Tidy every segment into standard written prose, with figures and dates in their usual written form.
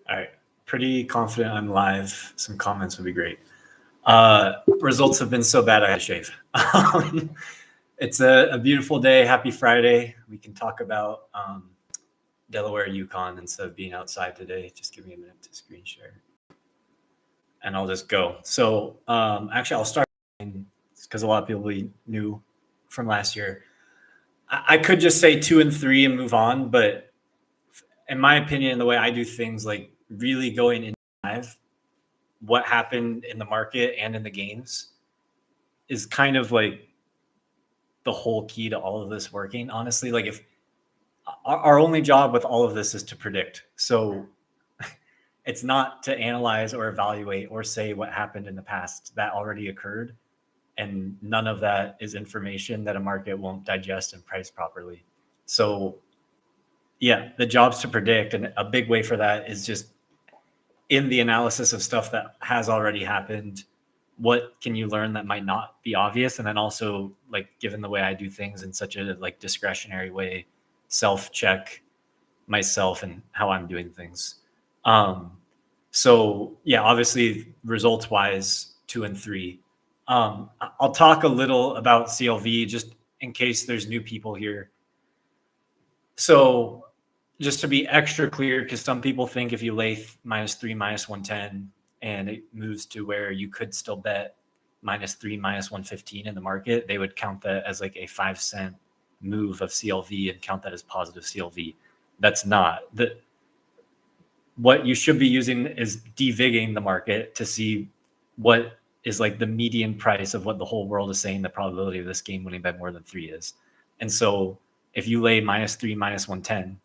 All right. Pretty confident I'm live. Some comments would be great. Results have been so bad I had to shave. It's a beautiful day. Happy Friday. We can talk about Delaware, Yukon instead of being outside today. Just give me a minute to screen share. And I'll just go. So actually, I'll start because a lot of people will be new from last year. I could just say 2 and 3 and move on, but in my opinion, the way I do things, like really going in live, what happened in the market and in the games is kind of like the whole key to all of this working. Honestly, like if our only job with all of this is to predict. So it's not to analyze or evaluate or say what happened in the past that already occurred. And none of that is information that a market won't digest and price properly. So yeah, the job's to predict. And a big way for that is just in the analysis of stuff that has already happened, what can you learn that might not be obvious? And then also, like, given the way I do things in such a like discretionary way, self-check myself and how I'm doing things. So yeah, obviously results wise, 2 and 3. I'll talk a little about CLV just in case there's new people here. So just to be extra clear, because some people think if you lay -3, -110, and it moves to where you could still bet -3, -115 in the market, they would count that as like a 5-cent move of CLV and count that as positive CLV. That's not. What you should be using is devigging the market to see what is like the median price of what the whole world is saying the probability of this game winning by more than 3 is. And so if you lay -3, -110,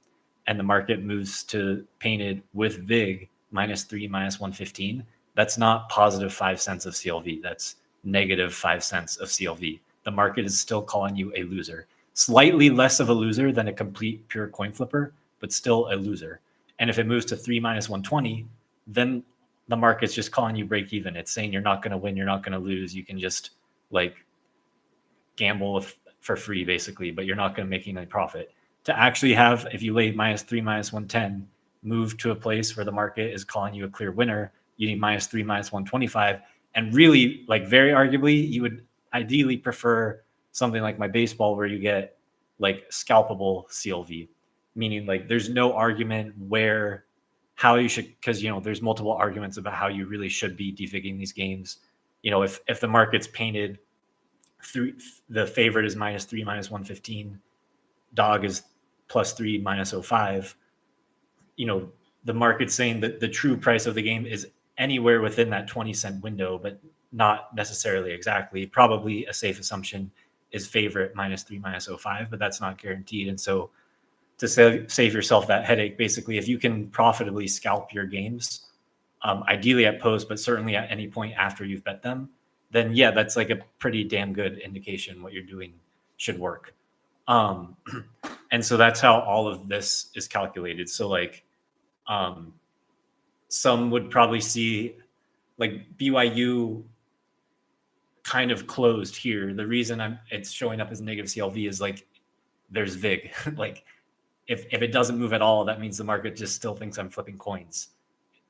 and the market moves to painted with VIG -3, -115, that's not positive 5 cents of CLV. That's negative 5 cents of CLV. The market is still calling you a loser. Slightly less of a loser than a complete pure coin flipper, but still a loser. And if it moves to 3 -120, then the market's just calling you break even. It's saying you're not going to win, you're not going to lose. You can just like gamble for free basically, but you're not going to make any profit. To actually have, if you lay -3, -110, move to a place where the market is calling you a clear winner, you need -3, -125. And really, like very arguably, you would ideally prefer something like my baseball where you get like scalpable CLV, meaning like there's no argument how you should, because there's multiple arguments about how you really should be defigging these games. If the market's painted through, the favorite is -3, -115, dog is +3, -0.05, the market's saying that the true price of the game is anywhere within that 20-cent window, but not necessarily exactly. Probably a safe assumption is favorite -3, -0.05, but that's not guaranteed. And so to save yourself that headache, basically, if you can profitably scalp your games, ideally at post, but certainly at any point after you've bet them, then yeah, that's like a pretty damn good indication what you're doing should work. And so that's how all of this is calculated. So like some would probably see like BYU kind of closed here. The reason it's showing up as negative CLV is like there's VIG. Like if it doesn't move at all, that means the market just still thinks I'm flipping coins.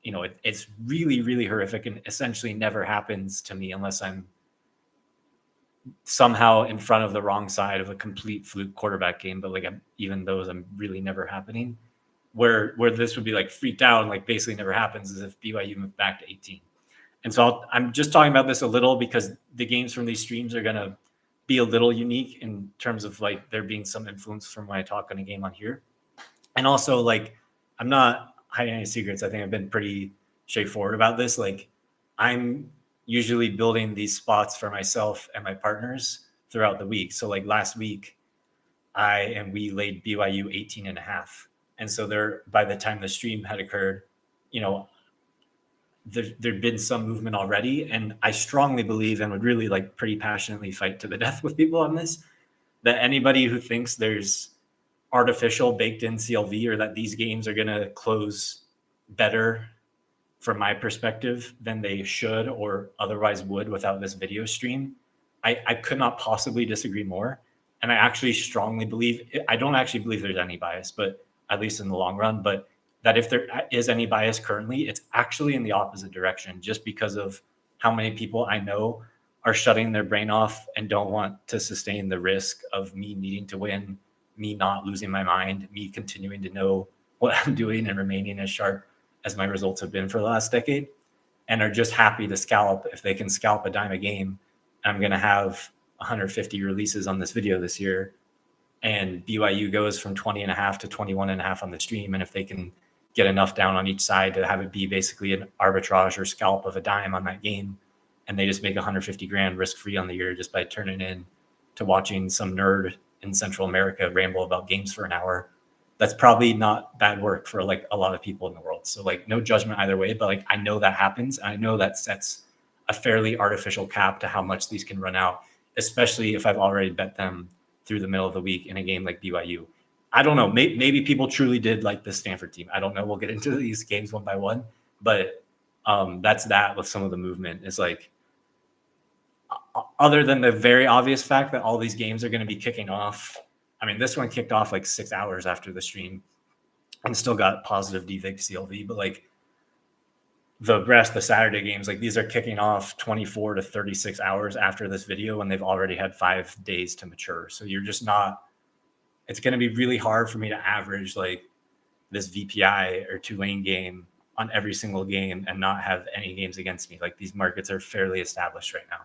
It's really, really horrific and essentially never happens to me unless I'm somehow in front of the wrong side of a complete fluke quarterback game. But like even those, I'm really never happening. Where this would be like freaked out and like basically never happens is if BYU moved back to 18. And so I'm just talking about this a little because the games from these streams are going to be a little unique in terms of like there being some influence from when I talk on a game on here. And also like, I'm not hiding any secrets. I think I've been pretty straightforward about this. Like I'm usually building these spots for myself and my partners throughout the week. So like last week, we laid BYU 18.5. And so by the time the stream had occurred, there'd been some movement already. And I strongly believe and would really like pretty passionately fight to the death with people on this, that anybody who thinks there's artificial baked in CLV or that these games are going to close better from my perspective than they should or otherwise would without this video stream, I could not possibly disagree more. And I actually strongly believe, I don't actually believe there's any bias, but at least in the long run, but that if there is any bias currently, it's actually in the opposite direction, just because of how many people I know are shutting their brain off and don't want to sustain the risk of me needing to win, me not losing my mind, me continuing to know what I'm doing and remaining as sharp as my results have been for the last decade, and are just happy to scalp if they can scalp a dime a game. I'm going to have 150 releases on this video this year, and BYU goes from 20 and a half to 21 and a half on the stream. And if they can get enough down on each side to have it be basically an arbitrage or scalp of a dime on that game, and they just make 150 grand risk free on the year just by turning in to watching some nerd in Central America ramble about games for an hour, that's probably not bad work for like a lot of people in the world. So like no judgment either way, but like I know that happens. And I know that sets a fairly artificial cap to how much these can run out, especially if I've already bet them through the middle of the week in a game like BYU. I don't know. Maybe people truly did like the Stanford team. I don't know. We'll get into these games one by one, but that's that with some of the movement. Is like, other than the very obvious fact that all these games are going to be kicking off. I mean, this one kicked off like 6 hours after the stream and still got positive DVIG CLV, but like the rest, the Saturday games, like these are kicking off 24 to 36 hours after this video, and they've already had 5 days to mature. So you're just not, it's going to be really hard for me to average like this VPI or Tulane game on every single game and not have any games against me. Like these markets are fairly established right now.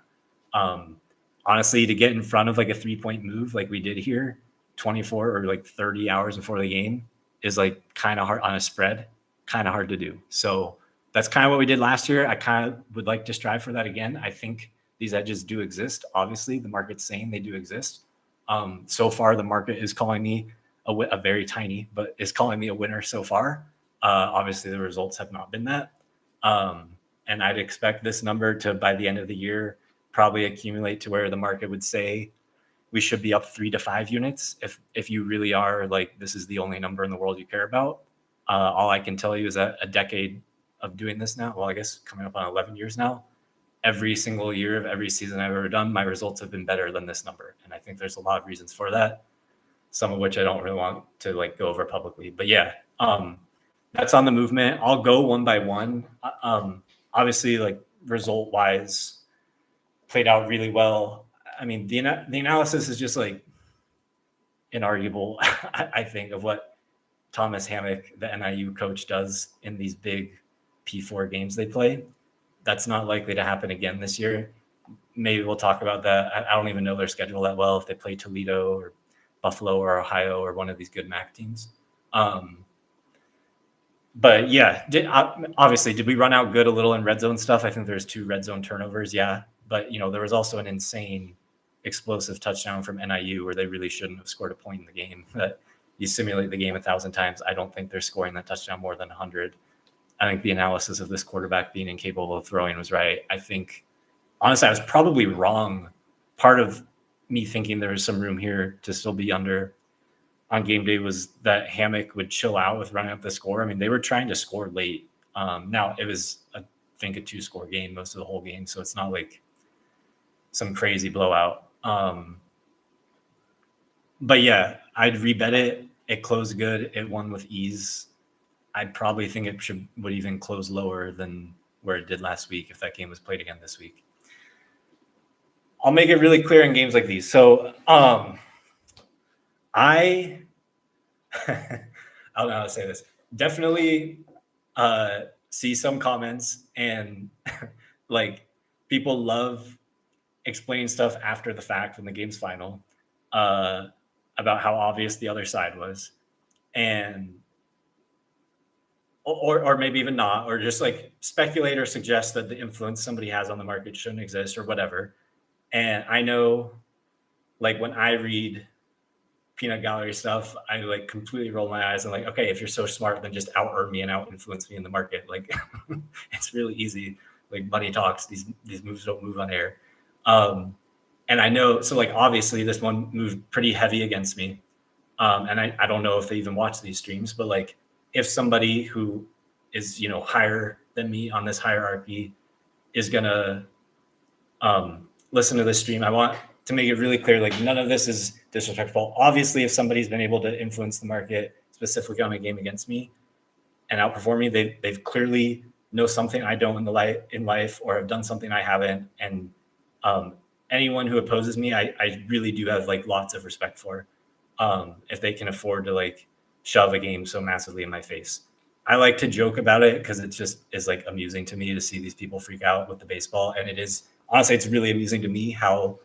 Honestly, to get in front of like a 3-point move like we did here 24 or like 30 hours before the game is like kind of hard on a spread, kind of hard to do. So that's kind of what we did last year. I kind of would like to strive for that again. I think these edges do exist. Obviously, the market's saying they do exist. So far, the market is calling me a very tiny, but is calling me a winner so far. Obviously, the results have not been that. And I'd expect this number to, by the end of the year, probably accumulate to where the market would say we should be up 3 to 5 units. If you really are like, this is the only number in the world you care about. All I can tell you is that a decade of doing this now, well, I guess coming up on 11 years now, every single year of every season I've ever done, my results have been better than this number. And I think there's a lot of reasons for that, some of which I don't really want to like go over publicly. But yeah, that's on the movement. I'll go one by one. Obviously, like result wise, played out really well. I mean, the analysis is just like inarguable, I think, of what Thomas Hammock, the NIU coach, does in these big P4 games they play. That's not likely to happen again this year. Maybe we'll talk about that. I don't even know their schedule that well, if they play Toledo or Buffalo or Ohio or one of these good MAC teams. But yeah, obviously, did we run out good a little in red zone stuff? I think there's 2 red zone turnovers, yeah. But, you know, there was also an insane explosive touchdown from NIU where they really shouldn't have scored a point in the game. That you simulate the game 1,000 times, I don't think they're scoring that touchdown more than 100. I think the analysis of this quarterback being incapable of throwing was right. I think, honestly, I was probably wrong. Part of me thinking there was some room here to still be under on game day was that Hammock would chill out with running up the score. I mean, they were trying to score late. Now, it was, I think, a 2-score game most of the whole game, so it's not like some crazy blowout. But yeah, I'd rebet it. It closed good. It won with ease. I'd probably think it would even close lower than where it did last week if that game was played again this week. I'll make it really clear in games like these. So I don't know how to say this. Definitely see some comments and like people love explaining stuff after the fact when the game's final about how obvious the other side was, and or maybe even not, or just like speculate or suggest that the influence somebody has on the market shouldn't exist or whatever. And I know, like when I read peanut gallery stuff, I like completely roll my eyes and like, okay, if you're so smart, then just out earn me and out influence me in the market. Like it's really easy. Like money talks. These moves don't move on air. And I know, so like obviously this one moved pretty heavy against me. And I don't know if they even watch these streams, but like if somebody who is, you know, higher than me on this hierarchy is gonna listen to this stream, I want to make it really clear, like none of this is disrespectful. Obviously, if somebody's been able to influence the market specifically on a game against me, and outperform me. They've clearly know something I don't in life, or have done something I haven't. And anyone who opposes me, I really do have like lots of respect for, if they can afford to like shove a game so massively in my face. I like to joke about it because it just is like amusing to me to see these people freak out with the baseball. And it is honestly, it's really amusing to me how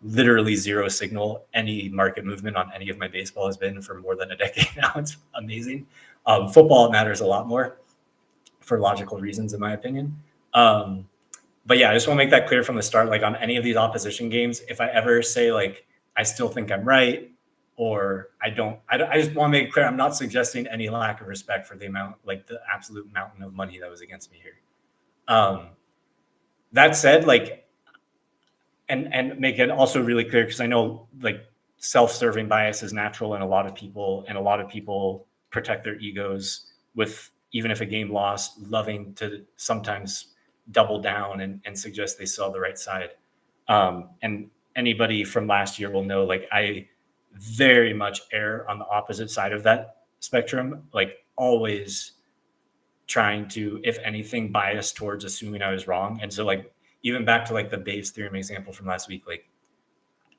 literally zero signal any market movement on any of my baseball has been for more than a decade now. It's amazing. Football matters a lot more for logical reasons, in my opinion. But yeah, I just want to make that clear from the start. Like on any of these opposition games, if I ever say like I still think I'm right, or I don't, I just want to make it clear I'm not suggesting any lack of respect for the amount, like the absolute mountain of money that was against me here. That said, like, and make it also really clear, because I know like self-serving bias is natural in a lot of people, and a lot of people protect their egos with, even if a game lost, loving to sometimes double down and suggest they saw the right side. And anybody from last year will know, like, I very much err on the opposite side of that spectrum, like always trying to, if anything, bias towards assuming I was wrong. And so like, even back to like the Bayes theorem example from last week, like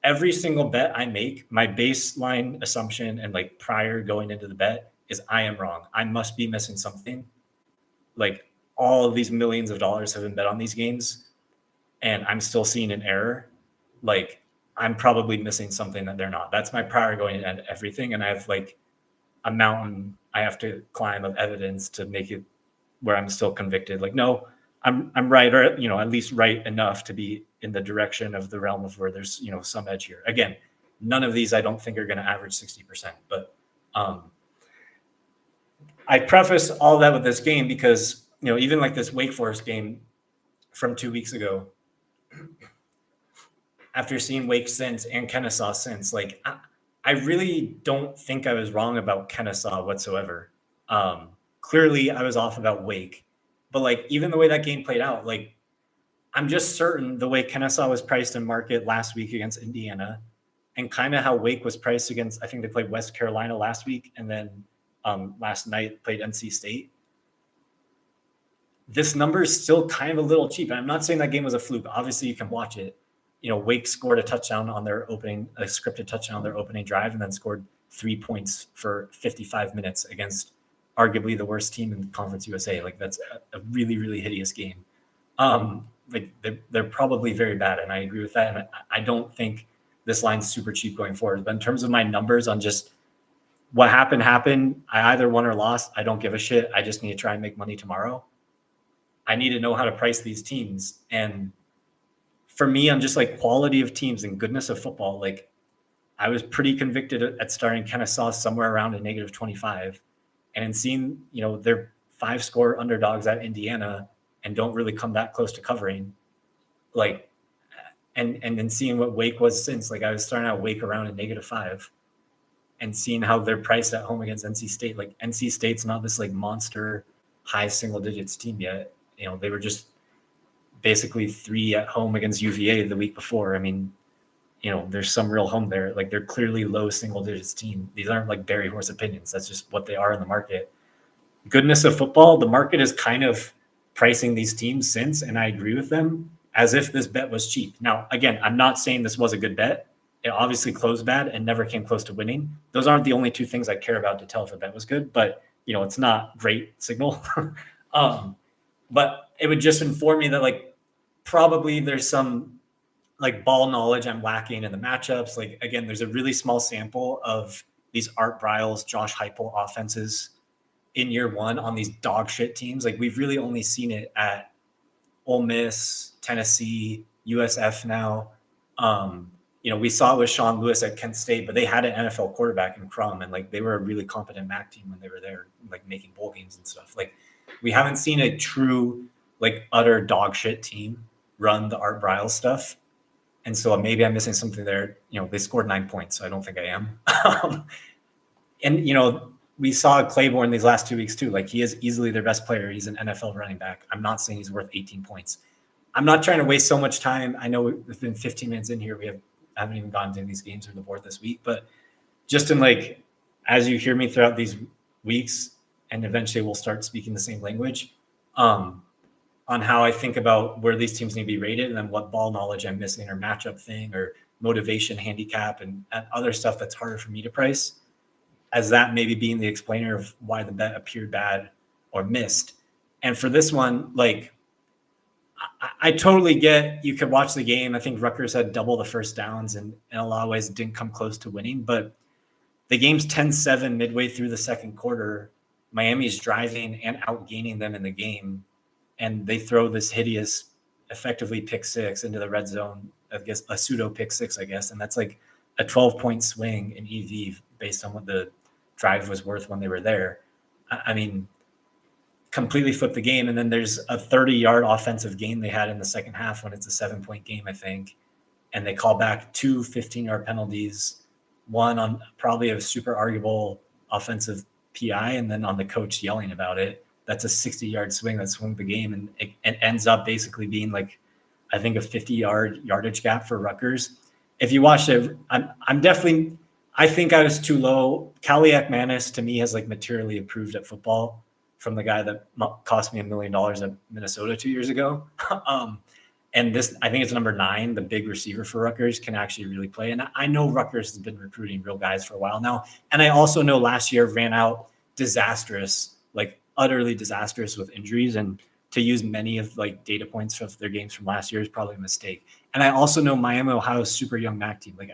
every single bet I make, my baseline assumption and like prior going into the bet is I am wrong. I must be missing something. Like all of these millions of dollars have been bet on these games, and I'm still seeing an error. Like I'm probably missing something that they're not. That's my prior going into everything. And I have like a mountain I have to climb of evidence to make it where I'm still convicted. Like, no, I'm right, or at least right enough to be in the direction of the realm of where there's some edge here. Again, none of these I don't think are going to average 60%. But I preface all that with this game because even like this Wake Forest game from 2 weeks ago, after seeing Wake since and Kennesaw since, like I really don't think I was wrong about Kennesaw whatsoever. Clearly I was off about Wake, but like even the way that game played out, like I'm just certain the way Kennesaw was priced in market last week against Indiana, and kind of how Wake was priced against, I think they played West Carolina last week, and then last night played NC State. This number is still kind of a little cheap. And I'm not saying that game was a fluke. Obviously, you can watch it. Wake scored a touchdown on their a scripted touchdown on their opening drive, and then scored 3 points for 55 minutes against arguably the worst team in Conference USA. Like that's a really, really hideous game. Like they're probably very bad, and I agree with that. And I don't think this line's super cheap going forward. But in terms of my numbers on just what happened, I either won or lost. I don't give a shit. I just need to try and make money tomorrow. I need to know how to price these teams. And for me, on just like quality of teams and goodness of football, like I was pretty convicted at starting Kennesaw somewhere around a -25. And in seeing, they're 5-score underdogs at Indiana and don't really come that close to covering, like, and then seeing what Wake was since, like I was starting out Wake around a -5 and seeing how they're priced at home against NC State. Like NC State's not this like monster high single digits team yet. They were just basically 3 at home against UVA the week before. I mean, there's some real home there. Like they're clearly low single digits team. These aren't like Barry Horse opinions. That's just what they are in the market. Goodness of football, the market is kind of pricing these teams since, and I agree with them, as if this bet was cheap. Now, again, I'm not saying this was a good bet. It obviously closed bad and never came close to winning. Those aren't the only 2 things I care about to tell if a bet was good, but it's not great signal. But it would just inform me that like probably there's some like ball knowledge I'm lacking in the matchups. Like again, there's a really small sample of these Art Briles, Josh Heupel offenses in year one on these dog shit teams. Like we've really only seen it at Ole Miss, Tennessee, USF now. We saw it with Sean Lewis at Kent State, but they had an NFL quarterback in Crum, and like they were a really competent MAC team when they were there, like making bowl games and stuff. Like we haven't seen a true like utter dog shit team run the Art Briles stuff. And so maybe I'm missing something there. They scored 9 points, so I don't think I am. And we saw Claiborne these last 2 weeks too. Like he is easily their best player. He's an NFL running back. I'm not saying he's worth 18 points. I'm not trying to waste so much time. I know we've been 15 minutes in here. I haven't even gotten to these games or the board this week, but just in like, as you hear me throughout these weeks, and eventually we'll start speaking the same language, on how I think about where these teams need to be rated and then what ball knowledge I'm missing or matchup thing or motivation handicap and other stuff that's harder for me to price, as that maybe being the explainer of why the bet appeared bad or missed. And for this one, like, I totally get you could watch the game. I think Rutgers had double the first downs and in a lot of ways didn't come close to winning, but the game's 10-7 midway through the second quarter. Miami's driving and outgaining them in the game, and they throw this hideous, effectively pick six into the red zone. I guess a pseudo pick six, I guess, and that's like a 12-point swing in EV based on what the drive was worth when they were there. I mean, completely flipped the game. And then there's a 30-yard offensive gain they had in the second half when it's a 7-point game, I think, and they call back 2 15-yard penalties, one on probably a super arguable offensive PI, and then on the coach yelling about it. That's a 60-yard swing that swung the game, and it ends up basically being like, I think, a 50-yard yardage gap for Rutgers. If you watched it, I'm definitely, I think I was too low. Kaliak Manis to me has like materially improved at football from the guy that cost me $1 million at Minnesota 2 years ago. And this, I think it's number 9, the big receiver for Rutgers, can actually really play. And I know Rutgers has been recruiting real guys for a while now. And I also know last year ran out disastrous, like utterly disastrous with injuries. And to use many of like data points of their games from last year is probably a mistake. And I also know Miami, Ohio's super young MAC team. Like,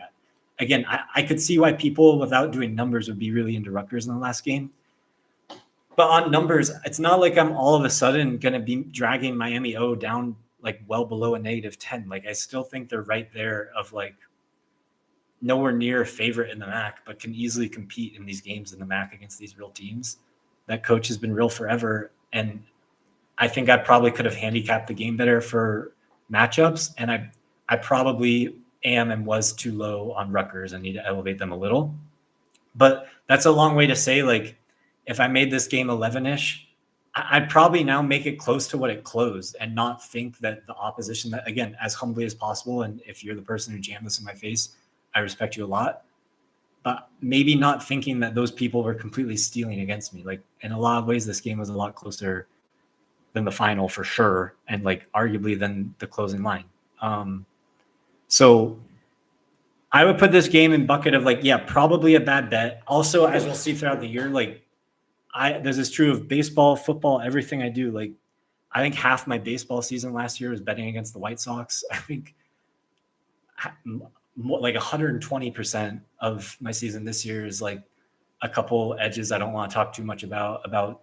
again, I could see why people without doing numbers would be really into Rutgers in the last game. But on numbers, it's not like I'm all of a sudden going to be dragging Miami O down like well below a -10. Like, I still think they're right there of like nowhere near a favorite in the MAC, but can easily compete in these games in the MAC against these real teams. That coach has been real forever. And I think I probably could have handicapped the game better for matchups. And I probably am and was too low on Rutgers and need to elevate them a little. But that's a long way to say, like, if I made this game 11-ish, I'd probably now make it close to what it closed and not think that the opposition, that, again, as humbly as possible, and if you're the person who jammed this in my face, I respect you a lot, but maybe not thinking that those people were completely stealing against me. Like, in a lot of ways, this game was a lot closer than the final for sure, and like arguably than the closing line. So I would put this game in bucket of like, yeah, probably a bad bet. Also, as we'll see throughout the year, like, this is true of baseball, football, everything I do. Like, I think half my baseball season last year was betting against the White Sox. I think like 120% of my season this year is like a couple edges I don't want to talk too much about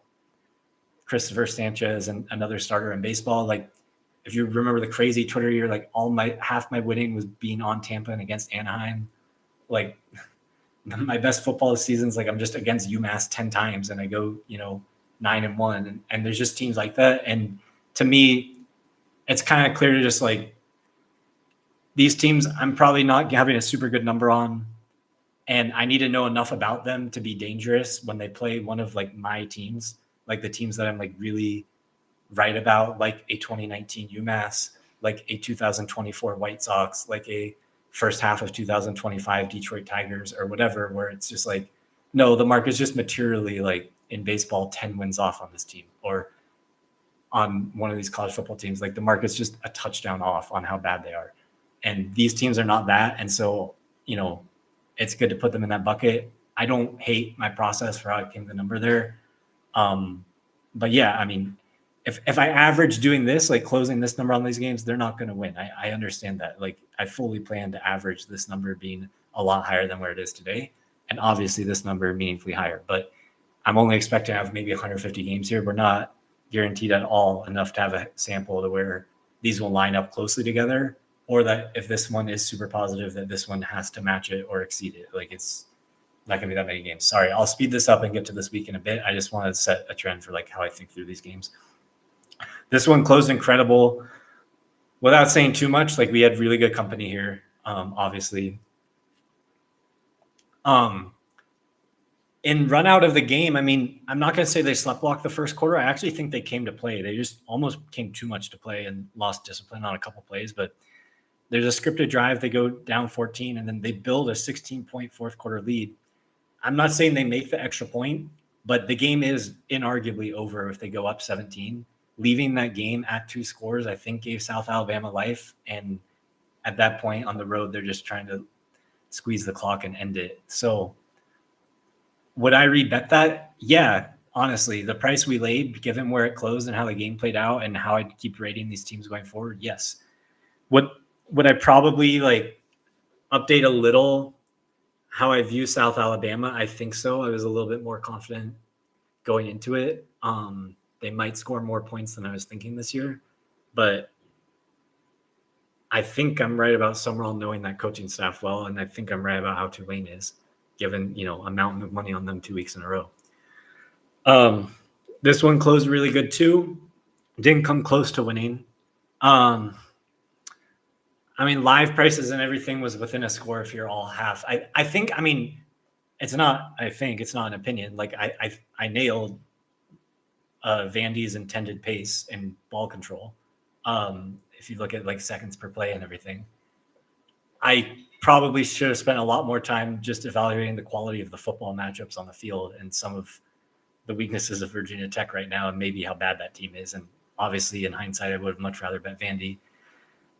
Christopher Sanchez and another starter in baseball. Like, if you remember the crazy Twitter year, like half my winning was being on Tampa and against Anaheim. Like, my best football seasons, like I'm just against UMass 10 times and I go, 9-1. And there's just teams like that. And to me, it's kind of clear to just like these teams, I'm probably not having a super good number on. And I need to know enough about them to be dangerous when they play one of like my teams, like the teams that I'm like really right about, like a 2019 UMass, like a 2024 White Sox, like a first half of 2025 Detroit Tigers or whatever, where it's just like, no, the market's just materially like in baseball 10 wins off on this team, or on one of these college football teams, like the market's just a touchdown off on how bad they are. And these teams are not that. And so, it's good to put them in that bucket. I don't hate my process for how I came to the number there. But yeah, I mean, if I average doing this, like closing this number on these games, they're not going to win. I understand that. Like, I fully plan to average this number being a lot higher than where it is today. And obviously this number meaningfully higher, but I'm only expecting to have maybe 150 games here. We're not guaranteed at all enough to have a sample to where these will line up closely together, or that if this one is super positive, that this one has to match it or exceed it. Like, it's not going to be that many games. Sorry, I'll speed this up and get to this week in a bit. I just want to set a trend for like how I think through these games. This one closed incredible. Without saying too much, like, we had really good company here, obviously. In run out of the game, I mean, I'm not going to say they slept walk the first quarter. I actually think they came to play. They just almost came too much to play and lost discipline on a couple plays. But there's a scripted drive. They go down 14, and then they build a 16-point fourth quarter lead. I'm not saying they make the extra point, but the game is inarguably over if they go up 17. Leaving that game at 2 scores, I think, gave South Alabama life. And at that point on the road, they're just trying to squeeze the clock and end it. So would I rebet that? Yeah, honestly, the price we laid, given where it closed and how the game played out and how I'd keep rating these teams going forward, yes. Would I probably like update a little how I view South Alabama? I think so. I was a little bit more confident going into it. They might score more points than I was thinking this year, but I think I'm right about Summerall knowing that coaching staff well, and I think I'm right about how Tulane is, given a mountain of money on them 2 weeks in a row. This one closed really good too. Didn't come close to winning. I mean, live prices and everything was within a score if you're all half. I think, I mean, it's not an opinion. Like I nailed Vandy's intended pace and ball control. If you look at like seconds per play and everything, I probably should have spent a lot more time just evaluating the quality of the football matchups on the field and some of the weaknesses of Virginia Tech right now and maybe how bad that team is. And obviously in hindsight, I would have much rather bet Vandy.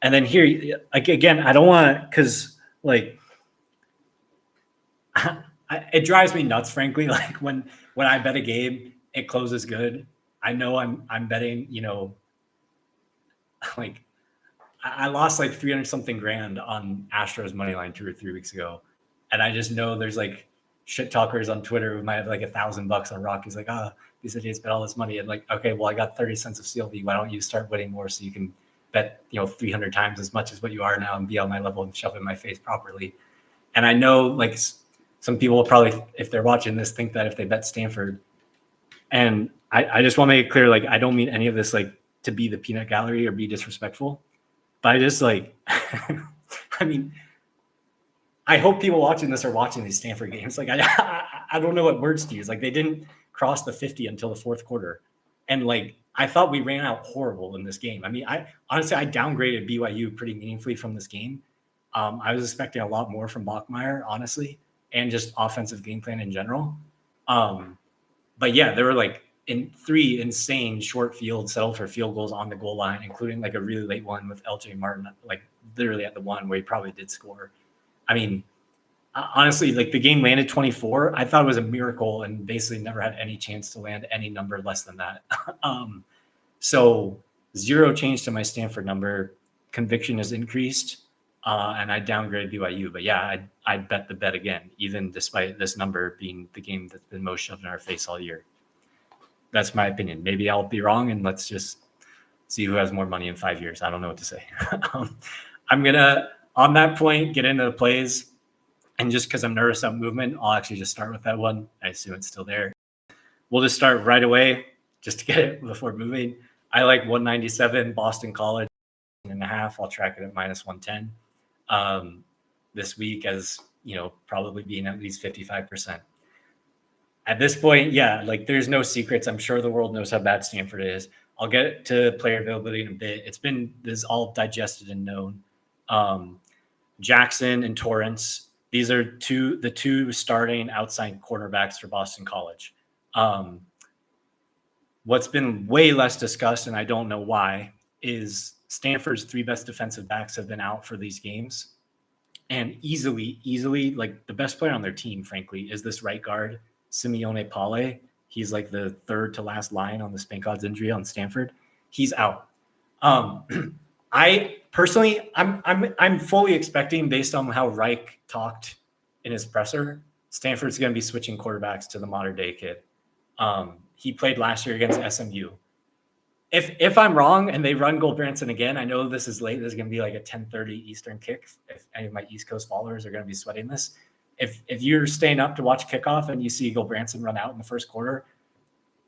And then here, like, again, I don't want to, because like it drives me nuts, frankly. Like when I bet a game, it closes good. I know I'm betting, like I lost like 300 something grand on Astros money line 2 or 3 weeks ago. And I just know there's like shit talkers on Twitter who might have like $1,000 on Rockies. Like, these idiots bet all this money. And like, okay, well, I got 30 cents of CLV. Why don't you start winning more so you can bet, 300 times as much as what you are now and be on my level and shove it in my face properly. And I know like some people will probably, if they're watching this, think that if they bet Stanford, and I just want to make it clear, like, I don't mean any of this like to be the peanut gallery or be disrespectful. But I just like, I mean, I hope people watching this are watching these Stanford games. Like, I don't know what words to use. Like, they didn't cross the 50 until the fourth quarter. And like, I thought we ran out horrible in this game. I mean, I downgraded BYU pretty meaningfully from this game. I was expecting a lot more from Bachmeier, honestly, and just offensive game plan in general. But yeah, there were like in 3 insane short fields settled for field goals on the goal line, including like a really late one with LJ Martin, like literally at the one where he probably did score. I mean, honestly, like the game landed 24. I thought it was a miracle and basically never had any chance to land any number less than that. So 0 change to my Stanford number. Conviction has increased, and I downgraded BYU. But yeah, I'd bet the bet again, even despite this number being the game that's been most shoved in our face all year. That's my opinion. Maybe I'll be wrong, and let's just see who has more money in 5 years. I don't know what to say. I'm going to, on that point, get into the plays. And just because I'm nervous about movement, I'll actually just start with that one. I assume it's still there. We'll just start right away just to get it before moving. I like 197 Boston College and a half. I'll track it at minus 110 this week as, probably being at least 55%. At this point, yeah, like there's no secrets. I'm sure the world knows how bad Stanford is. I'll get to player availability in a bit. This is all digested and known. Jackson and Torrance, these are the two starting outside cornerbacks for Boston College. What's been way less discussed, and I don't know why, is Stanford's 3 best defensive backs have been out for these games. And easily, like the best player on their team, frankly, is this right guard, Simeone Pale. He's like the 3rd to last line on the spank odds injury on Stanford. He's out. I personally, I'm fully expecting, based on how Reich talked in his presser, Stanford's going to be switching quarterbacks to the modern day kid. He played last year against SMU. If I'm wrong and they run Goldbranson again, I know this is late. This is going to be like a 10:30 Eastern kick. If any of my East Coast followers are going to be sweating this, if you're staying up to watch kickoff and you see Goldbranson run out in the first quarter,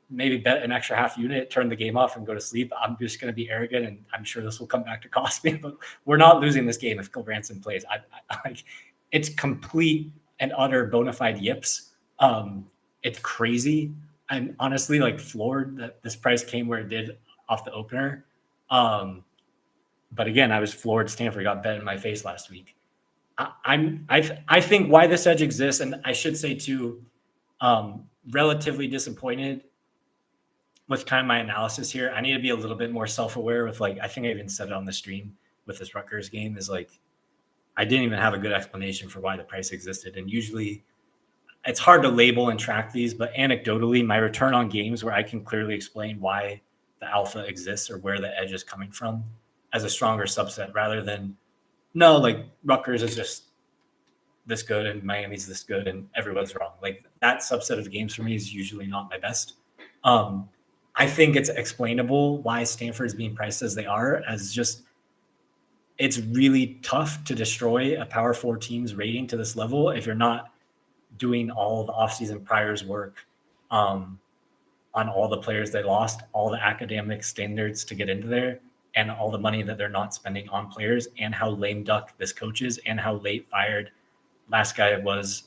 maybe bet an extra half unit, turn the game off and go to sleep. I'm just going to be arrogant, and I'm sure this will come back to cost me, but we're not losing this game if Goldbranson plays. I it's complete and utter bona fide yips. It's crazy. I'm honestly like floored that this price came where it did off the opener. But again, I was floored Stanford got bet in my face last week. I think why this edge exists, and I should say too, relatively disappointed with kind of my analysis here. I need to be a little bit more self-aware with like, I think I even said it on the stream with this Rutgers game is like, I didn't even have a good explanation for why the price existed. And usually it's hard to label and track these, but anecdotally, my return on games where I can clearly explain why the alpha exists or where the edge is coming from as a stronger subset rather than, no, like Rutgers is just this good and Miami's this good and everyone's wrong. Like that subset of games for me is usually not my best. I think it's explainable why Stanford's being priced as they are, as just it's really tough to destroy a Power 4 team's rating to this level if you're not doing all the offseason priors work on all the players they lost, all the academic standards to get into there, and all the money that they're not spending on players, and how lame duck this coach is, and how late fired last guy was,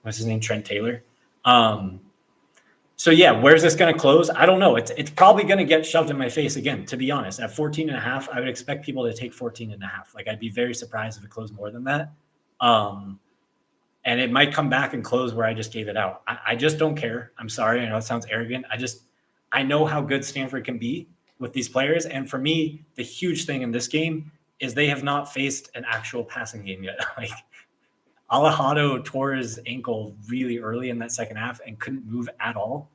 what's his name, Trent Taylor. So yeah, where's this going to close? I don't know. It's probably going to get shoved in my face again, to be honest. At 14.5, I would expect people to take 14.5. Like I'd be very surprised if it closed more than that. And it might come back and close where I just gave it out. I just don't care. I'm sorry. I know it sounds arrogant. I know how good Stanford can be with these players. And for me, the huge thing in this game is they have not faced an actual passing game yet. Like Alejandro tore his ankle really early in that second half and couldn't move at all.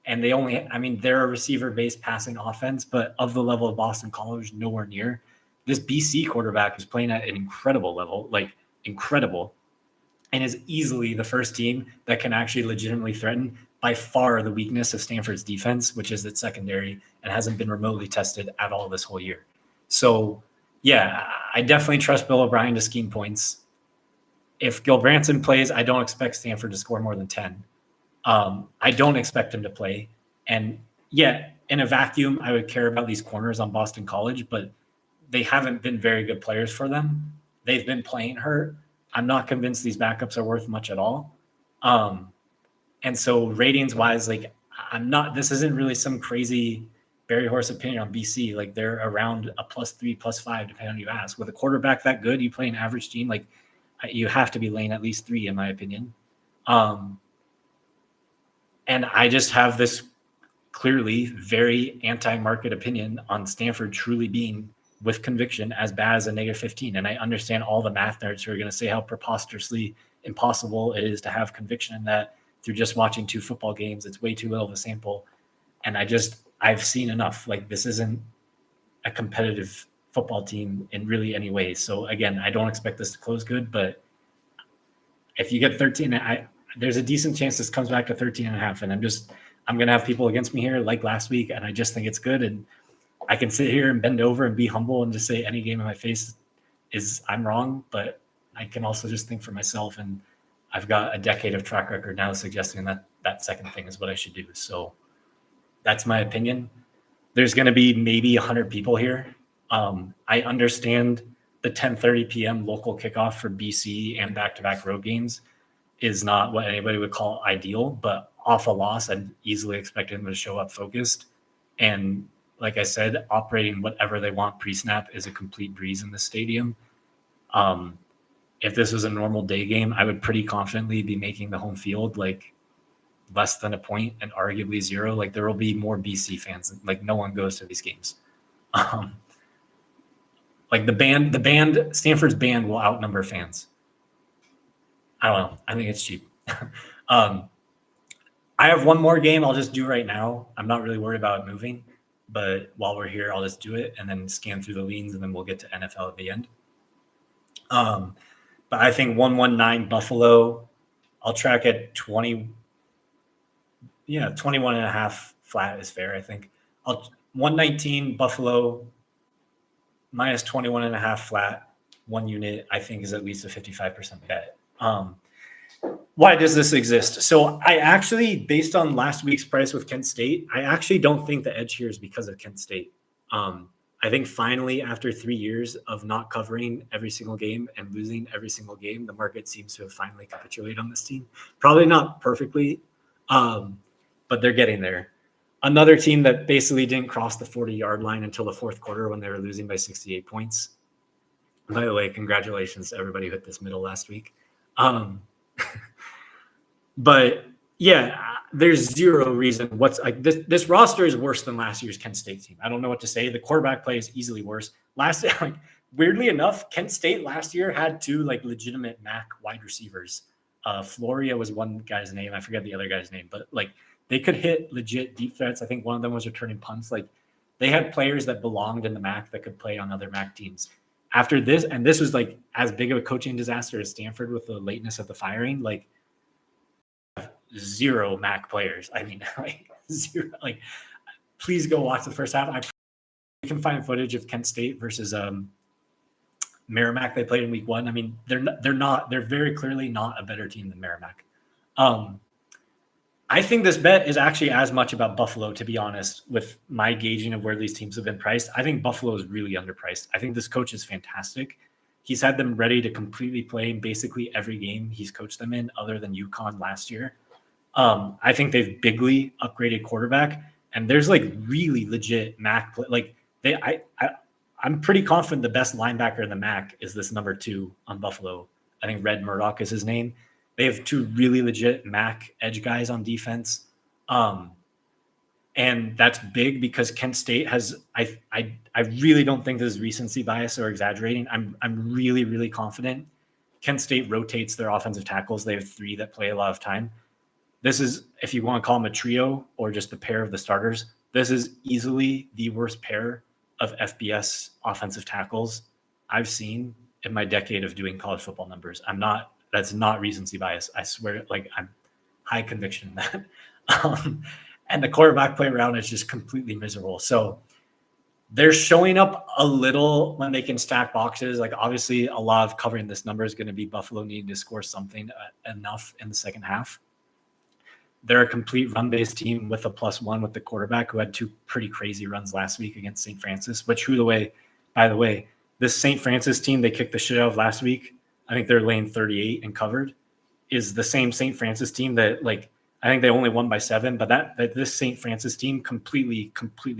And they're a receiver-based passing offense, but of the level of Boston College, nowhere near. This BC quarterback is playing at an incredible level, like incredible, and is easily the first team that can actually legitimately threaten by far the weakness of Stanford's defense, which is its secondary and hasn't been remotely tested at all this whole year. So, yeah, I definitely trust Bill O'Brien to scheme points. If Gilbranson plays, I don't expect Stanford to score more than 10. I don't expect him to play. And yeah, in a vacuum, I would care about these corners on Boston College, but they haven't been very good players for them. They've been playing hurt. I'm not convinced these backups are worth much at all. And so ratings wise, like this isn't really some crazy Barry Horse opinion on BC. Like they're around a +3, +5, depending on who you ask. With a quarterback that good, you play an average team, like you have to be laying at least 3, in my opinion. And I just have this clearly very anti-market opinion on Stanford truly being, with conviction, as bad as a -15. And I understand all the math nerds who are going to say how preposterously impossible it is to have conviction in that through just watching 2 football games. It's way too little of a sample. And I've seen enough. Like this isn't a competitive football team in really any way. So again, I don't expect this to close good, but if you get 13, there's a decent chance this comes back to 13.5. And I'm going to have people against me here like last week. And I just think it's good. And I can sit here and bend over and be humble and just say any game in my face is I'm wrong, but I can also just think for myself. And I've got a decade of track record now suggesting that second thing is what I should do. So that's my opinion. There's going to be maybe 100 people here. I understand the 10:30 p.m. local kickoff for BC and back-to-back road games is not what anybody would call ideal, but off a loss, I'd easily expect them to show up focused. And like I said, operating whatever they want pre-snap is a complete breeze in the stadium. If this was a normal day game, I would pretty confidently be making the home field like less than a point and arguably 0. Like there will be more BC fans. Like no one goes to these games. Like Stanford's band will outnumber fans. I don't know. I think it's cheap. I have one more game I'll just do right now. I'm not really worried about it moving, but while we're here, I'll just do it and then scan through the leans and then we'll get to NFL at the end. But I think 119 Buffalo, I'll track at 20. Yeah, 21.5 flat is fair, I think. 119 Buffalo minus 21.5 flat, 1 unit, I think is at least a 55% bet. Why does this exist? So I actually, based on last week's price with Kent State, I actually don't think the edge here is because of Kent State. I think finally, after 3 years of not covering every single game and losing every single game, the market seems to have finally capitulated on this team. Probably not perfectly, but they're getting there. Another team that basically didn't cross the 40-yard line until the fourth quarter when they were losing by 68 points. By the way, congratulations to everybody who hit this middle last week. But Yeah, there's zero reason what's like this roster is worse than last year's Kent State team. I don't know what to say. The quarterback play is easily worse. Last like weirdly enough, Kent State last year had two like legitimate MAC wide receivers. Floria was one guy's name. I forget the other guy's name, but like they could hit legit deep threats. I think one of them was returning punts. Like they had players that belonged in the MAC that could play on other MAC teams. After this, and this was like as big of a coaching disaster as Stanford with the lateness of the firing, like zero MAC players. I mean, like zero. Like, please go watch the first half. You can find footage of Kent State versus Merrimack. They played in week 1. I mean, they're very clearly not a better team than Merrimack. I think this bet is actually as much about Buffalo, to be honest, with my gauging of where these teams have been priced. I think Buffalo is really underpriced. I think this coach is fantastic. He's had them ready to completely play in basically every game he's coached them in, other than UConn last year. I think they've bigly upgraded quarterback, and there's like really legit MAC play. Like I'm pretty confident the best linebacker in the MAC is this number 2 on Buffalo. I think Red Murdoch is his name. They have 2 really legit MAC edge guys on defense. And that's big because Kent State has, I really don't think this is recency bias or exaggerating. I'm really, really confident Kent State rotates their offensive tackles. They have 3 that play a lot of time. This is, if you want to call them a trio or just a pair of the starters, this is easily the worst pair of FBS offensive tackles I've seen in my decade of doing college football numbers. That's not recency bias. I swear, like I'm high conviction in that. And the quarterback play around is just completely miserable. So they're showing up a little when they can stack boxes. Like obviously a lot of covering this number is going to be Buffalo needing to score something enough in the second half. They're a complete run-based team with a +1 with the quarterback who had 2 pretty crazy runs last week against St. Francis, which by the way, this St. Francis team they kicked the shit out of last week, I think they're laying 38 and covered, is the same St. Francis team that like, I think they only won by 7, but that this St. Francis team completely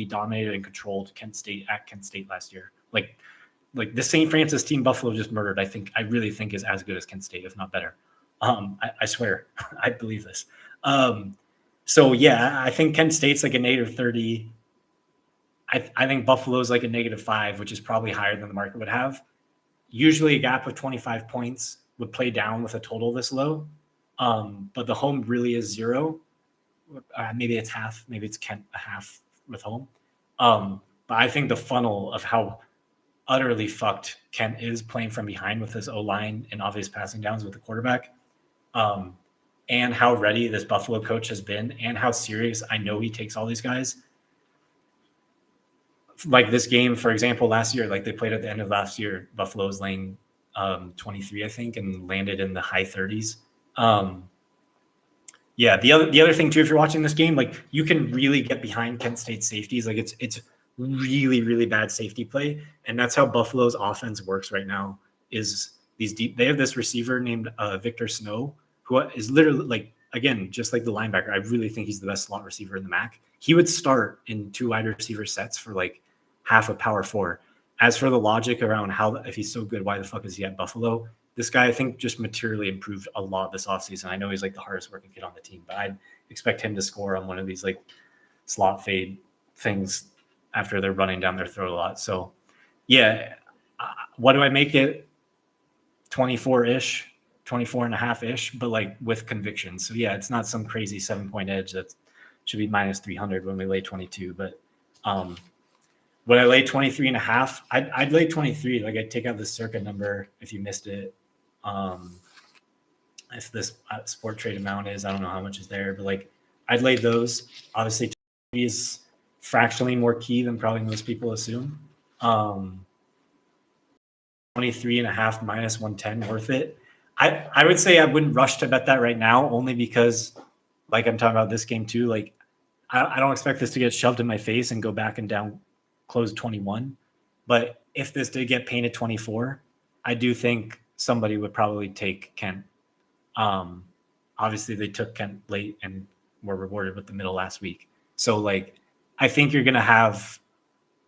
dominated and controlled Kent State at Kent State last year. Like the St. Francis team Buffalo just murdered, I really think is as good as Kent State, if not better. I swear, I believe this. So yeah, I think Kent State's like a -30. I think Buffalo's like a -5, which is probably higher than the market would have. Usually a gap of 25 points would play down with a total this low. But the home really is 0. Maybe it's half, maybe it's Kent a half with home. But I think the funnel of how utterly fucked Kent is playing from behind with his O-line and obvious passing downs with the quarterback, and how ready this Buffalo coach has been and how serious I know he takes all these guys. Like this game, for example, last year, like they played at the end of last year, Buffalo was laying 23, I think, and landed in the high 30s. Yeah, the other thing too, if you're watching this game, like you can really get behind Kent State safeties. Like it's really, really bad safety play. And that's how Buffalo's offense works right now is these deep, they have this receiver named Victor Snow, who is literally like, again, just like the linebacker. I really think he's the best slot receiver in the MAC. He would start in 2 wide receiver sets for like half a power 4. As for the logic around how, if he's so good, why the fuck is he at Buffalo? This guy, I think, just materially improved a lot this offseason. I know he's like the hardest working kid on the team, but I'd expect him to score on one of these like slot fade things after they're running down their throat a lot. So yeah, what do I make it? 24-ish, 24.5-ish, but like with conviction. So yeah, it's not some crazy 7-point edge that should be -300 when we lay 22. But would I lay 23.5? I'd lay 23. Like I'd take out the circa number if you missed it. If this sport trade amount is, I don't know how much is there, but like I'd lay those. Obviously, is fractionally more key than probably most people assume. 23.5 -110 worth it. I would say I wouldn't rush to bet that right now, only because, like I'm talking about this game too, like I don't expect this to get shoved in my face and go back and down close 21. But if this did get painted 24, I do think somebody would probably take Kent. Obviously, they took Kent late and were rewarded with the middle last week. So, like, I think you're going to have,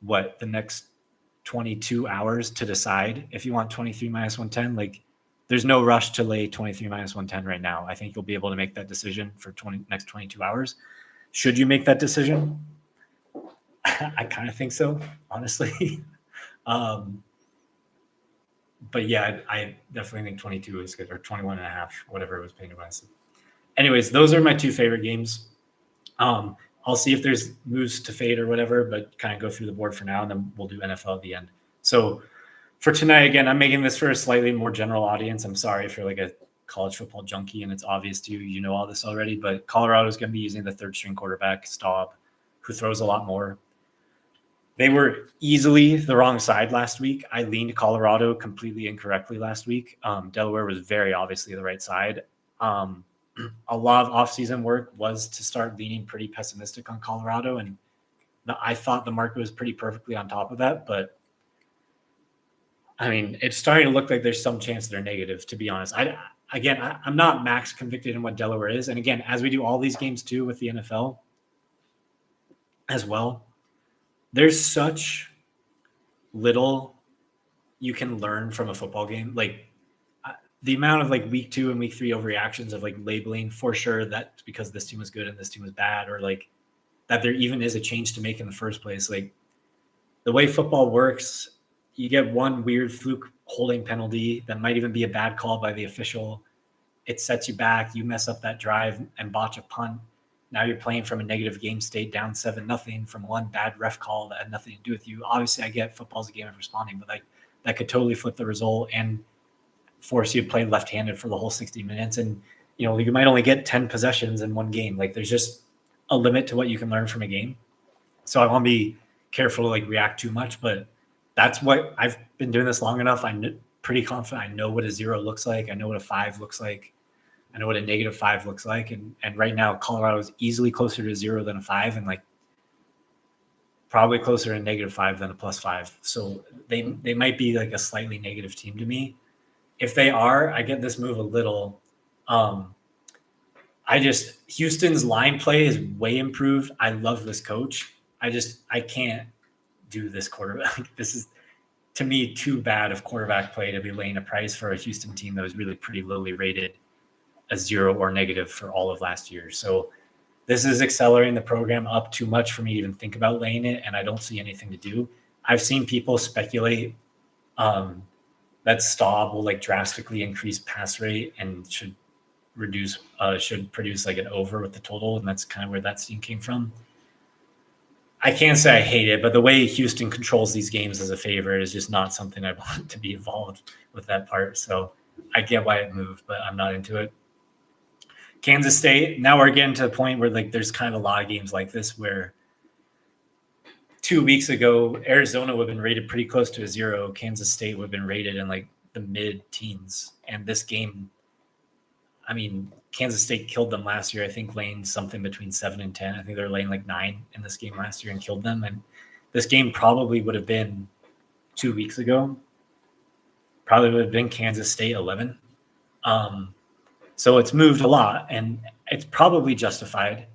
the next 22 hours to decide if you want 23 -110. Like, there's no rush to lay 23 minus 110 right now. I think you'll be able to make that decision for next 22 hours. Should you make that decision? I kind of think so, honestly. But yeah, I definitely think 22 is good, or 21 and a half, whatever it was painted by. Anyways, those are my two favorite games. I'll see if there's moves to fade or whatever, but kind of go through the board for now, and then we'll do NFL at the end. So for tonight, again, I'm making this for a slightly more general audience. I'm sorry if you're like a college football junkie and it's obvious to you, you know all this already, but Colorado is going to be using the third string quarterback, Staub, who throws a lot more. They were easily the wrong side last week. I leaned Colorado completely incorrectly last week. Delaware was very obviously the right side. A lot of offseason work was to start leaning pretty pessimistic on Colorado, and I thought the market was pretty perfectly on top of that. But I mean, it's starting to look like there's some chance they're negative, to be honest. I'm not max convicted in what Delaware is. And again, as we do all these games too with the NFL as well, there's such little you can learn from a football game. Like the amount of like week 2 and week 3 overreactions of like labeling for sure that's because this team was good and this team was bad, or like that there even is a change to make in the first place. Like the way football works, you get one weird fluke holding penalty that might even be a bad call by the official. It sets you back. You mess up that drive and botch a punt. Now you're playing from a negative game state, down 7-0 from one bad ref call that had nothing to do with you. Obviously, I get football's a game of responding, but like that could totally flip the result and force you to play left-handed for the whole 60 minutes. And, you know, you might only get 10 possessions in one game. Like there's just a limit to what you can learn from a game. So I want to be careful to like react too much, but that's what I've been doing this long enough. I'm pretty confident. I know what a 0 looks like. I know what a 5 looks like. I know what a -5 looks like. And right now, Colorado is easily closer to a 0 than a 5, and like probably closer to a -5 than a +5. So they might be like a slightly negative team to me. If they are, I get this move a little. Houston's line play is way improved. I love this coach. I can't do this quarterback. This is, to me, too bad of quarterback play to be laying a price for a Houston team that was really pretty lowly rated, a 0 or negative for all of last year. So this is accelerating the program up too much for me to even think about laying it, and I don't see anything to do. I've seen people speculate that Staub will like drastically increase pass rate and should produce like an over with the total, and that's kind of where that steam came from. I can't say I hate it, but the way Houston controls these games as a favorite is just not something I want to be involved with that part. So I get why it moved, but I'm not into it. Kansas State, now we're getting to the point where like there's kind of a lot of games like this where 2 weeks ago, Arizona would have been rated pretty close to a 0. Kansas State would have been rated in like the mid-teens. And this game, I mean, Kansas State killed them last year. I think laying something between 7 and 10. I think they're laying like 9 in this game last year and killed them. And this game probably would have been 2 weeks ago. Probably would have been Kansas State 11. So it's moved a lot, and it's probably justified.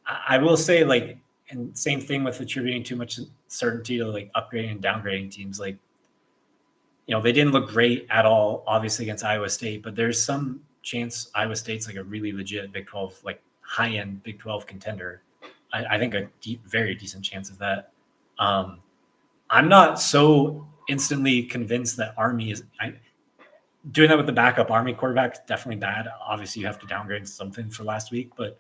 I will say, like, and same thing with attributing too much certainty to like upgrading and downgrading teams. Like, you know, they didn't look great at all, obviously, against Iowa State, but there's some chance Iowa State's like a really legit Big 12, like high-end Big 12 contender. I think a very decent chance of that. I'm not so instantly convinced that Army is doing that with the backup Army quarterback. Definitely bad. Obviously, you have to downgrade something for last week, but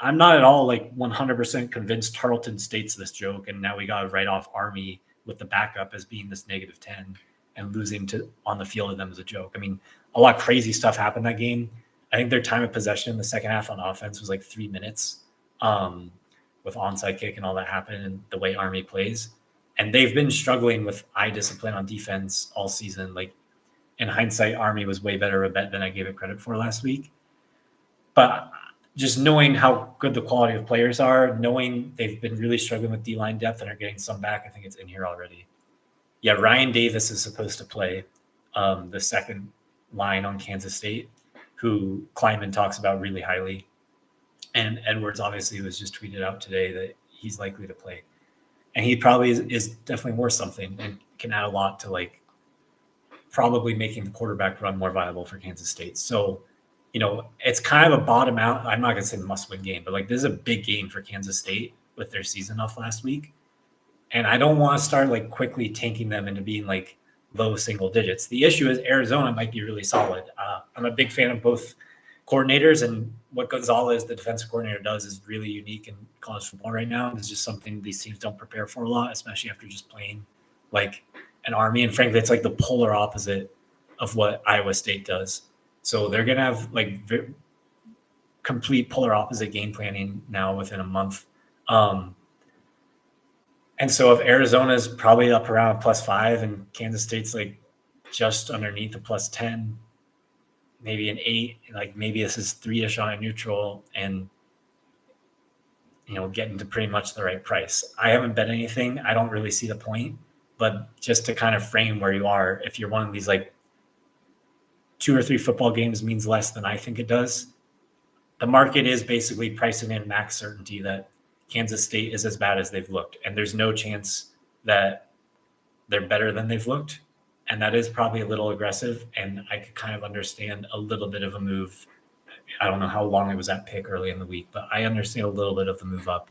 I'm not at all like 100% convinced Tarleton State's this joke, and now we got to write off Army with the backup as being this -10 and losing to on the field of them as a joke. I mean, a lot of crazy stuff happened that game. I think their time of possession in the second half on offense was like 3 minutes with onside kick and all that happened, and the way Army plays. And they've been struggling with eye discipline on defense all season. Like, in hindsight, Army was way better a bet than I gave it credit for last week. But just knowing how good the quality of players are, knowing they've been really struggling with D-line depth and are getting some back, I think it's in here already. Yeah, Ryan Davis is supposed to play the second line on Kansas State, who Kleinman talks about really highly. And Edwards obviously was just tweeted out today that he's likely to play. And he probably is definitely worth something and can add a lot to like probably making the quarterback run more viable for Kansas State. So, it's kind of a bottom out. I'm not going to say must-win game, but like this is a big game for Kansas State with their season off last week. And I don't want to start like quickly tanking them into being like low single digits. The issue is Arizona might be really solid. I'm a big fan of both coordinators, and what Gonzalez, the defensive coordinator, does is really unique in college football right now. It's just something these teams don't prepare for a lot, especially after just playing like an Army. And frankly, it's like the polar opposite of what Iowa State does. So they're going to have like complete polar opposite game planning now within a month. And so if Arizona's probably up around +5 and Kansas State's like just underneath a +10, maybe an 8, like maybe this is 3-ish on a neutral and, getting to pretty much the right price. I haven't bet anything. I don't really see the point, but just to kind of frame where you are, if you're one of these like 2 or 3 football games means less than I think it does, the market is basically pricing in max certainty that Kansas State is as bad as they've looked. And there's no chance that they're better than they've looked. And that is probably a little aggressive. And I could kind of understand a little bit of a move. I don't know how long it was at pick early in the week, but I understand a little bit of the move up.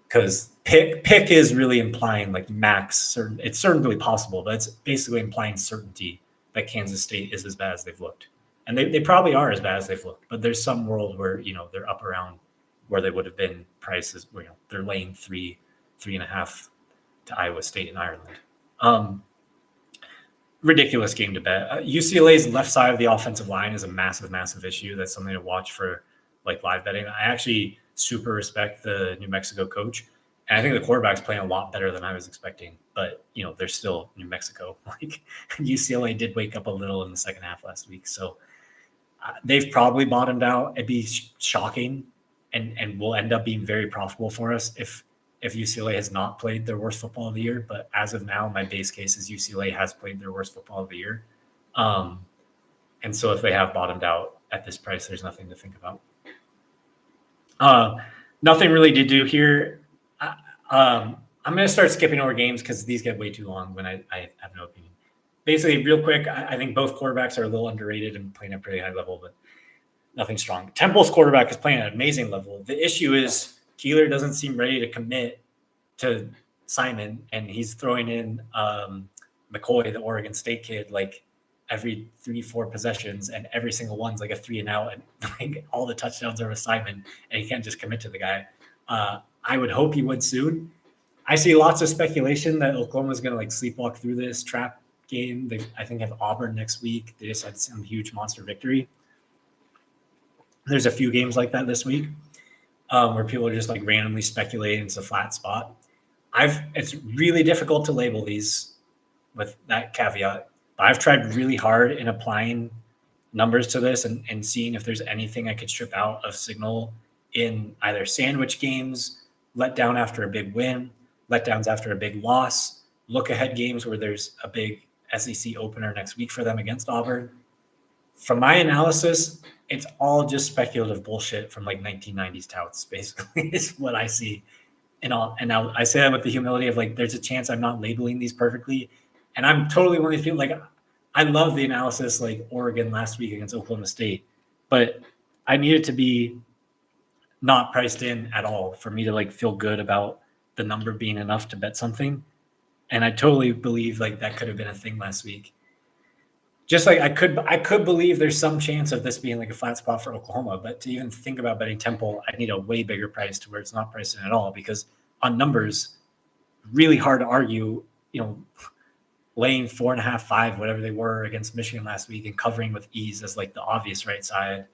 Because pick is really implying like max certain. It's certainly possible, but it's basically implying certainty that Kansas State is as bad as they've looked. And they probably are as bad as they've looked. But there's some world where, they're up around where they would have been prices where they're laying 3.5 to Iowa State and Ireland. Ridiculous game to bet. UCLA's left side of the offensive line is a massive, massive issue. That's something to watch for like live betting. I actually super respect the New Mexico coach. And I think the quarterback's playing a lot better than I was expecting. But, they're still New Mexico. Like UCLA did wake up a little in the second half last week. So they've probably bottomed out. It'd be shocking and will end up being very profitable for us if UCLA has not played their worst football of the year. But as of now, my base case is UCLA has played their worst football of the year. And so if they have bottomed out at this price, there's nothing to think about. Nothing really to do here. I'm going to start skipping over games because these get way too long when I have no opinion. Basically, real quick, I think both quarterbacks are a little underrated and playing at a pretty high level, but nothing strong. Temple's quarterback is playing at an amazing level. The issue is Keeler doesn't seem ready to commit to Simon, and he's throwing in McCoy, the Oregon State kid, like every 3-4 possessions, and every single one's like a 3 and out, and like all the touchdowns are with Simon, and he can't just commit to the guy. I would hope he would soon. I see lots of speculation that Oklahoma's going to like sleepwalk through this trap game. They, I think, have Auburn next week. They just had some huge monster victory. There's a few games like that this week where people are just like randomly speculating it's a flat spot. It's really difficult to label these with that caveat. But I've tried really hard in applying numbers to this and seeing if there's anything I could strip out of signal in either sandwich games, let down after a big win, letdowns after a big loss, look ahead games where there's a big SEC opener next week for them against Auburn. From my analysis, it's all just speculative bullshit from like 1990s touts, basically, is what I see. And now I say that with the humility of like, there's a chance I'm not labeling these perfectly. And I'm totally one of these people, like, I love the analysis like Oregon last week against Oklahoma State, but I need it to be not priced in at all for me to like feel good about the number being enough to bet something. And I totally believe like that could have been a thing last week. Just like I could believe there's some chance of this being like a flat spot for Oklahoma, but to even think about betting Temple, I need a way bigger price to where it's not priced in at all, because on numbers, really hard to argue, laying 4.5, 5, whatever they were against Michigan last week and covering with ease as like the obvious right side,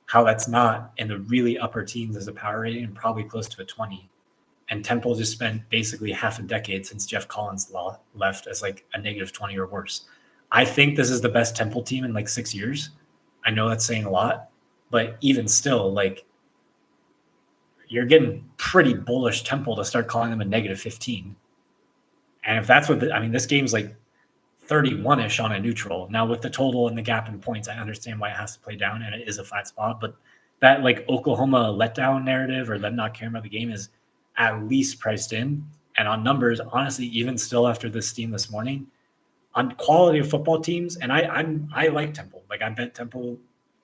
how that's not in the really upper teens as a power rating and probably close to a 20. And Temple just spent basically half a decade since Jeff Collins left as like a -20 or worse. I think this is the best Temple team in like 6 years. I know that's saying a lot, but even still, like, you're getting pretty bullish Temple to start calling them a -15. And if that's what this game's like 31-ish on a neutral. Now with the total and the gap in points, I understand why it has to play down and it is a flat spot, but that like Oklahoma letdown narrative or them not caring about the game is at least priced in. And on numbers, honestly, even still after this steam this morning, on quality of football teams, and I like Temple. Like I bet Temple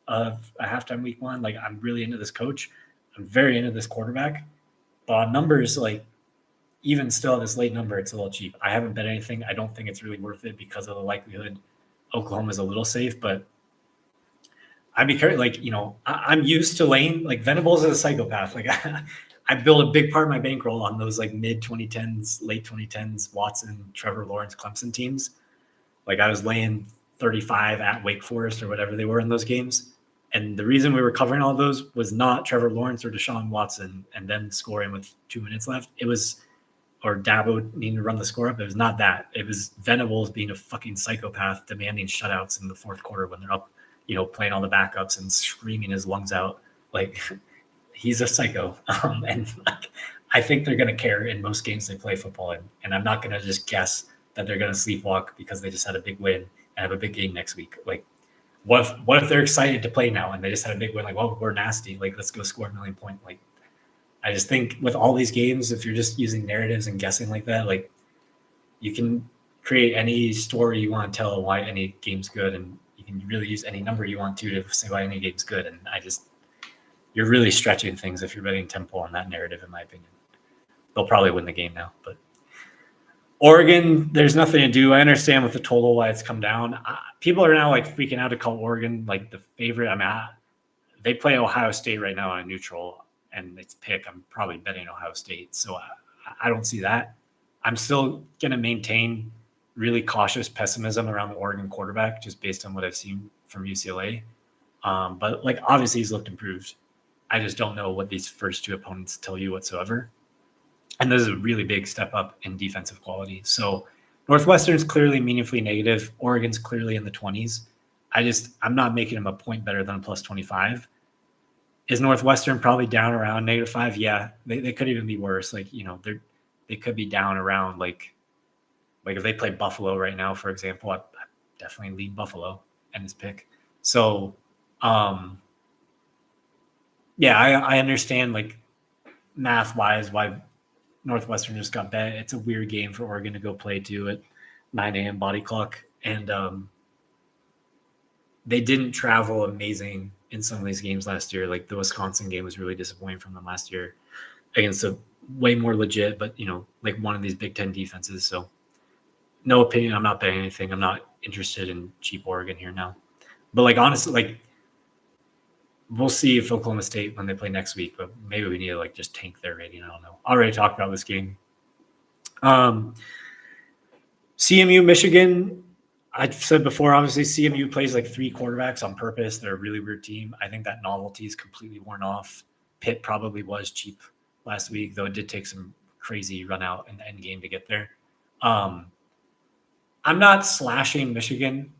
of a halftime week 1. Like I'm really into this coach. I'm very into this quarterback. But on numbers, like even still this late number, it's a little cheap. I haven't bet anything. I don't think it's really worth it because of the likelihood Oklahoma's a little safe, but I'd be careful. Like, I'm used to laying like Venables is a psychopath. Like I built a big part of my bankroll on those like mid 2010s, late 2010s Watson, Trevor Lawrence, Clemson teams. Like I was laying 35 at Wake Forest or whatever they were in those games. And the reason we were covering all those was not Trevor Lawrence or Deshaun Watson and then scoring with 2 minutes left. It was, or Dabo needing to run the score up. It was not that. It was Venables being a fucking psychopath, demanding shutouts in the fourth quarter when they're up, playing all the backups and screaming his lungs out. Like he's a psycho. And like, I think they're going to care in most games they play football in. And I'm not going to just guess that they're going to sleepwalk because they just had a big win and have a big game next week. Like, what if they're excited to play now and they just had a big win? Like, well, we're nasty. Like, let's go score a million point. Like, I just think with all these games, if you're just using narratives and guessing like that, like you can create any story you want to tell why any game's good, and you can really use any number you want to say why any game's good. And you're really stretching things if you're betting Temple on that narrative, in my opinion. They'll probably win the game now, but Oregon, there's nothing to do. I understand with the total why it's come down. People are now like freaking out to call Oregon like the favorite. I mean, they play Ohio State right now on a neutral, and it's pick. I'm probably betting Ohio State, so I don't see that. I'm still going to maintain really cautious pessimism around the Oregon quarterback, just based on what I've seen from UCLA. But like obviously he's looked improved. I just don't know what these first two opponents tell you whatsoever. And this is a really big step up in defensive quality. So Northwestern's clearly meaningfully negative. Oregon's clearly in the 20s. I'm not making them a point better than a plus 25. Is Northwestern probably down around -5? Yeah, they could even be worse. Like, they could be down around like if they play Buffalo right now, for example, I definitely lead Buffalo and his pick. So, yeah, I understand like math wise why Northwestern just got bet. It's a weird game for Oregon to go play to at 9 a.m. body clock. And they didn't travel amazing in some of these games last year. Like the Wisconsin game was really disappointing from them last year against a way more legit, but like one of these Big Ten defenses. So no opinion. I'm not betting anything. I'm not interested in cheap Oregon here now. But like honestly, like we'll see if Oklahoma State when they play next week, but maybe we need to like just tank their rating. I don't know. I already talked about this game. CMU, Michigan. I've said before, obviously CMU plays like 3 quarterbacks on purpose. They're a really weird team. I think that novelty is completely worn off. Pitt probably was cheap last week, though it did take some crazy run out in the end game to get there. I'm not slashing Michigan.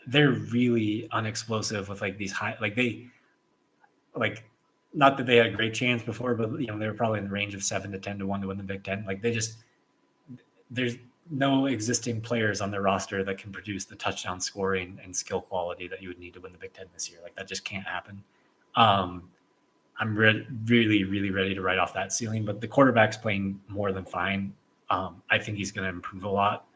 They're really unexplosive with like these high, not that they had a great chance before, but they were probably in the range of 7 to 10 to 1 to win the Big Ten. Like there's no existing players on their roster that can produce the touchdown scoring and skill quality that you would need to win the Big Ten this year. Like that just can't happen. I'm really, really ready to write off that ceiling, but the quarterback's playing more than fine. I think he's going to improve a lot.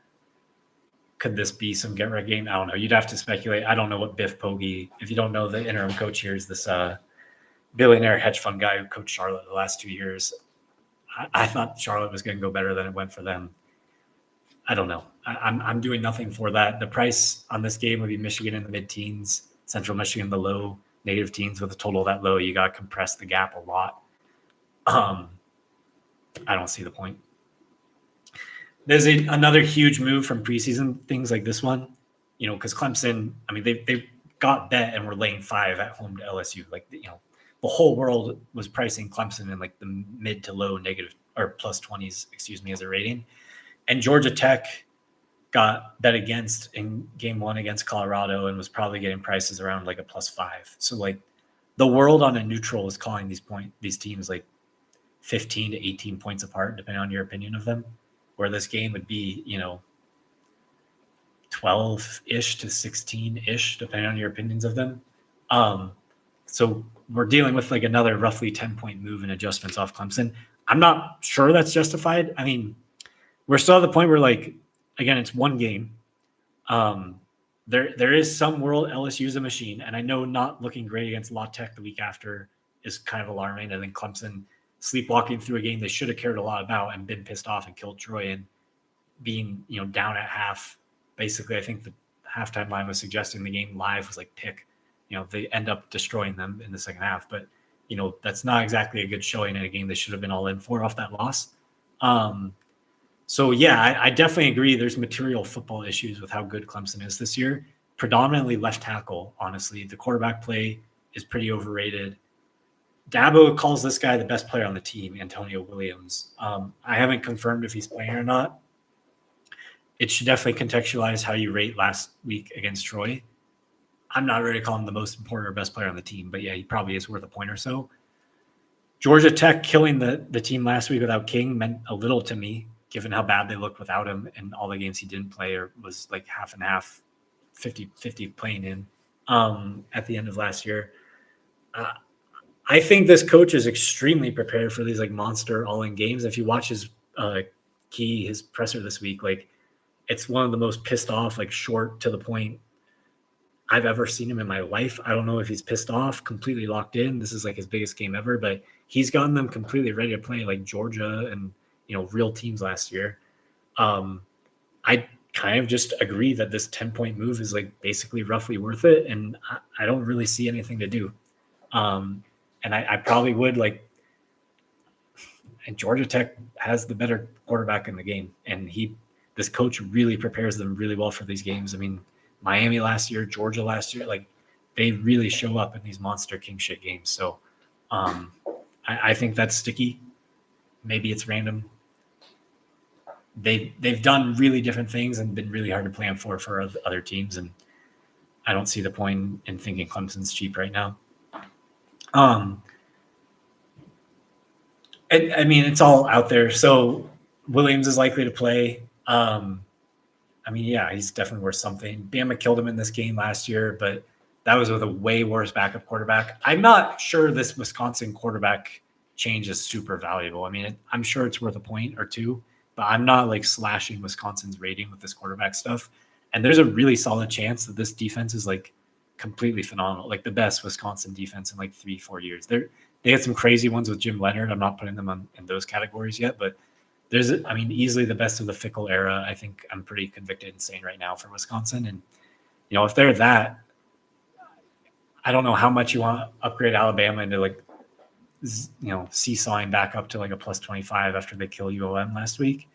Could this be some get right game? I don't know. You'd have to speculate. I don't know what Biff Poggi, if you don't know, the interim coach here is this billionaire hedge fund guy who coached Charlotte the last 2 years. I thought Charlotte was going to go better than it went for them. I don't know. I'm doing nothing for that. The price on this game would be Michigan in the mid-teens, Central Michigan the low negative teens. With a total that low, you got to compress the gap a lot. I don't see the point. There's another huge move from preseason things like this one, because Clemson, I mean, they got bet and were laying 5 at home to LSU. Like, the whole world was pricing Clemson in like the mid to low negative or plus 20s, as a rating. And Georgia Tech got bet against in game 1 against Colorado and was probably getting prices around like a plus 5. So like the world on a neutral is calling these teams like 15 to 18 points apart, depending on your opinion of them, where this game would be, 12-ish to 16-ish, depending on your opinions of them. So we're dealing with like another roughly 10-point move in adjustments off Clemson. I'm not sure that's justified. I mean, we're still at the point where, like, again, it's one game. There is some world LSU's a machine, and I know not looking great against La Tech the week after is kind of alarming. And then Clemson sleepwalking through a game they should have cared a lot about and been pissed off and killed Troy, and being down at half. Basically, I think the halftime line was suggesting the game live was like pick. They end up destroying them in the second half, but that's not exactly a good showing in a game they should have been all in for off that loss. So yeah, I definitely agree. There's material football issues with how good Clemson is this year. Predominantly left tackle, honestly. The quarterback play is pretty overrated. Dabo calls this guy the best player on the team, Antonio Williams. I haven't confirmed if he's playing or not. It should definitely contextualize how you rate last week against Troy. I'm not ready to call him the most important or best player on the team, but yeah, he probably is worth a point or so. Georgia Tech killing the team last week without King meant a little to me, given how bad they looked without him and all the games he didn't play or was like half and half, 50-50 playing in at the end of last year. I think this coach is extremely prepared for these like monster all-in games. If you watch his presser this week, like it's one of the most pissed off, like short to the point I've ever seen him in my life. I don't know if he's pissed off, completely locked in. This is like his biggest game ever, but he's gotten them completely ready to play like Georgia and real teams last year. I kind of just agree that this 10-point move is like basically roughly worth it, and I don't really see anything to do. And I probably would like. And Georgia Tech has the better quarterback in the game, and this coach really prepares them really well for these games. I mean, Miami last year, Georgia last year, like they really show up in these monster king shit games. So I think that's sticky. Maybe it's random. They've done really different things and been really hard to plan for other teams, and I don't see the point in thinking Clemson's cheap right now. I mean, it's all out there. So Williams is likely to play. I mean, yeah, he's definitely worth something. Bama killed him in this game last year, but that was with a way worse backup quarterback. I'm not sure this Wisconsin quarterback change is super valuable. I mean, I'm sure it's worth a point or two, but I'm not like slashing Wisconsin's rating with this quarterback stuff. And there's a really solid chance that this defense is like completely phenomenal, like the best Wisconsin defense in like 3-4 years. They had some crazy ones with Jim Leonard. I'm not putting them in those categories yet, but there's, I mean, easily the best of the Fickle era. I think I'm pretty convicted in saying right now for Wisconsin. And, if they're that, I don't know how much you want to upgrade Alabama into like, seesawing back up to like a plus 25 after they kill UOM last week.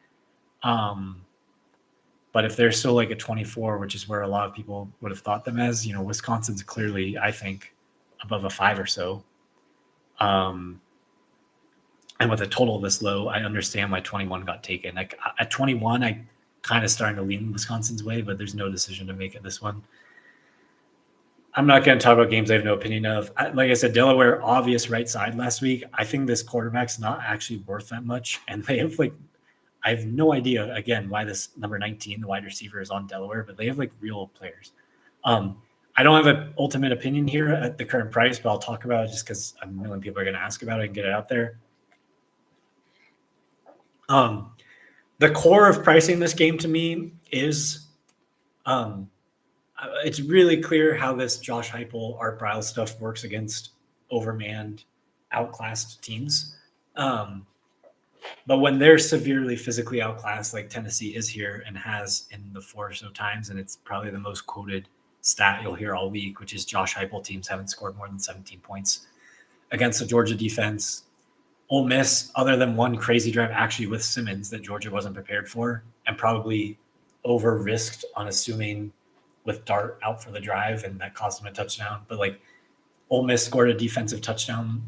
But if they're still like a 24, which is where a lot of people would have thought them as, Wisconsin's clearly, I think, above a 5 or so. And with a total this low, I understand why 21 got taken. Like at 21, I kind of starting to lean Wisconsin's way, but there's no decision to make at this one. I'm not going to talk about games I have no opinion of. Like I said, Delaware, obvious right side last week. I think this quarterback's not actually worth that much. And they have I have no idea, again, why this number 19, the wide receiver, is on Delaware, but they have real players. I don't have an ultimate opinion here at the current price, but I'll talk about it just because a million people are going to ask about it and get it out there. The core of pricing this game to me is it's really clear how this Josh Heupel, Art Briles stuff works against overmanned, outclassed teams. But when they're severely physically outclassed, like Tennessee is here and has in the 4 or so times, and it's probably the most quoted stat you'll hear all week, which is Josh Heupel teams haven't scored more than 17 points against the Georgia defense. Ole Miss, other than one crazy drive actually with Simmons that Georgia wasn't prepared for and probably over-risked on assuming with Dart out for the drive, and that cost them a touchdown. But Ole Miss scored a defensive touchdown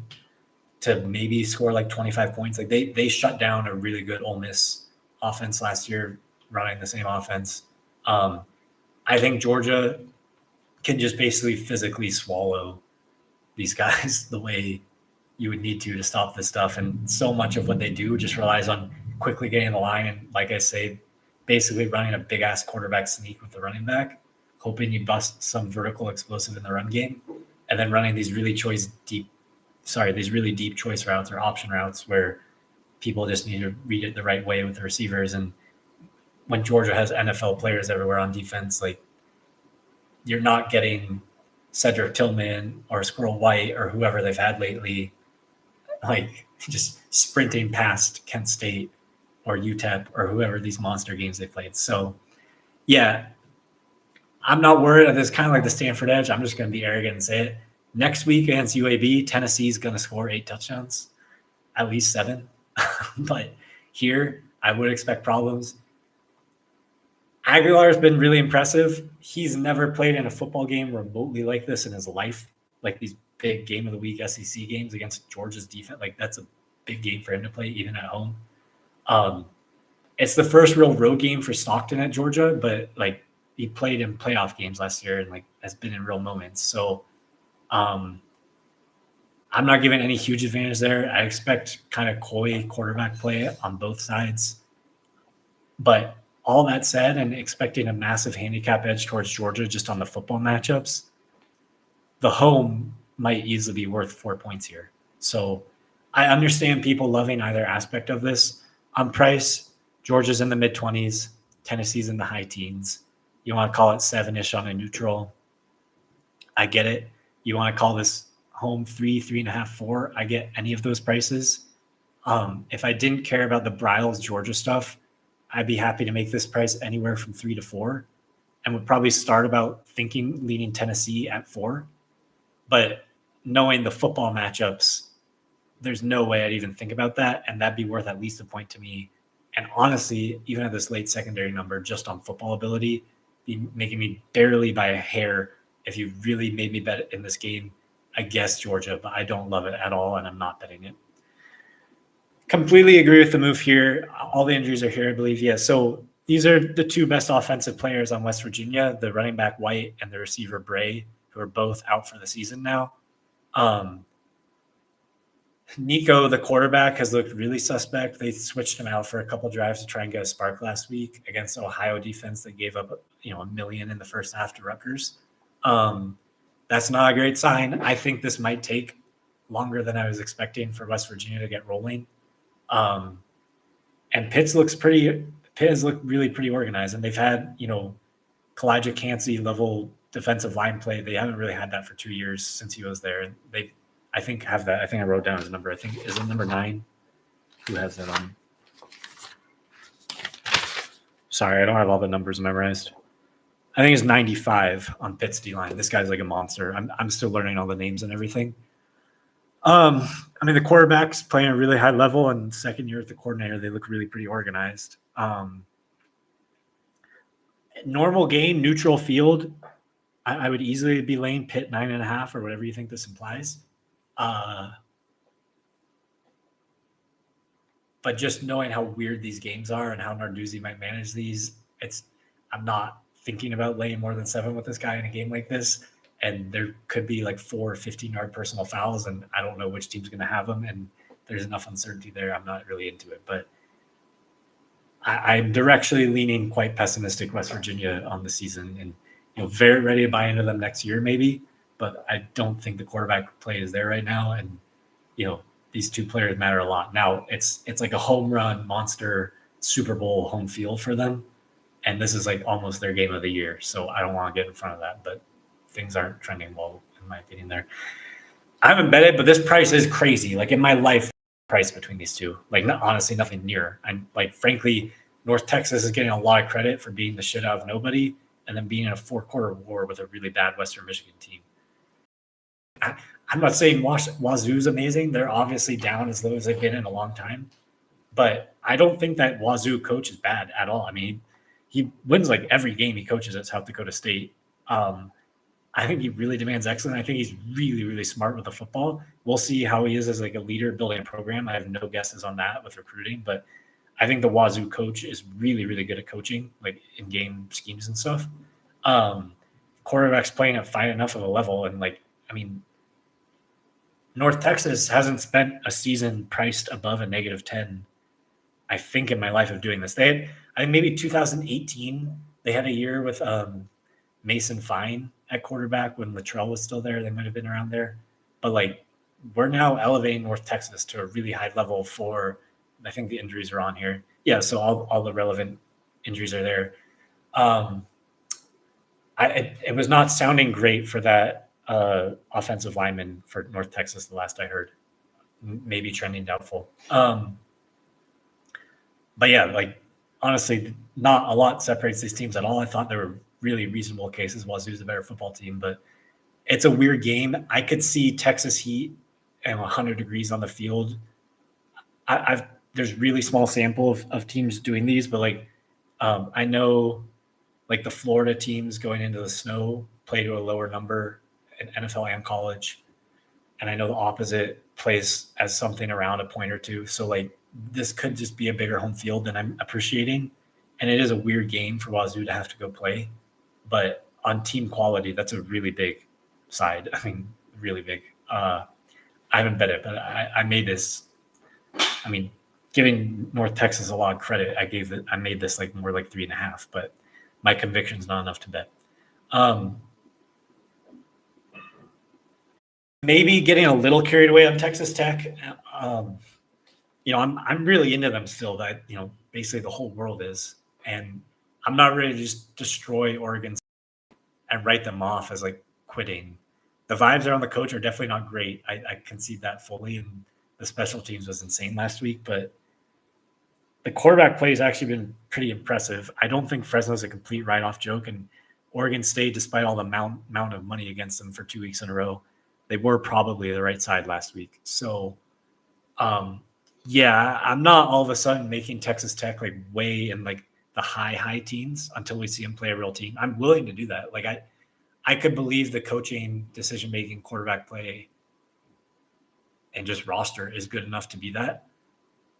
to maybe score 25 points. They shut down a really good Ole Miss offense last year, running the same offense. I think Georgia can just basically physically swallow these guys the way you would need to stop this stuff. And so much of what they do just relies on quickly getting the line. And like I say, basically running a big ass quarterback sneak with the running back, hoping you bust some vertical explosive in the run game, and then running these really deep choice routes or option routes where people just need to read it the right way with the receivers. And when Georgia has NFL players everywhere on defense, like you're not getting Cedric Tillman or Squirrel White or whoever they've had lately, like just sprinting past Kent State or UTEP or whoever these monster games they played. So, yeah, I'm not worried. It's kind of like the Stanford edge. I'm just going to be arrogant and say it. Next week against UAB, Tennessee's going to score 8 touchdowns, at least 7. But here, I would expect problems. Aguilar's been really impressive. He's never played in a football game remotely like this in his life, like these big game of the week SEC games against Georgia's defense. Like that's a big game for him to play, even at home. It's the first real road game for Stockton at Georgia, but like he played in playoff games last year and like has been in real moments. So I'm not giving any huge advantage there. I expect kind of coy quarterback play on both sides. But all that said, and expecting a massive handicap edge towards Georgia just on the football matchups, the home might easily be worth 4 points here. So I understand people loving either aspect of this. On price, Georgia's in the mid-20s, Tennessee's in the high teens. You want to call it 7-ish on a neutral. I get it. You want to call this home 3, 3.5, 4. I get any of those prices. If I didn't care about the Bryles Georgia stuff, I'd be happy to make this price anywhere from 3 to 4 and would probably start about thinking leaning Tennessee at 4. But knowing the football matchups, there's no way I'd even think about that. And that'd be worth at least a point to me. And honestly, even at this late secondary number, just on football ability, be making me barely by a hair. If you really made me bet in this game, I guess Georgia, but I don't love it at all. And I'm not betting it. Completely agree with the move here. All the injuries are here, I believe. Yeah. So these are the two best offensive players on West Virginia, the running back White and the receiver Bray, who are both out for the season now. Nico, the quarterback, has looked really suspect. They switched him out for a couple drives to try and get a spark last week against Ohio defense that gave up, $1 million in the first half to Rutgers. That's not a great sign. I think this might take longer than I was expecting for West Virginia to get rolling. And Pitt has looked really pretty organized, and they've had, Kalijah Cansey level defensive line play. They haven't really had that for 2 years since he was there. And I think have that. I think I wrote down his number. I think is it number 9? Who has that on? Sorry, I don't have all the numbers memorized. I think it's 95 on Pitt's D line. This guy's like a monster. I'm still learning all the names and everything. The quarterback's playing at a really high level, and second year at the coordinator, they look really pretty organized. Normal game, neutral field, I would easily be laying Pitt 9.5 or whatever you think this implies. But just knowing how weird these games are and how Narduzzi might manage these, I'm not thinking about laying more than 7 with this guy in a game like this. And there could be like 4 15-yard personal fouls, and I don't know which team's going to have them. And there's enough uncertainty there. I'm not really into it. But I'm directionally leaning quite pessimistic West Virginia on the season, and very ready to buy into them next year maybe. But I don't think the quarterback play is there right now. And, these two players matter a lot. Now, it's like a home run monster Super Bowl home field for them. And this is like almost their game of the year. So I don't want to get in front of that. But things aren't trending well, in my opinion, there. I haven't bet it, but this price is crazy. Like in my life, price between these two, like honestly, nothing near. I'm like, frankly, North Texas is getting a lot of credit for being the shit out of nobody and then being in a 4-quarter war with a really bad Western Michigan team. I'm not saying Wazoo's amazing. They're obviously down as low as they've been in a long time, but I don't think that Wazoo coach is bad at all. I mean, he wins like every game he coaches at South Dakota State. I think he really demands excellence. I think he's really, really smart with the football. We'll see how he is as like a leader building a program. I have no guesses on that with recruiting, but I think the Wazoo coach is really, really good at coaching, like in game schemes and stuff. Quarterback's playing at fine enough of a level. And North Texas hasn't spent a season priced above a -10, I think, in my life of doing this. I think maybe 2018, they had a year with Mason Fine at quarterback when Luttrell was still there. They might have been around there. But we're now elevating North Texas to a really high level for, I think the injuries are on here. Yeah, so all the relevant injuries are there. It was not sounding great for that offensive lineman for North Texas. The last I heard, maybe trending doubtful. But yeah, like honestly, not a lot separates these teams at all. I thought there were really reasonable cases. Wazoo's a better football team, but it's a weird game. I could see Texas heat and 100 degrees on the field. There's really small sample of teams doing these, but like I know like the Florida teams going into the snow play to a lower number in NFL and college. And I know the opposite plays as something around a point or two. So like this could just be a bigger home field than I'm appreciating. And it is a weird game for Wazoo to have to go play. But on team quality, that's a really big side. I mean, really big. I haven't bet it, but I made this. I mean, giving North Texas a lot of credit, I made this like more like 3.5, but my conviction's not enough to bet. Maybe getting a little carried away on Texas Tech. I'm really into them still. That basically the whole world is, and I'm not ready to just destroy Oregon and write them off as like quitting. The vibes around the coach are definitely not great. I concede that fully, and the special teams was insane last week, but the quarterback play has actually been pretty impressive. I don't think Fresno's a complete write-off joke, and Oregon State, despite all the amount of money against them for 2 weeks in a row, they were probably the right side last week. So, yeah, I'm not all of a sudden making Texas Tech like way in like the high teens until we see them play a real team. I'm willing to do that. Like I could believe the coaching, decision-making, quarterback play, and just roster is good enough to be that.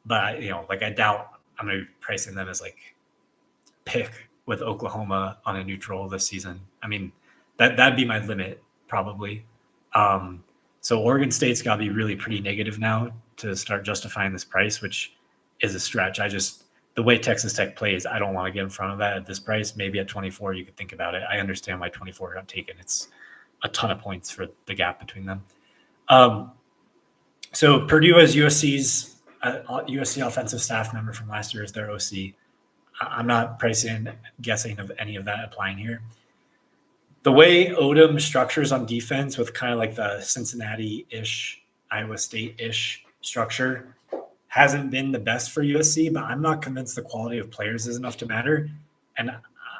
But I doubt I'm going to be pricing them as like pick with Oklahoma on a neutral this season. I mean, that'd be my limit probably. So Oregon State's got to be really pretty negative now to start justifying this price, which is a stretch. The way Texas Tech plays, I don't want to get in front of that at this price. Maybe at 24, you could think about it. I understand why 24 got taken. It's a ton of points for the gap between them. So Purdue has USC offensive staff member from last year as their OC. I'm not guessing of any of that applying here. The way Odom structures on defense with kind of like the Cincinnati-ish, Iowa State-ish structure hasn't been the best for USC, but I'm not convinced the quality of players is enough to matter. And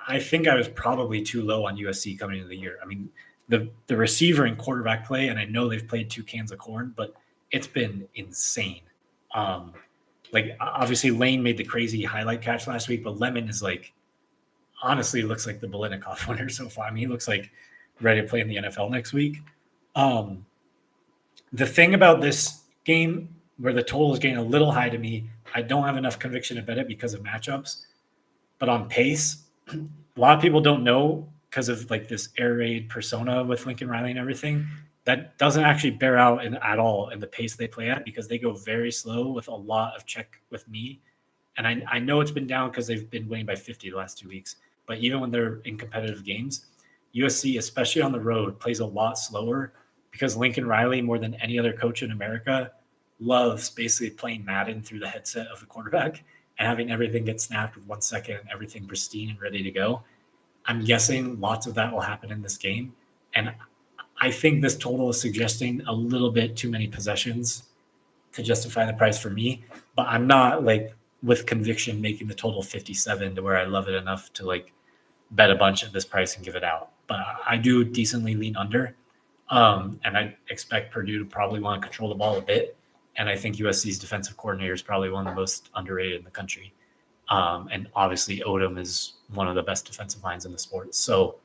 I think I was probably too low on USC coming into the year. I mean, the receiver and quarterback play, and I know they've played 2 cans of corn, but it's been insane. Like obviously Lane made the crazy highlight catch last week, but Lemon is like, honestly looks like the Biletnikoff winner so far. I mean, he looks like ready to play in the NFL next week. The thing about this game where the total is getting a little high to me, I don't have enough conviction to bet it because of matchups, but on pace, a lot of people don't know because of like this air raid persona with Lincoln Riley and everything. That doesn't actually bear out at all in the pace they play at because they go very slow with a lot of check with me. And I know it's been down because they've been winning by 50 the last 2 weeks. But even when they're in competitive games, USC, especially on the road, plays a lot slower because Lincoln Riley, more than any other coach in America, loves basically playing Madden through the headset of the quarterback and having everything get snapped with 1 second and everything pristine and ready to go. I'm guessing lots of that will happen in this game. And I think this total is suggesting a little bit too many possessions to justify the price for me, but I'm not like with conviction making the total 57 to where I love it enough to like bet a bunch at this price and give it out. But I do decently lean under. And I expect Purdue to probably want to control the ball a bit. And I think USC's defensive coordinator is probably one of the most underrated in the country. And obviously Odom is one of the best defensive lines in the sport. So,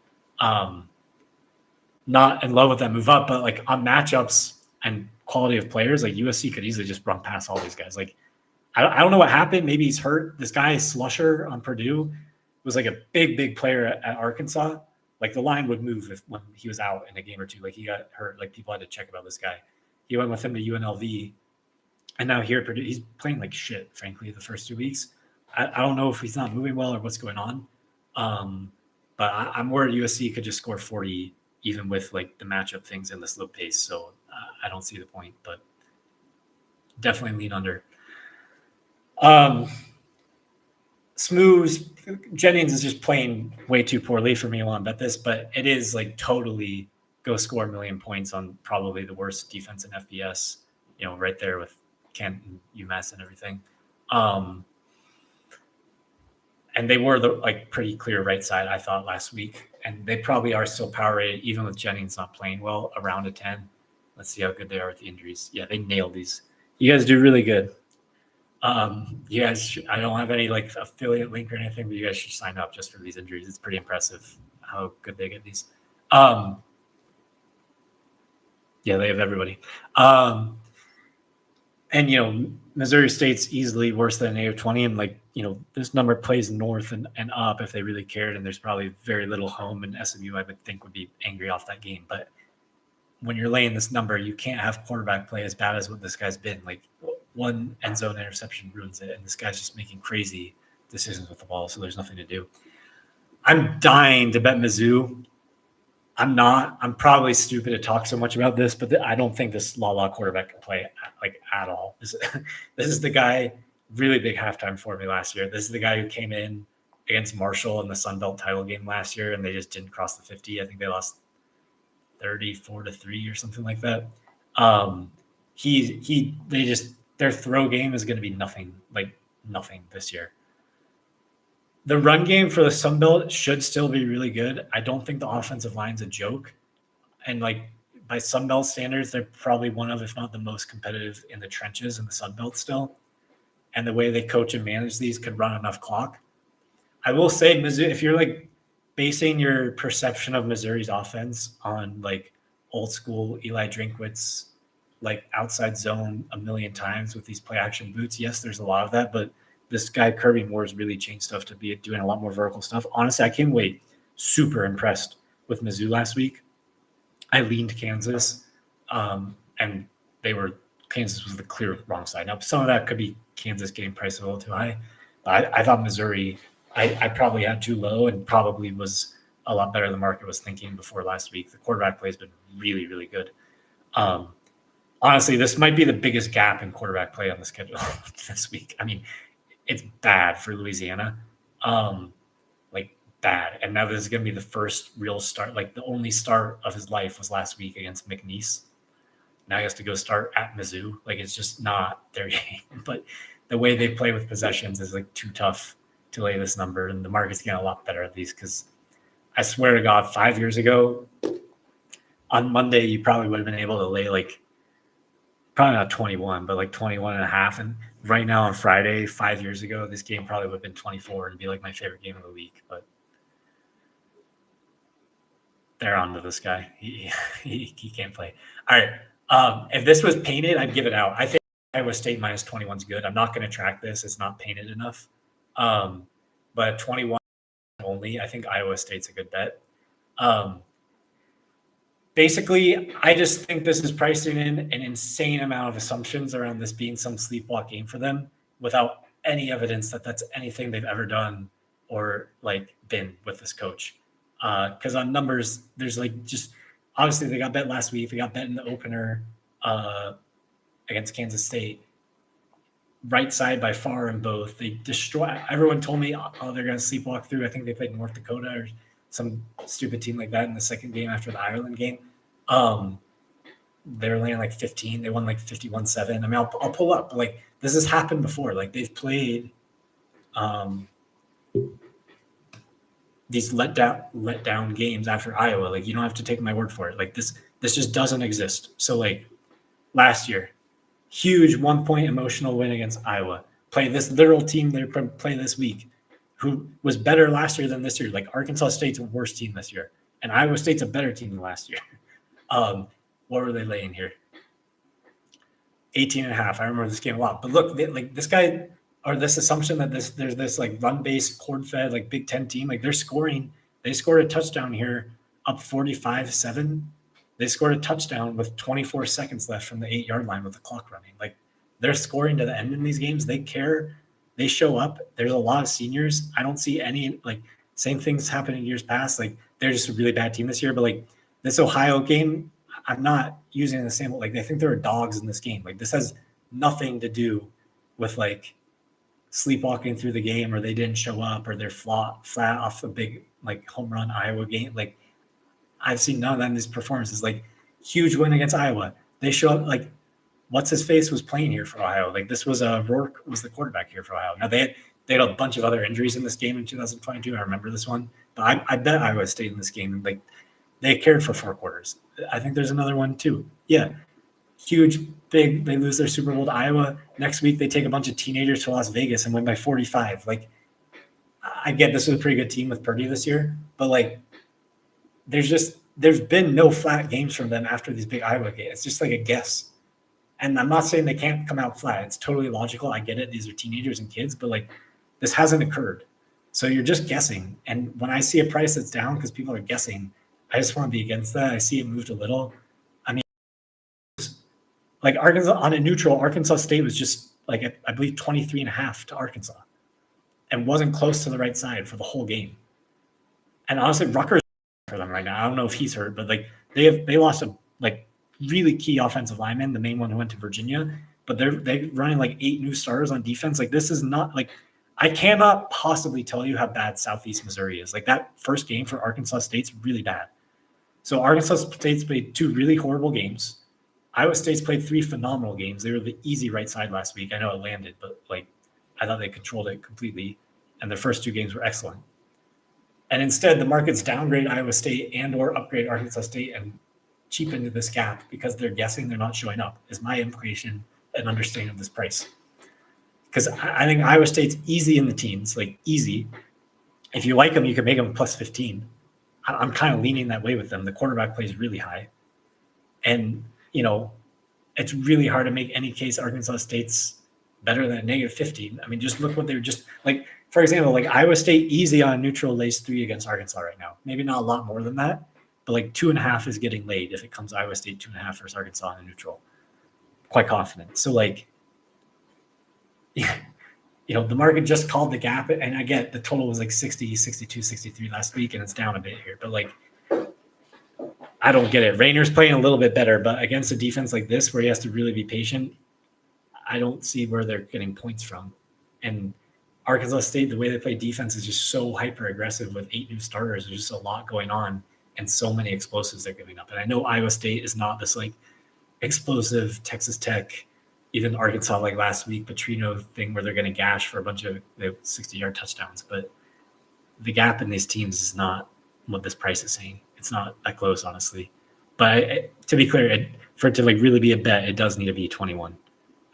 not in love with that move up, but like on matchups and quality of players, like USC could easily just run past all these guys. Like, I don't know what happened. Maybe he's hurt. This guy Slusher on Purdue was like a big player at Arkansas. Like the line would move when he was out in a game or two. Like he got hurt. Like people had to check about this guy. He went with him to UNLV, and now here at Purdue, he's playing like shit. Frankly, the first 2 weeks, I don't know if he's not moving well or what's going on. But I'm worried USC could just score 40 even with like the matchup things and the slow pace. So I don't see the point, but definitely lean under. Smooth Jennings is just playing way too poorly for me to bet this, but it is like totally go score a million points on probably the worst defense in FBS, right there with Kent and UMass and everything. And they were the pretty clear right side, I thought, last week. And they probably are still power rated, even with Jennings not playing well, around a 10. Let's see how good they are with the injuries. Yeah, they nailed these. You guys do really good. You guys, I don't have any affiliate link or anything, but you guys should sign up just for these injuries. It's pretty impressive how good they get these. Yeah, they have everybody. And Missouri State's easily worse than a -20, and this number plays north and up if they really cared, and there's probably very little home, and SMU I would think would be angry off that game. But when you're laying this number, you can't have quarterback play as bad as what this guy's been. One end zone interception ruins it, and this guy's just making crazy decisions with the ball, so there's nothing to do. I'm dying to bet Mizzou. I'm not. I'm probably stupid to talk so much about this, but I don't think this La quarterback can play at all. This is the guy, really big halftime for me last year. This is the guy who came in against Marshall in the Sun Belt title game last year, and they just didn't cross the 50. I think they lost 34-3 or something like that. Their throw game is going to be nothing this year. The run game for the Sun Belt should still be really good. I don't think the offensive line's a joke. And by Sun Belt standards, they're probably one of, if not the most competitive in the trenches in the Sun Belt still. And the way they coach and manage these could run enough clock. I will say, Missouri, if you're basing your perception of Missouri's offense on old school Eli Drinkwitz, outside zone a million times with these play action boots, yes, there's a lot of that, but this guy Kirby Moore's really changed stuff to be doing a lot more vertical stuff. Honestly, I came away super impressed with Mizzou last week. I leaned Kansas, and Kansas was the clear wrong side. Now, some of that could be Kansas getting priced a little too high, but I thought Missouri, I probably had too low and probably was a lot better than the market was thinking before last week. The quarterback play has been really, really good. Honestly, this might be the biggest gap in quarterback play on the schedule this week. I mean, it's bad for Louisiana, bad. And now this is going to be the first real start. The only start of his life was last week against McNeese. Now he has to go start at Mizzou. It's just not their game. But the way they play with possessions is too tough to lay this number. And the market's getting a lot better at these because I swear to God, 5 years ago, on Monday, you probably would have been able to lay probably not 21, but 21 and a half. And right now on Friday, 5 years ago, this game probably would have been 24 and be my favorite game of the week. But they're on to this guy. He can't play. All right. If this was painted, I'd give it out. I think Iowa State minus 21 is good. I'm not going to track this. It's not painted enough. But 21 only, I think Iowa State's a good bet. Basically, I just think this is pricing in an insane amount of assumptions around this being some sleepwalk game for them without any evidence that that's anything they've ever done or been with this coach. Because on numbers, there's just obviously they got bet last week. They got bet in the opener against Kansas State. Right side by far in both. They destroy. Everyone told me, oh, they're going to sleepwalk through. I think they played North Dakota or some stupid team like that in the second game after the Ireland game. They were laying 15. They won 51-7. I mean, I'll pull up. This has happened before. They've played these let down games after Iowa. You don't have to take my word for it. This just doesn't exist. So last year, huge 1 point emotional win against Iowa. Play this literal team they play this week, who was better last year than this year. Arkansas State's a worse team this year, and Iowa State's a better team than last year. What were they laying here? 18 and a half. I remember this game a lot. But look, this guy, or this assumption that there's this run-based, cord-fed, Big Ten team, they're scoring. They scored a touchdown here, up 45-7. They scored a touchdown with 24 seconds left from the 8-yard line with the clock running. They're scoring to the end in these games. They care. They show up. There's a lot of seniors. I don't see any same things happen in years past. They're just a really bad team this year. But this Ohio game, I'm not using the same. I think there are dogs in this game. This has nothing to do with sleepwalking through the game, or they didn't show up, or they're flat off a big like home run Iowa game. Like I've seen none of them, these performances. Like huge win against Iowa. They show up like what's his face was playing here for Ohio. Like this was Rourke was the quarterback here for Ohio. Now they had a bunch of other injuries in this game in 2022. I remember this one, but I bet Iowa stayed in this game. Like they cared for 4 quarters. I think there's another one too. Yeah. Huge, big, they lose their Super Bowl to Iowa. Next week, they take a bunch of teenagers to Las Vegas and win by 45. Like, I get this was a pretty good team with Purdy this year, but like, there's been no flat games from them after these big Iowa games. It's just like a guess. And I'm not saying they can't come out flat. It's totally logical. I get it. These are teenagers and kids, but like, this hasn't occurred. So you're just guessing. And when I see a price that's down because people are guessing, I just want to be against that. I see it moved a little. I mean, like Arkansas on a neutral, Arkansas State was just like, I believe 23.5 to Arkansas and wasn't close to the right side for the whole game. And honestly, Rutgers for them right now. I don't know if he's hurt, but like they lost a like really key offensive lineman, the main one who went to Virginia, but they're running like 8 new starters on defense. Like this is not like, I cannot possibly tell you how bad Southeast Missouri is. Like that first game for Arkansas State's really bad. So Arkansas State's played 2 really horrible games. Iowa State's played 3 phenomenal games. They were the easy right side last week. I know it landed, but like I thought they controlled it completely. And their first 2 games were excellent. And instead, the market's downgrade Iowa State and or upgrade Arkansas State and cheapen this gap because they're guessing they're not showing up, is my implication and understanding of this price. Because I think Iowa State's easy in the teens, like easy. If you like them, you can make them plus 15. I'm kind of leaning that way with them. The quarterback plays really high. And, you know, it's really hard to make any case Arkansas State's better than a negative 15. I mean, just look what they were just like, for example, like Iowa State easy on neutral lays 3 against Arkansas right now. Maybe not a lot more than that, but like 2.5 is getting laid if it comes Iowa State 2.5 versus Arkansas on a neutral. Quite confident. So like, yeah, you know, the market just called the gap, and I get the total was like 60, 62, 63 last week, and it's down a bit here. But like, I don't get it. Rayner's playing a little bit better, but against a defense like this where he has to really be patient, I don't see where they're getting points from. And Arkansas State, the way they play defense is just so hyper aggressive with 8 new starters. There's just a lot going on and so many explosives they're giving up. And I know Iowa State is not this like explosive Texas Tech, even Arkansas like last week, Petrino thing where they're going to gash for a bunch of 60-yard touchdowns. But the gap in these teams is not what this price is saying. It's not that close, honestly. But to be clear, for it to like really be a bet, it does need to be 21.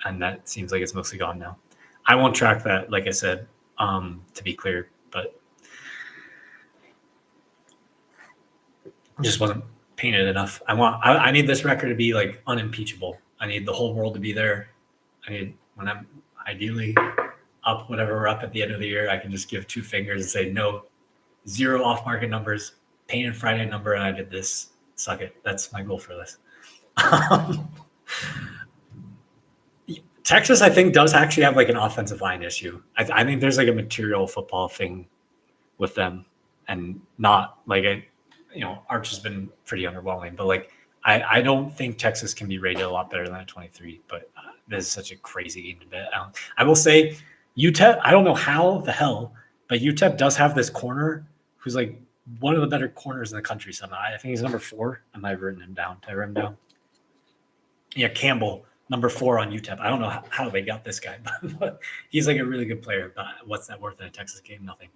And that seems like it's mostly gone now. I won't track that, like I said, to be clear, but just wasn't painted enough. I need this record to be like unimpeachable. I need the whole world to be there. I need, when I'm ideally up, whatever we're up at the end of the year, I can just give 2 fingers and say, no, 0 off-market numbers, painted Friday number, and I did this. Suck it. That's my goal for this. Texas, I think, does actually have like an offensive line issue. I think there's like a material football thing with them, and not like Arch has been pretty underwhelming, but like I don't think Texas can be rated a lot better than a 23. But this is such a crazy game to bet. I will say UTEP. I don't know how the hell, but UTEP does have this corner who's like one of the better corners in the country somehow. I think he's number 4. I might have written him down. Did I write him down? Yeah, Campbell. Number 4 on UTEP. I don't know how they got this guy, but he's like a really good player. But what's that worth in a Texas game? Nothing.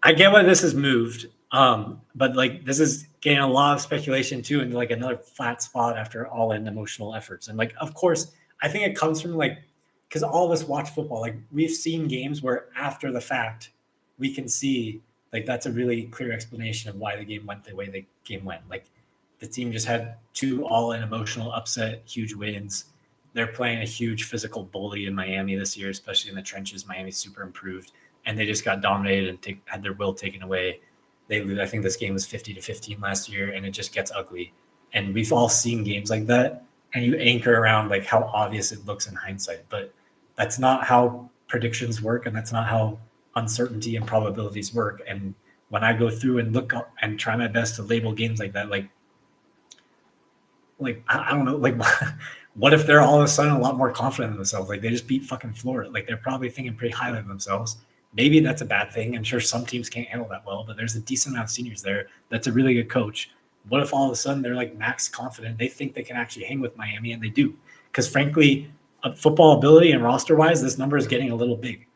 I get why this has moved, but like this is getting a lot of speculation too, and like another flat spot after all in emotional efforts. And like, of course, I think it comes from like because all of us watch football. Like we've seen games where after the fact we can see like that's a really clear explanation of why the game went the way the game went. Like the team just had 2 all-in emotional upset, huge wins. They're playing a huge physical bully in Miami this year, especially in the trenches. Miami's super improved, and they just got dominated and had their will taken away. I think this game was 50-15 last year, and it just gets ugly. And we've all seen games like that, and you anchor around like how obvious it looks in hindsight. But that's not how predictions work, and that's not how uncertainty and probabilities work. And when I go through and look up and try my best to label games like that, like I don't know, like what if they're all of a sudden a lot more confident in themselves? Like they just beat fucking Florida. Like they're probably thinking pretty highly of themselves. Maybe that's a bad thing. I'm sure some teams can't handle that well, but there's a decent amount of seniors there. That's a really good coach. What if all of a sudden they're like max confident? They think they can actually hang with Miami, and they do. Because frankly, football ability and roster wise, this number is getting a little big.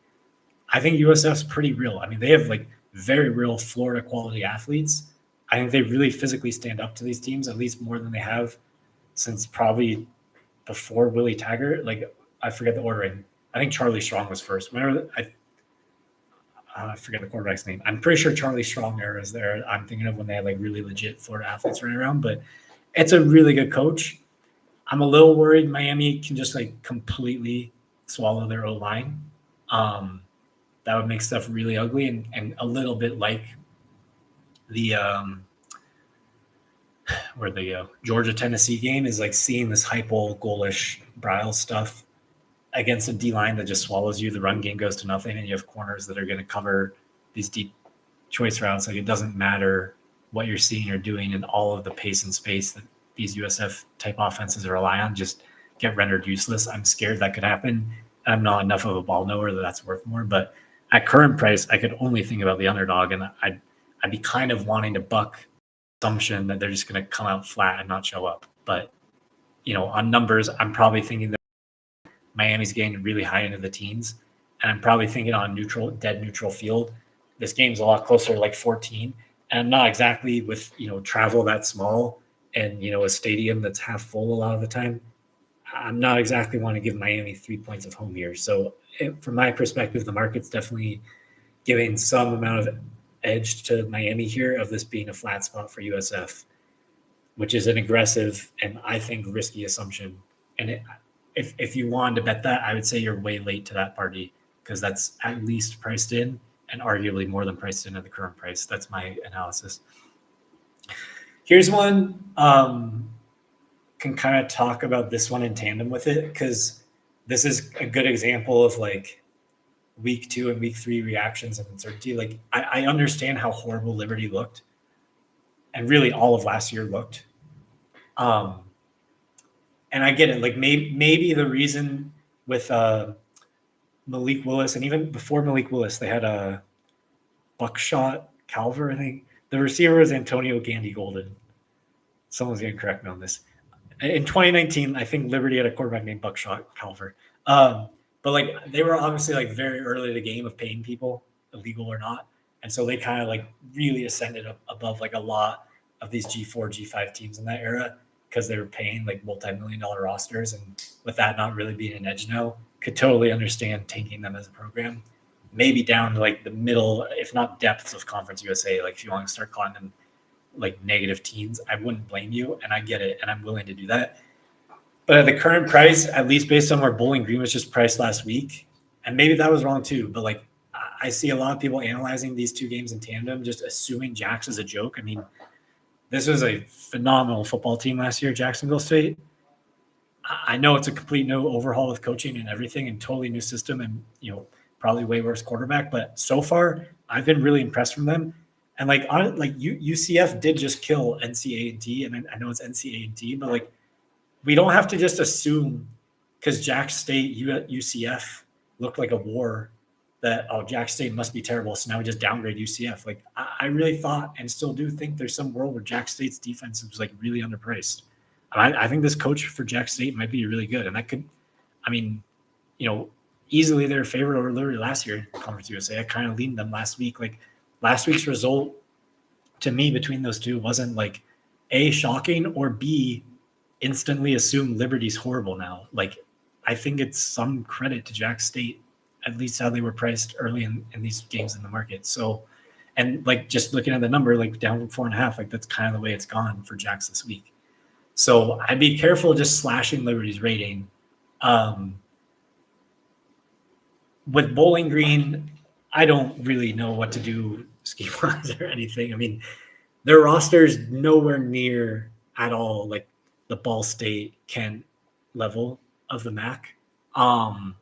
I think USF's pretty real. I mean, they have like very real Florida quality athletes. I think they really physically stand up to these teams, at least more than they have since probably before Willie Taggart. Like I forget the ordering. I think Charlie Strong was first. Whenever I forget the quarterback's name. I'm pretty sure Charlie Strong era is there. I'm thinking of when they had like really legit Florida athletes running around, but it's a really good coach. I'm a little worried Miami can just like completely swallow their O-line. That would make stuff really ugly and a little bit like the where the Georgia Tennessee game is like seeing this hypo goalish Brile stuff against a D line that just swallows you. The run game goes to nothing, and you have corners that are going to cover these deep choice routes. Like it doesn't matter what you're seeing or doing, and all of the pace and space that these USF type offenses rely on just get rendered useless. I'm scared that could happen. I'm not enough of a ball knower that that's worth more, but at current price, I could only think about the underdog, and I'd be kind of wanting to buck assumption that they're just going to come out flat and not show up. But on numbers, I'm probably thinking that Miami's getting really high into the teens, and I'm probably thinking on dead neutral field, this game's a lot closer, like 14. And I'm not exactly with travel that small and a stadium that's half full a lot of the time. I'm not exactly want to give Miami 3 points of home here. So from my perspective, the market's definitely giving some amount of edge to Miami here of this being a flat spot for USF, which is an aggressive and I think risky assumption. And if you wanted to bet that, I would say you're way late to that party because that's at least priced in and arguably more than priced in at the current price. That's my analysis. Here's one. Can kind of talk about this one in tandem with it because this is a good example of like week 2 and week 3 reactions and uncertainty. Like I understand how horrible Liberty looked and really all of last year looked. And I get it. Like maybe the reason with Malik Willis, and even before Malik Willis, they had a Buckshot Calver, I think. The receiver was Antonio Gandy Golden. Someone's going to correct me on this. In 2019, I think Liberty had a quarterback named Buckshot Calver. But like they were obviously like very early in the game of paying people, illegal or not. And so they kind of like really ascended up above like a lot of these G4, G5 teams in that era because they were paying like multi-million-dollar rosters. And with that not really being an edge now, could totally understand tanking them as a program. Maybe down to like the middle, if not depths of Conference USA. Like if you want to start calling them like negative teens, I wouldn't blame you, and I get it, and I'm willing to do that. But at the current price, at least based on where Bowling Green was just priced last week, and maybe that was wrong too, but like I see a lot of people analyzing these two games in tandem, just assuming Jax is a joke. I mean, this was a phenomenal football team last year, Jacksonville State. I know it's a complete new overhaul with coaching and everything and totally new system and, probably way worse quarterback. But so far, I've been really impressed from them. And UCF did just kill NC-A&T, and I know it's NC-A&T, but like we don't have to just assume because Jack State UCF looked like a war that Jack State must be terrible, so now we just downgrade UCF. Like I really thought and still do think there's some world where Jack State's defense was like really underpriced. And I think this coach for Jack State might be really good, and that could, easily their favorite over Liberty last year in Conference USA. I kind of leaned them last week. Like last week's result to me between those two wasn't like A, shocking, or B, instantly assume Liberty's horrible now. Like I think it's some credit to Jack State, at least how they were priced early in these games in the market. So, and like just looking at the number, like down from 4.5, like that's kind of the way it's gone for Jacks this week. So I'd be careful just slashing Liberty's rating. With Bowling Green, I don't really know what to do scheme-wise or anything. I mean, their roster's nowhere near at all like the Ball State Kent level of the MAC. But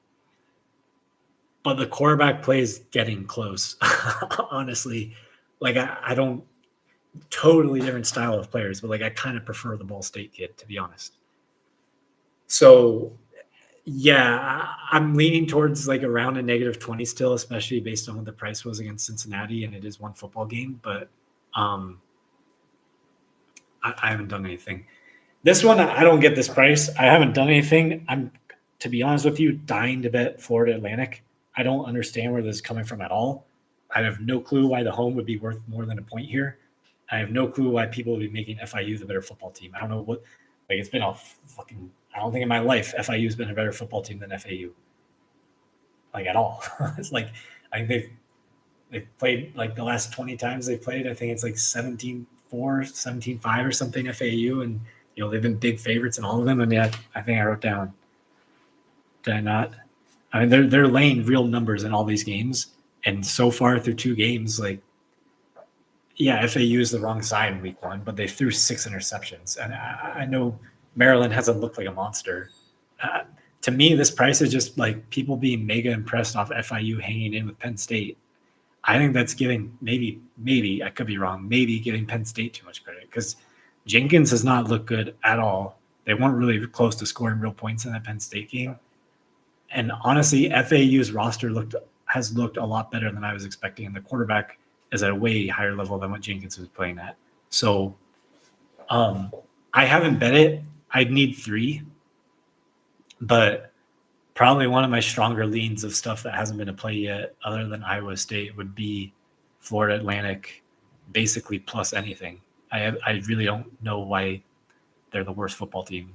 the quarterback play is getting close, honestly. Like I don't totally different style of players, but like I kind of prefer the Ball State kid, to be honest. So yeah, I'm leaning towards like around a -20 still, especially based on what the price was against Cincinnati, and it is one football game. But um, I haven't done anything. This one, I don't get this price. I haven't done anything. I'm, to be honest with you, dying to bet Florida Atlantic. I don't understand where this is coming from at all. I have no clue why the home would be worth more than a point here. I have no clue why people would be making FIU the better football team. I don't know what, like, it's been a fucking, I don't think in my life FIU has been a better football team than FAU, like, at all. It's like, I think they've played, like, the last 20 times they've played, I think it's like 17-4, 17-5 or something FAU, and they've been big favorites in all of them. And yet, I think I wrote down, did I not? I mean, they're laying real numbers in all these games, and so far through 2 games, like, yeah, FAU is the wrong side in week 1, but they threw 6 interceptions, and I know Maryland hasn't looked like a monster. To me, this price is just like people being mega impressed off FIU hanging in with Penn State. I think that's giving maybe I could be wrong, maybe giving Penn State too much credit, because Jenkins has not looked good at all. They weren't really close to scoring real points in that Penn State game. And honestly, FAU's roster has looked a lot better than I was expecting, and the quarterback is at a way higher level than what Jenkins was playing at. So I haven't bet it. I'd need 3, but probably one of my stronger leans of stuff that hasn't been a play yet, other than Iowa State, would be Florida Atlantic, basically plus anything. I really don't know why they're the worst football team.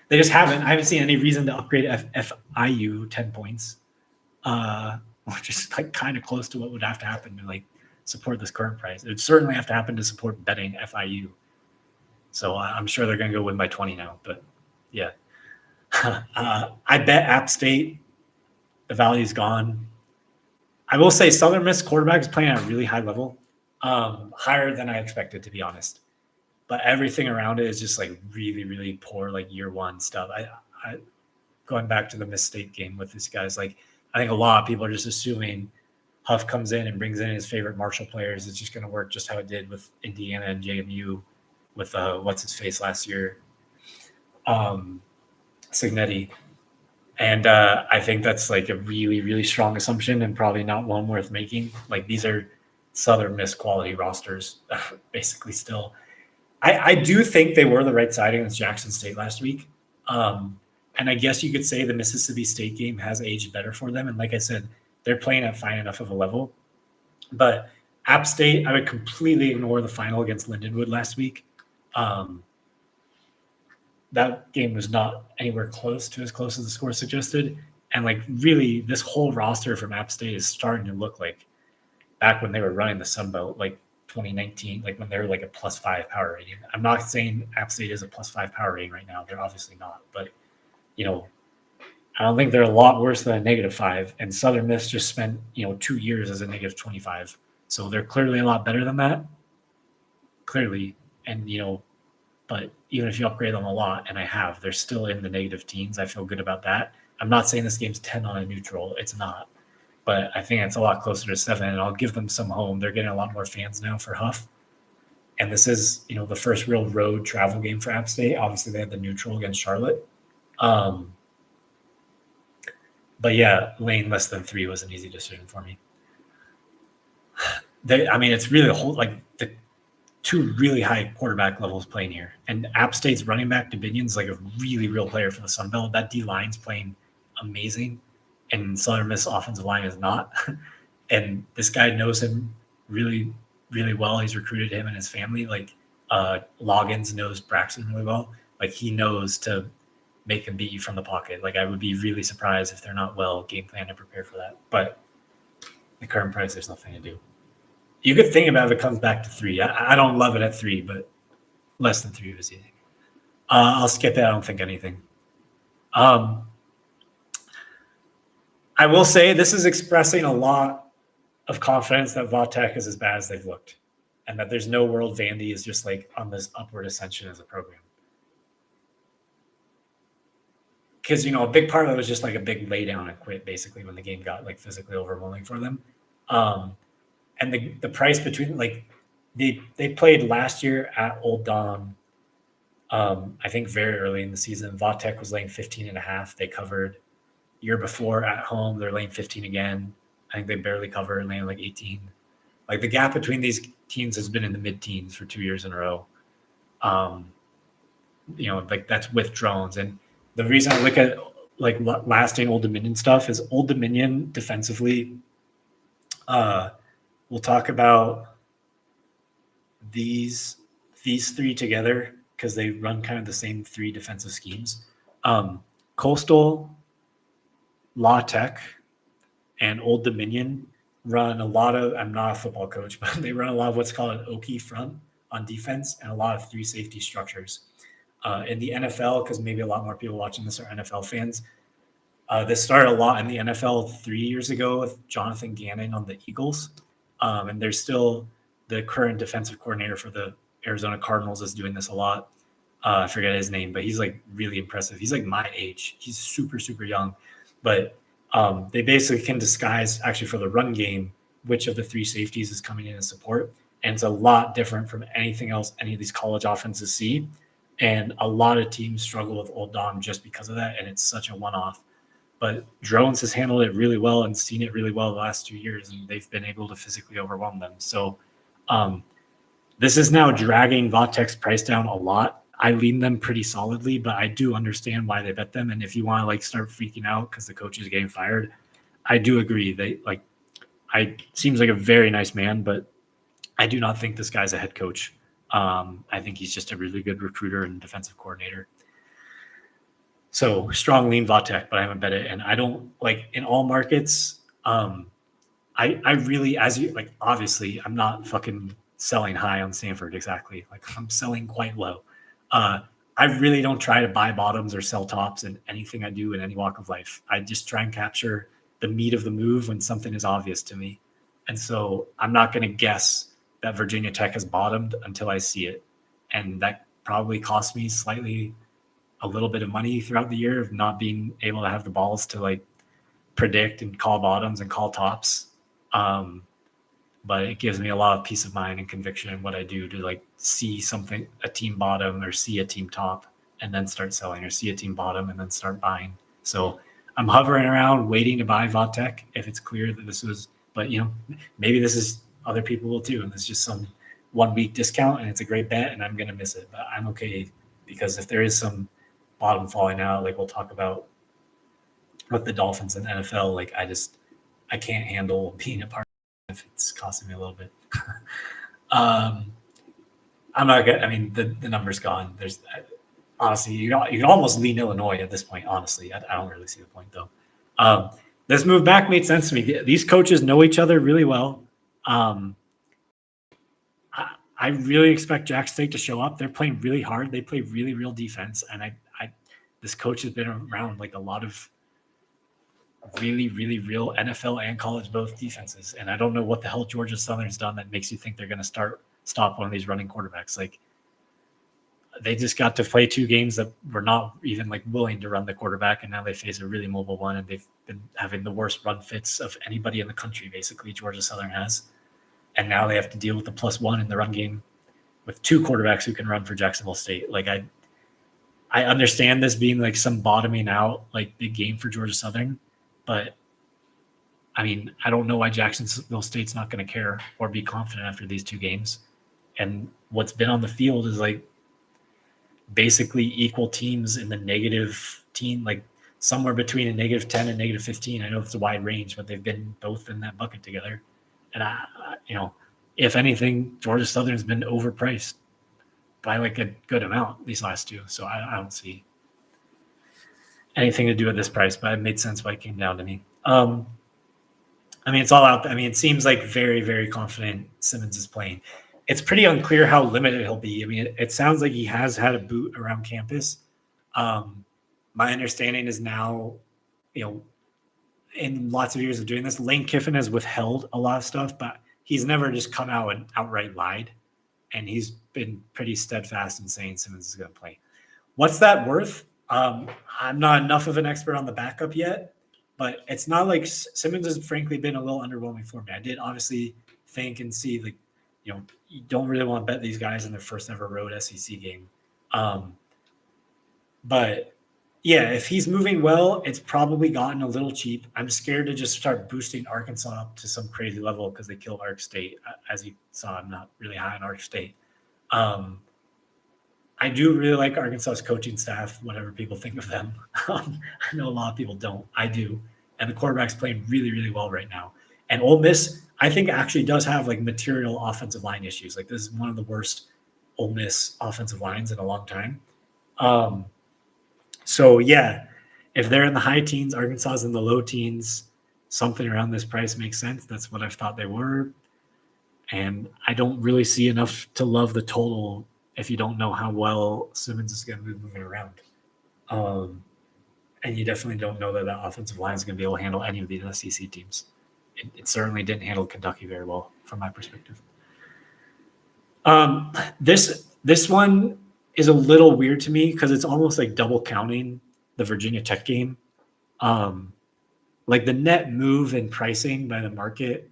They just haven't. I haven't seen any reason to upgrade FIU 10 points, which is like kind of close to what would have to happen to like support this current price. It would certainly have to happen to support betting FIU. So I'm sure they're going to go win by 20 now. But yeah, I bet App State. The value's gone. I will say Southern Miss quarterback is playing at a really high level, higher than I expected, to be honest. But everything around it is just like really, really poor, like year 1 stuff. I going back to the Miss State game with these guys, like I think a lot of people are just assuming Huff comes in and brings in his favorite Marshall players. It's just going to work just how it did with Indiana and JMU with what's his face last year, Signetti. And I think that's like a really, really strong assumption and probably not one worth making. Like these are Southern Miss quality rosters, basically still. I do think they were the right side against Jackson State last week. And I guess you could say the Mississippi State game has aged better for them. And like I said, they're playing at fine enough of a level. But App State, I would completely ignore the final against Lindenwood last week. That game was not anywhere close to as close as the score suggested. And like really, this whole roster from App State is starting to look like back when they were running the Sun Belt, like 2019, like when they were like a +5 power rating. I'm not saying App State is a +5 power rating right now. They're obviously not. But, I don't think they're a lot worse than a -5. And Southern Miss just spent, 2 years as a -25. So they're clearly a lot better than that. Clearly. And, but even if you upgrade them a lot, and I have, they're still in the negative teens. I feel good about that. I'm not saying this game's 10 on a neutral. It's not. But I think it's a lot closer to 7, and I'll give them some home. They're getting a lot more fans now for Huff. And this is, the first real road travel game for App State. Obviously, they had the neutral against Charlotte. But yeah, laying less than 3 was an easy decision for me. It's really the 2 really high quarterback levels playing here. And App State's running back, Dominions, like a really real player for the Sun Belt. That D-line's playing amazing. And Southern Miss offensive line is not. And this guy knows him really, really well. He's recruited him and his family. Like Loggins knows Braxton really well. Like he knows to make him beat you from the pocket. Like I would be really surprised if they're not well game planned and prepared for that. But the current price, there's nothing to do. You could think about if it comes back to 3. I don't love it at 3, but less than 3 was easy. I'll skip it. I don't think anything. I will say this is expressing a lot of confidence that Vautech is as bad as they've looked, and that there's no world Vandy is just like on this upward ascension as a program. Because, a big part of it was just like a big lay down and quit basically when the game got like physically overwhelming for them. And the price between like they played last year at Old Dom I think very early in the season, Vatek was laying 15.5. They covered. Year before at home, they're laying 15 again. I think they barely covered, laying like 18. Like the gap between these teams has been in the mid-teens for 2 years in a row. Like that's with drones. And the reason I look at like lasting Old Dominion stuff is Old Dominion defensively. We'll talk about these three together because they run kind of the same three defensive schemes. Coastal, La Tech, and Old Dominion run a lot of, I'm not a football coach, but they run a lot of what's called an Oki front on defense and a lot of three safety structures. In the NFL, because maybe a lot more people watching this are NFL fans, this started a lot in the NFL 3 years ago with Jonathan Gannon on the Eagles. And there's still the current defensive coordinator for the Arizona Cardinals is doing this a lot. I forget his name, but he's like really impressive. He's like my age. He's super, super young. But they basically can disguise actually for the run game which of the three safeties is coming in as support. And it's a lot different from anything else any of these college offenses see. And a lot of teams struggle with Old Dom just because of that. And it's such a one-off. But Drones has handled it really well and seen it really well the last 2 years, and they've been able to physically overwhelm them. So this is now dragging Vatek's price down a lot. I lean them pretty solidly, but I do understand why they bet them. And if you want to like start freaking out because the coach is getting fired, I do agree. Seems like a very nice man, but I do not think this guy's a head coach. I think he's just a really good recruiter and defensive coordinator. So strong lean Vatek, but I haven't bet it. And I don't like in all markets. I really, as you like, obviously I'm not fucking selling high on Stanford. Exactly. Like I'm selling quite low. I really don't try to buy bottoms or sell tops in anything I do in any walk of life. I just try and capture the meat of the move when something is obvious to me. And so I'm not going to guess that Virginia Tech has bottomed until I see it. And that probably cost me slightly a little bit of money throughout the year of not being able to have the balls to like predict and call bottoms and call tops. But it gives me a lot of peace of mind and conviction in what I do to like see something, a team bottom or see a team top and then start selling, or see a team bottom and then start buying. So I'm hovering around waiting to buy Vatek if it's clear that this was, but maybe this is other people will too. And it's just some 1 week discount and it's a great bet and I'm going to miss it, but I'm okay because if there is some bottom falling out, like we'll talk about with the Dolphins and NFL, like I can't handle being a part if it's costing me a little bit. I'm not good. I mean, the number's gone. There's honestly, you can almost lean Illinois at this point. Honestly, I don't really see the point though. This move back made sense to me. These coaches know each other really well. I really expect Jack State to show up. They're playing really hard. They play really real defense, and this coach has been around like a lot of really, really real NFL and college both defenses. And I don't know what the hell Georgia Southern's done that makes you think they're going to stop one of these running quarterbacks. Like they just got to play 2 games that were not even like willing to run the quarterback. And now they face a really mobile one. And they've been having the worst run fits of anybody in the country. Basically Georgia Southern has. And now they have to deal with the +1 in the run game with 2 quarterbacks who can run for Jacksonville State. Like I understand this being like some bottoming out, like big game for Georgia Southern, but I mean, I don't know why Jacksonville State's not going to care or be confident after these 2 games. And what's been on the field is like basically equal teams in the negative team, like somewhere between a -10 and -15. I know it's a wide range, but they've been both in that bucket together. And if anything, Georgia Southern's been overpriced by like a good amount these last 2. So I don't see anything to do with this price, but it made sense why it came down to me. I mean, it's all out. I mean, it seems like very, very confident Simmons is playing. It's pretty unclear how limited he'll be. I mean, it sounds like he has had a boot around campus. My understanding is now, in lots of years of doing this, Lane Kiffin has withheld a lot of stuff, but he's never just come out and outright lied. And he's been pretty steadfast in saying Simmons is going to play. What's that worth? I'm not enough of an expert on the backup yet, but it's not like Simmons has frankly been a little underwhelming for me. I did obviously think and see, like, you don't really want to bet these guys in their first ever road SEC game. But yeah, if he's moving well, it's probably gotten a little cheap. I'm scared to just start boosting Arkansas up to some crazy level because they killed Ark State. As you saw, I'm not really high on Ark State. I do really like Arkansas's coaching staff, whatever people think of them. I know a lot of people don't. I do. And the quarterback's playing really, really well right now. And Ole Miss, I think, actually does have like material offensive line issues. Like this is one of the worst Ole Miss offensive lines in a long time. So yeah, if they're in the high teens, Arkansas is in the low teens, something around this price makes sense. That's what I've thought they were. And I don't really see enough to love the total if you don't know how well Simmons is going to be moving around. And you definitely don't know that that offensive line is going to be able to handle any of these SEC teams. It certainly didn't handle Kentucky very well from my perspective. This one is a little weird to me because it's almost like double counting the Virginia Tech game. Like the net move in pricing by the market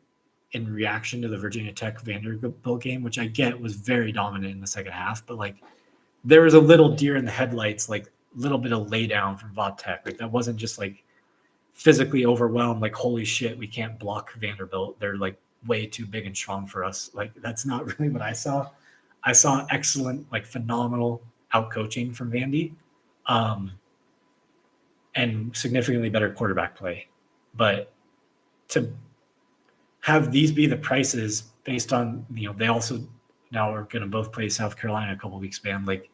in reaction to the Virginia Tech Vanderbilt game, which I get was very dominant in the second half, but like there was a little deer in the headlights, like a little bit of lay down from Va Tech. Like that wasn't just like physically overwhelmed, like holy shit, we can't block Vanderbilt. They're like way too big and strong for us. Like that's not really what I saw. I saw excellent, like phenomenal out coaching from Vandy, and significantly better quarterback play. But to have these be the prices based on, they also now are going to both play South Carolina a couple weeks span, like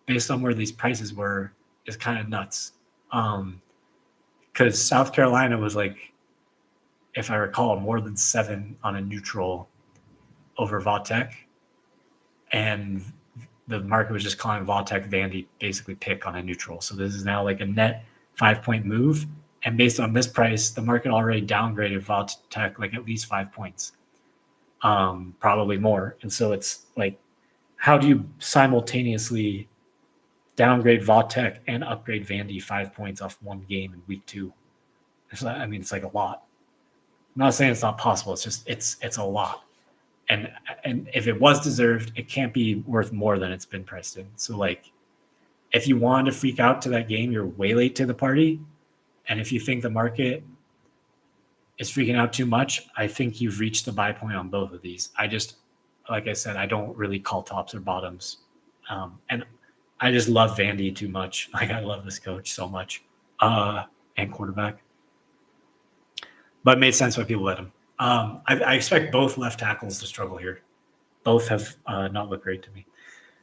based on where these prices were is kind of nuts. Because South Carolina was like, if I recall, more than 7 on a neutral over Va Tech. And the market was just calling Va Tech Vandy basically pick on a neutral. So this is now like a net 5-point move. And based on this price, the market already downgraded Va Tech like at least 5 points, probably more. And so it's like, how do you simultaneously downgrade Va Tech and upgrade Vandy 5 points off one game in week 2? It's like a lot. I'm not saying it's not possible. It's just it's a lot. And if it was deserved, it can't be worth more than it's been priced in. So like, if you wanted to freak out to that game, you're way late to the party. And if you think the market is freaking out too much, I think you've reached the buy point on both of these. Like I said, I don't really call tops or bottoms. And I just love Vandy too much. Like I love this coach so much, and quarterback. But it made sense why people let him. I expect both left tackles to struggle here. Both have not looked great to me.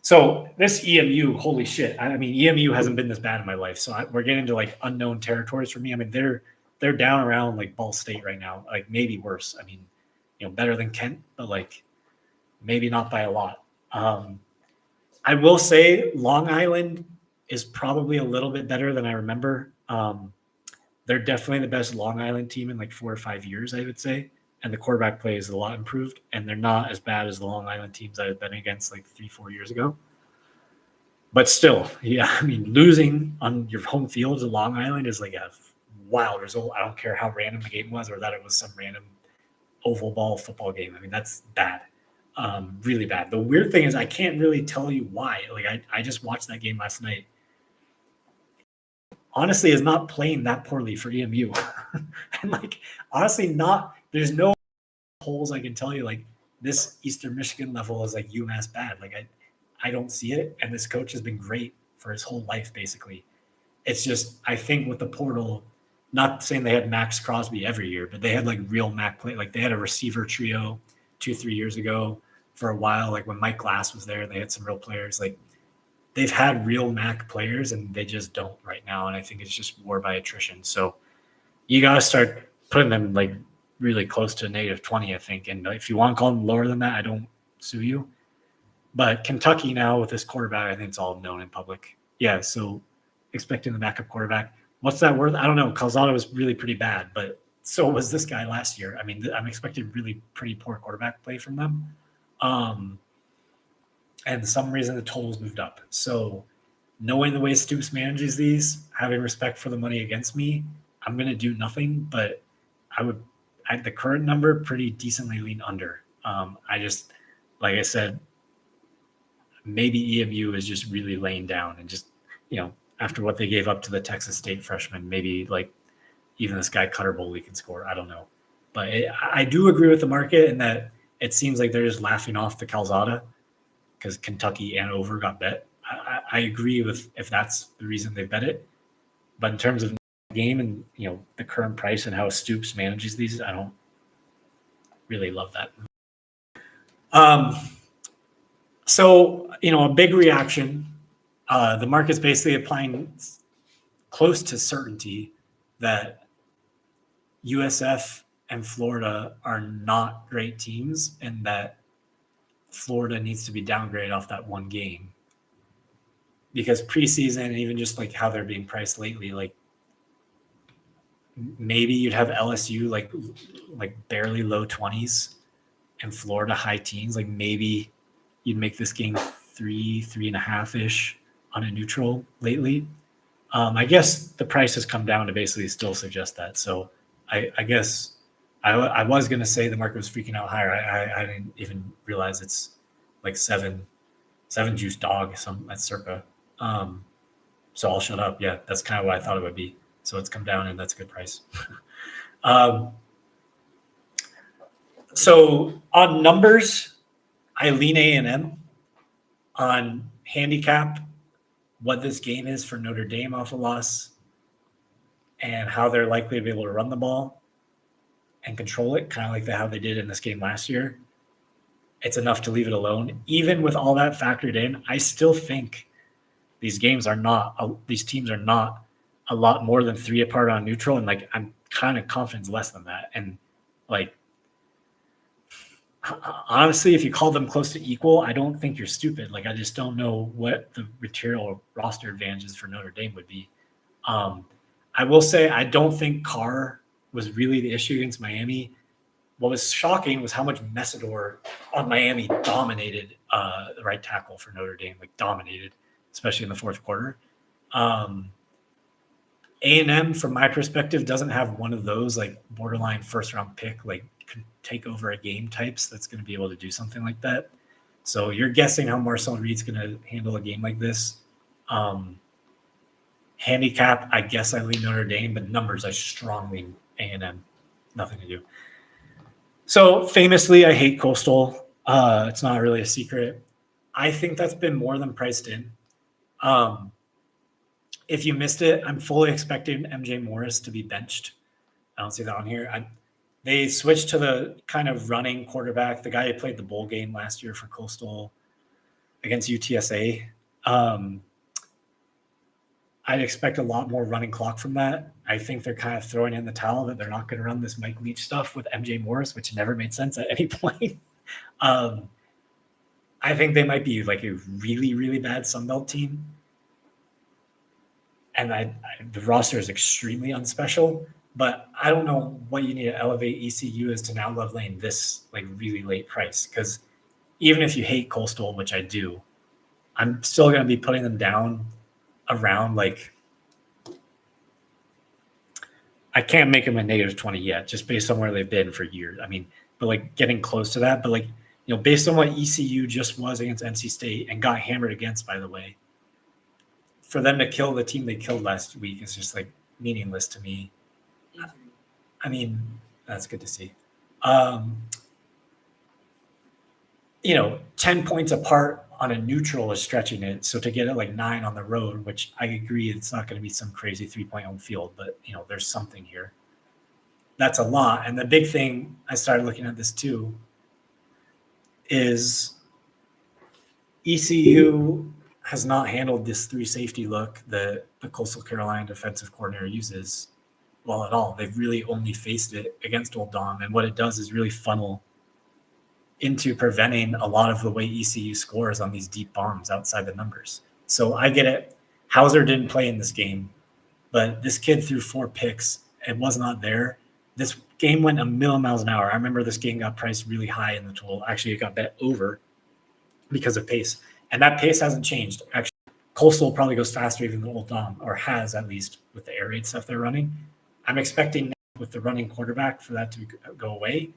So this EMU, holy shit. I mean, EMU hasn't been this bad in my life. So we're getting into like unknown territories for me. I mean, they're down around like Ball State right now, like maybe worse. I mean, better than Kent, but like maybe not by a lot. I will say Long Island is probably a little bit better than I remember. They're definitely the best Long Island team in like 4 or 5 years, I would say. And the quarterback play is a lot improved, and they're not as bad as the Long Island teams I've been against like 3-4 years ago. But still, yeah, I mean, losing on your home field to Long Island is like a wild result. I don't care how random the game was or that it was some random oval ball football game. I mean, that's bad, really bad. The weird thing is I can't really tell you why. Like I just watched that game last night. Honestly, is not playing that poorly for EMU. And like, honestly, there's no holes I can tell you like this Eastern Michigan level is like UMass bad. Like I don't see it. And this coach has been great for his whole life, basically. It's just, I think with the portal, not saying they had Max Crosby every year, but they had like real Mac play. Like they had a receiver trio 2-3 years ago for a while. Like when Mike Glass was there, they had some real players. Like they've had real Mac players and they just don't right now. And I think it's just war by attrition. So you got to start putting them like really close to -20, I think. And if you want to call them lower than that, I don't sue you. But Kentucky now with this quarterback, I think it's all known in public. Yeah, so expecting the backup quarterback. What's that worth? I don't know. Calzado was really pretty bad, but so was this guy last year. I mean, I'm expecting really pretty poor quarterback play from them. And some reason the totals moved up. So knowing the way Stoops manages these, having respect for the money against me, I'm going to do nothing, but I would, at the current number, pretty decently lean under. I just, like I said, maybe EMU is just really laying down and just, after what they gave up to the Texas State freshman. Maybe like even this guy Cutter Boley can score. I don't know. But I do agree with the market in that it seems like they're just laughing off the Calzada because Kentucky and over got bet. I agree with if that's the reason they bet it. But in terms of game and the current price and how Stoops manages these, I don't really love that. So a big reaction. The market's basically applying close to certainty that USF and Florida are not great teams, and that Florida needs to be downgraded off that one game. Because preseason, and even just like how they're being priced lately, like maybe you'd have LSU like barely low 20s and Florida high teens. Like maybe you'd make this game 3.5-ish on a neutral lately. I guess the price has come down to basically still suggest that. So I guess I was going to say the market was freaking out higher. I didn't even realize it's like seven juice dog at circa. So I'll shut up. Yeah, that's kind of what I thought it would be. So it's come down, and that's a good price. So on numbers, I lean A&M. On handicap, what this game is for Notre Dame off a loss and how they're likely to be able to run the ball and control it, kind of like how they did in this game last year, it's enough to leave it alone. Even with all that factored in, I still think these teams are not a lot more than 3 apart on neutral. And like, I'm kind of confident less than that. And like, honestly, if you call them close to equal, I don't think you're stupid. Like, I just don't know what the material roster advantages for Notre Dame would be. I will say I don't think Carr was really the issue against Miami. What was shocking was how much Messidor on Miami dominated the right tackle for Notre Dame, like dominated, especially in the fourth quarter. A&M, from my perspective, doesn't have one of those like borderline first-round pick, like could take over a game types that's going to be able to do something like that. So you're guessing how Marcel Reed's going to handle a game like this. Handicap, I guess I lean Notre Dame, but numbers, I strongly A&M. Nothing to do. So famously, I hate Coastal. It's not really a secret. I think that's been more than priced in. If you missed it, I'm fully expecting MJ Morris to be benched. I don't see that on here. They switched to the kind of running quarterback, the guy who played the bowl game last year for Coastal against UTSA. I'd expect a lot more running clock from that. I think they're kind of throwing in the towel that they're not going to run this Mike Leach stuff with MJ Morris, which never made sense at any point. I think they might be like a really, really bad Sunbelt team. And the roster is extremely unspecial, but I don't know what you need to elevate ECU is to now love lane this like really late price. Because even if you hate Coastal, which I do, I'm still going to be putting them down around like, I can't make them a -20 yet, just based on where they've been for years. I mean, but like getting close to that, but like, based on what ECU just was against NC State and got hammered against, by the way, for them to kill the team they killed last week is just like meaningless to me. I mean, that's good to see. 10 points apart on a neutral is stretching it. So to get it like 9 on the road, which I agree, it's not going to be some crazy 3-point home field, but there's something here. That's a lot. And the big thing, I started looking at this too, is ECU has not handled this 3 safety look that the Coastal Carolina defensive coordinator uses well at all. They've really only faced it against Old Dom. And what it does is really funnel into preventing a lot of the way ECU scores on these deep bombs outside the numbers. So I get it. Hauser didn't play in this game, but this kid threw 4 picks and was not there. This game went a million miles an hour. I remember this game got priced really high in the total. Actually, it got bet over because of pace. And that pace hasn't changed. Actually, Coastal probably goes faster even than Old Dom, or has at least with the air raid stuff they're running. I'm expecting with the running quarterback for that to go away.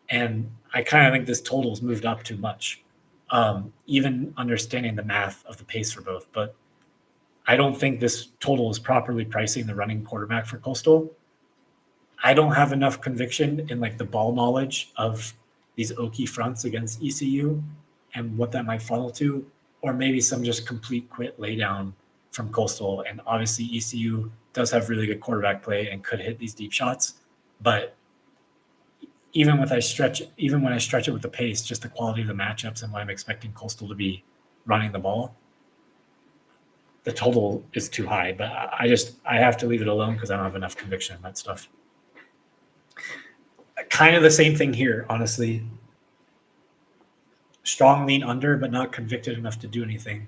And I kind of think this total's moved up too much, even understanding the math of the pace for both. But I don't think this total is properly pricing the running quarterback for Coastal. I don't have enough conviction in like the ball knowledge of these Okie fronts against ECU and what that might funnel to, or maybe some just complete quit laydown from Coastal. And obviously ECU does have really good quarterback play and could hit these deep shots, but even when I stretch it with the pace, just the quality of the matchups and what I'm expecting Coastal to be running the ball, the total is too high. But I have to leave it alone because I don't have enough conviction in that stuff. Kind of the same thing here, honestly. Strong lean under, but not convicted enough to do anything.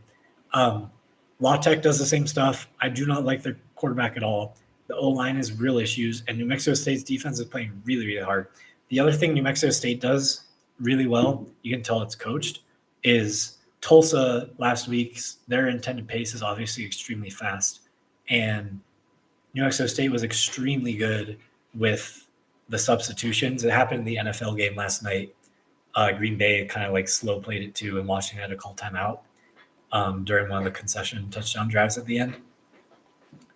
La Tech does the same stuff. I do not like their quarterback at all. The O-line has real issues, and New Mexico State's defense is playing really, really hard. The other thing New Mexico State does really well, you can tell it's coached, is Tulsa last week's, their intended pace is obviously extremely fast. And New Mexico State was extremely good with the substitutions. It happened in the NFL game last night. Green Bay kind of like slow played it too, and Washington had to call timeout during one of the concession touchdown drives at the end.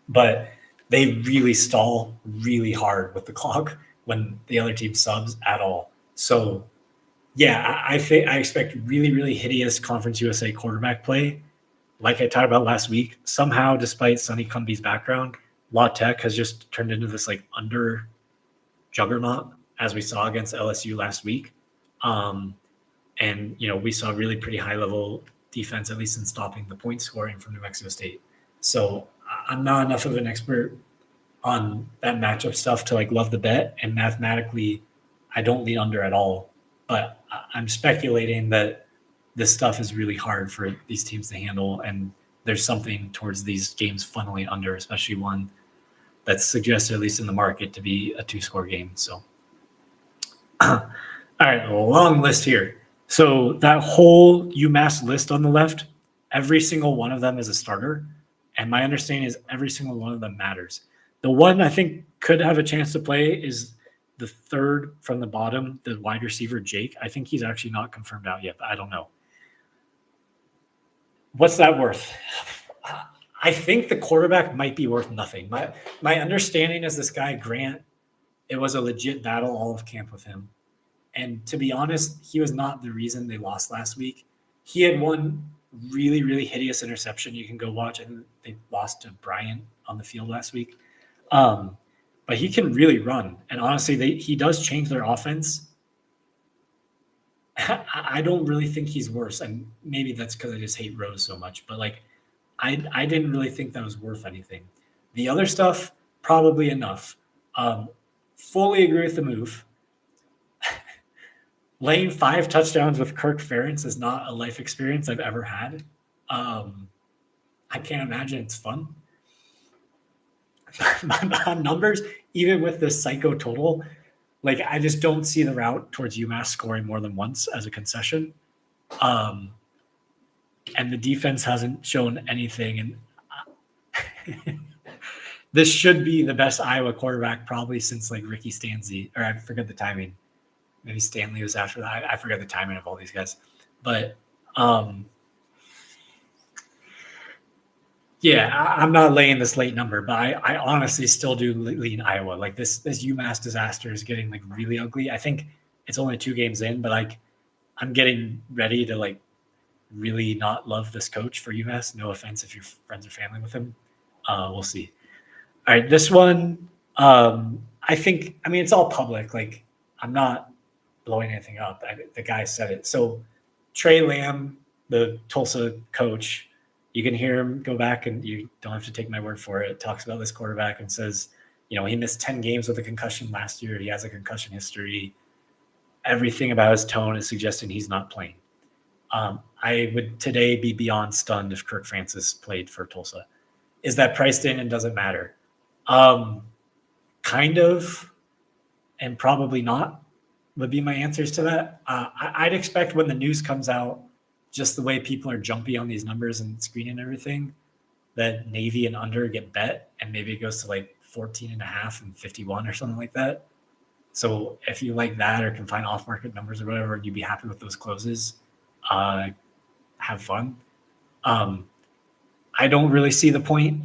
But they really stall really hard with the clock when the other team subs at all. So, yeah, I expect really, really hideous Conference USA quarterback play. Like I talked about last week, somehow, despite Sonny Cumby's background, La Tech has just turned into this like under juggernaut, as we saw against LSU last week. And, you know, we saw really pretty high level defense, at least in stopping the point scoring from New Mexico State. So I'm not enough of an expert on that matchup stuff to like love the bet. And mathematically, I don't lead under at all. But I'm speculating that this stuff is really hard for these teams to handle. And there's something towards these games funneling under, especially one that's suggested, at least in the market, to be a 2-score game. So, all right, a long list here. So that whole UMass list on the left, every single one of them is a starter. And my understanding is every single one of them matters. The one I think could have a chance to play is the third from the bottom, the wide receiver, Jake. I think he's actually not confirmed out yet, but I don't know. What's that worth? I think the quarterback might be worth nothing. My understanding is this guy, Grant, it was a legit battle all of camp with him. And to be honest, he was not the reason they lost last week. He had one really, really hideous interception. You can go watch. And they lost to Bryant on the field last week. But he can really run. And honestly, he does change their offense. I don't really think he's worse. And maybe that's because I just hate Rose so much. But like, I didn't really think that was worth anything. The other stuff, probably enough. Fully agree with the move. Laying 5 touchdowns with Kirk Ferentz is not a life experience I've ever had. I can't imagine it's fun. On numbers, even with this psycho total, like I just don't see the route towards UMass scoring more than once as a concession. And the defense hasn't shown anything. And this should be the best Iowa quarterback probably since like Ricky Stanley, or I forget the timing. Maybe Stanley was after that. I forget the timing of all these guys. But yeah, I'm not laying this late number, but I honestly still do lean Iowa. Like this UMass disaster is getting like really ugly. I think it's only 2 games in, but like I'm getting ready to like really not love this coach for UMass. No offense if you're friends or family with him. We'll see. All right, this one, I think, I mean, it's all public. Like I'm not blowing anything up. The guy said it. So Trey Lamb, the Tulsa coach, you can hear him go back, and you don't have to take my word for it. Talks about this quarterback and says, you know, he missed 10 games with a concussion last year. He has a concussion history. Everything about his tone is suggesting he's not playing. I would today be beyond stunned if Kirk Francis played for Tulsa. Is that priced in and doesn't matter? Kind of, and probably not would be my answers to that. I'd expect when the news comes out, just the way people are jumpy on these numbers and screening everything, that Navy and under get bet, and maybe it goes to like 14.5 and 51 or something like that. So if you like that or can find off-market numbers or whatever, and you'd be happy with those closes, have fun. I don't really see the point.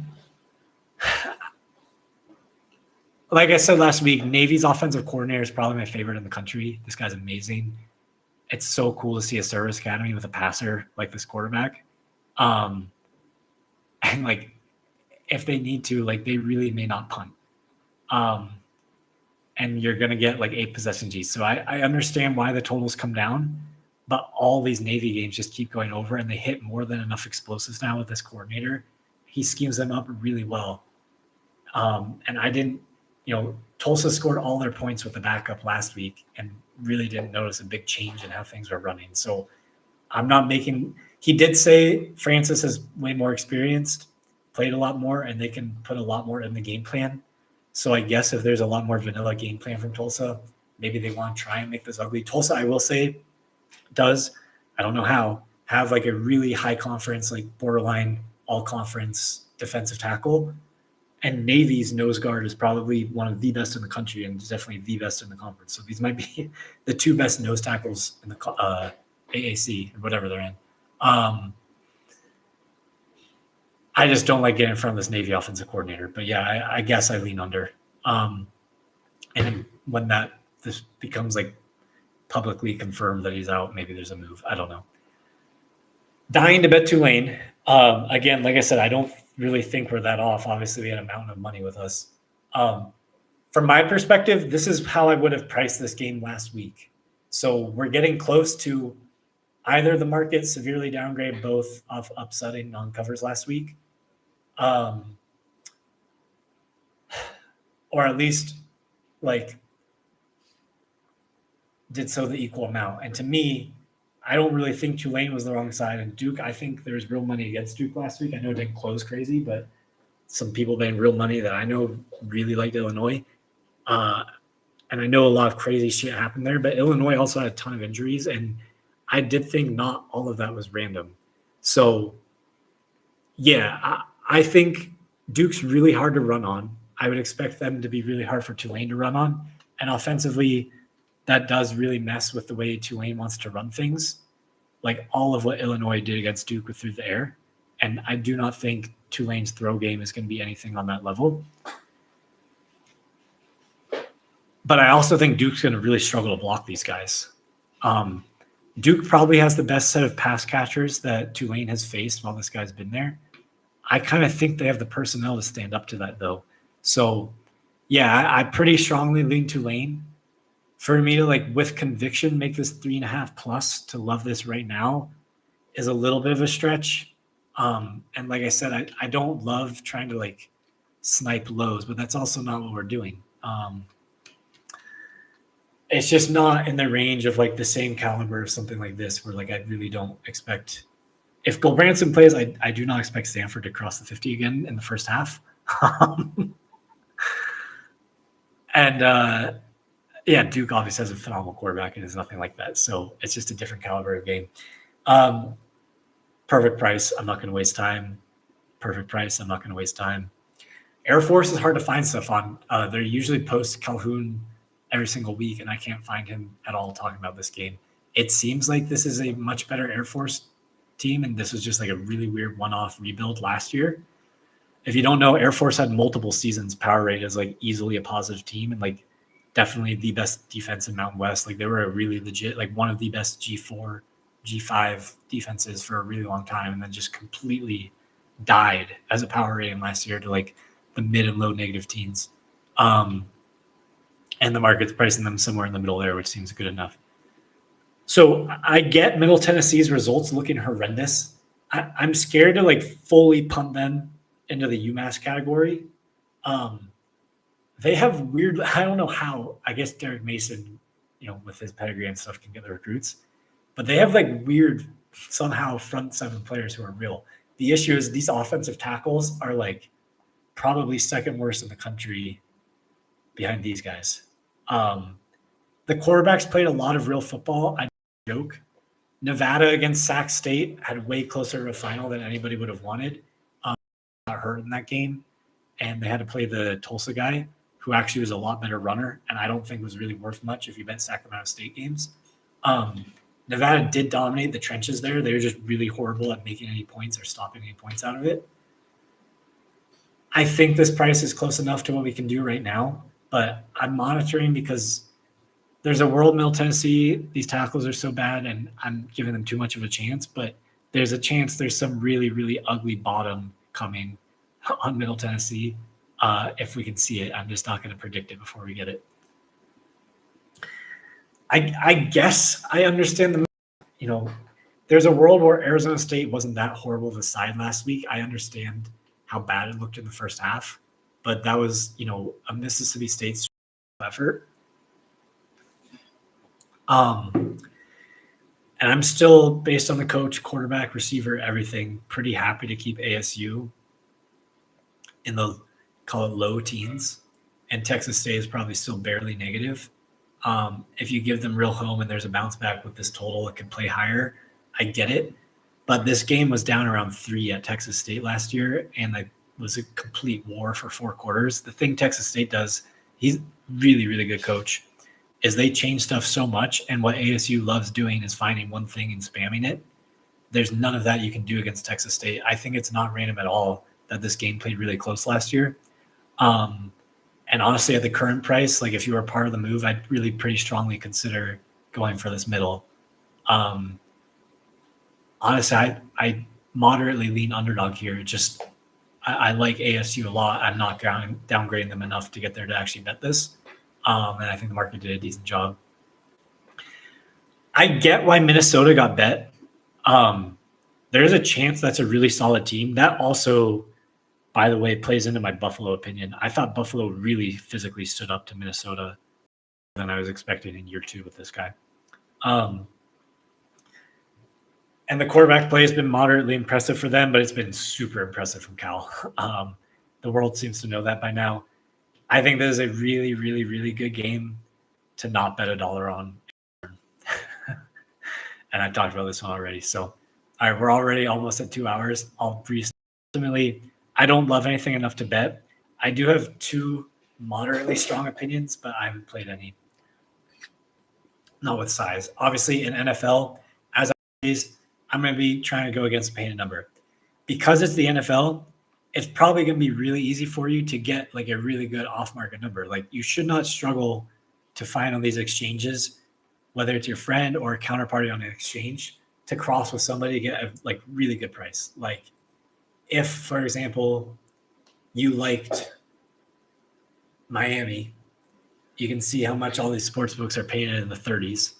Like I said last week, Navy's offensive coordinator is probably my favorite in the country. This guy's amazing. It's so cool to see a service academy with a passer like this quarterback. And like, if they need to, like, they really may not punt. And you're going to get like 8 possession G's. So I understand why the totals come down, but all these Navy games just keep going over, and they hit more than enough explosives now with this coordinator. He schemes them up really well. And I didn't, Tulsa scored all their points with the backup last week and really didn't notice a big change in how things were running. So I'm not making – he did say Francis is way more experienced, played a lot more, and they can put a lot more in the game plan. So I guess if there's a lot more vanilla game plan from Tulsa, maybe they want to try and make this ugly. Tulsa, I will say, does, I don't know how, have like a really high conference, like borderline all-conference defensive tackle. And Navy's nose guard is probably one of the best in the country and definitely the best in the conference. So these might be the 2 best nose tackles in the AAC or whatever they're in. I just don't like getting in front of this Navy offensive coordinator. But yeah, I guess I lean under. And when this becomes like publicly confirmed that he's out, maybe there's a move. I don't know. Dying to bet Tulane. Again, like I said, I don't really think we're that off. Obviously, we had a mountain of money with us. From my perspective, this is how I would have priced this game last week. So we're getting close to either the market severely downgrade, both off upsetting non-covers last week, or at least like did so the equal amount. And to me, I don't really think Tulane was the wrong side. And Duke, I think there's real money against Duke last week. I know it didn't close crazy, but some people made real money that I know really liked Illinois. And I know a lot of crazy shit happened there, but Illinois also had a ton of injuries. And I did think not all of that was random. So, yeah, I think Duke's really hard to run on. I would expect them to be really hard for Tulane to run on. And offensively, that does really mess with the way Tulane wants to run things. Like all of what Illinois did against Duke with through the air. And I do not think Tulane's throw game is going to be anything on that level. But I also think Duke's going to really struggle to block these guys. Duke probably has the best set of pass catchers that Tulane has faced while this guy's been there. I kind of think they have the personnel to stand up to that, though. So, yeah, I pretty strongly lean Tulane. For me to, like, with conviction, make this 3.5 plus to love this right now is a little bit of a stretch. And like I said, I don't love trying to, like, snipe lows, but that's also not what we're doing. It's just not in the range of like the same caliber of something like this where like I really don't expect – if Gulbranson plays, I do not expect Stanford to cross the 50 again in the first half. And yeah, Duke obviously has a phenomenal quarterback and is nothing like that. So it's just a different caliber of game. Perfect price. I'm not going to waste time. Perfect price. I'm not going to waste time. Air Force is hard to find stuff on. They're usually post Calhoun every single week, and I can't find him at all talking about this game. It seems like this is a much better Air Force team, and this was just like a really weird one-off rebuild last year. If you don't know, Air Force had multiple seasons power rated as like easily a positive team and like definitely the best defense in Mountain West. Like they were a really legit, like one of the best G4, G5 defenses for a really long time, and then just completely died as a power rating last year to like the mid and low negative teens. And the market's pricing them somewhere in the middle there, which seems good enough. So I get Middle Tennessee's results looking horrendous. I'm scared to like fully punt them into the UMass category. They have weird, I don't know how, I guess Derek Mason, with his pedigree and stuff can get the recruits, but they have like weird, somehow front seven players who are real. The issue is these offensive tackles are like probably second worst in the country behind these guys. The quarterbacks played a lot of real football. I joke. Nevada against Sac State had way closer to a final than anybody would have wanted. Got hurt in that game, and they had to play the Tulsa guy, who actually was a lot better runner, and I don't think was really worth much if you bet Sacramento State games. Nevada did dominate the trenches there. They were just really horrible at making any points or stopping any points out of it. I think this price is close enough to what we can do right now, but I'm monitoring because there's a world Middle Tennessee. These tackles are so bad, and I'm giving them too much of a chance. But there's a chance there's some really, really ugly bottom coming on Middle Tennessee. If we can see it, I'm just not going to predict it before we get it. I guess I understand there's a world where Arizona State wasn't that horrible of a side last week. I understand how bad it looked in the first half, but that was, a Mississippi State effort. And I'm still, based on the coach, quarterback, receiver, everything, pretty happy to keep ASU in the, call it, low teens. And Texas State is probably still barely negative. If you give them real home and there's a bounce back with this total, it could play higher. I get it. But this game was down around 3 at Texas State last year, and it was a complete war for 4 quarters. The thing Texas State does, he's really, really good coach, is they change stuff so much, and what ASU loves doing is finding one thing and spamming it. There's none of that you can do against Texas State. I think it's not random at all that this game played really close last year. And honestly, at the current price, like if you were part of the move, I'd really pretty strongly consider going for this middle. Honestly, I moderately lean underdog here. Just I like ASU a lot. I'm not downgrading them enough to get there to actually bet this. And I think the market did a decent job. I get why Minnesota got bet. There's a chance that's a really solid team. That also, by the way, plays into my Buffalo opinion. I thought Buffalo really physically stood up to Minnesota than I was expecting in year 2 with this guy. And the quarterback play has been moderately impressive for them, but it's been super impressive from Cal. The world seems to know that by now. I think this is a really, really, really good game to not bet $1 on. And I've talked about this one already. So, all right, we're already almost at 2 hours. Ultimately, I don't love anything enough to bet. I do have 2 moderately strong opinions, but I haven't played any. Not with size. Obviously, in NFL, as always, I'm going to be trying to go against a painted number. Because it's the NFL, it's probably going to be really easy for you to get like a really good off-market number. Like you should not struggle to find on these exchanges, whether it's your friend or a counterparty on an exchange, to cross with somebody to get a like really good price. Like if, for example, you liked Miami, you can see how much all these sports books are painted in the 30s.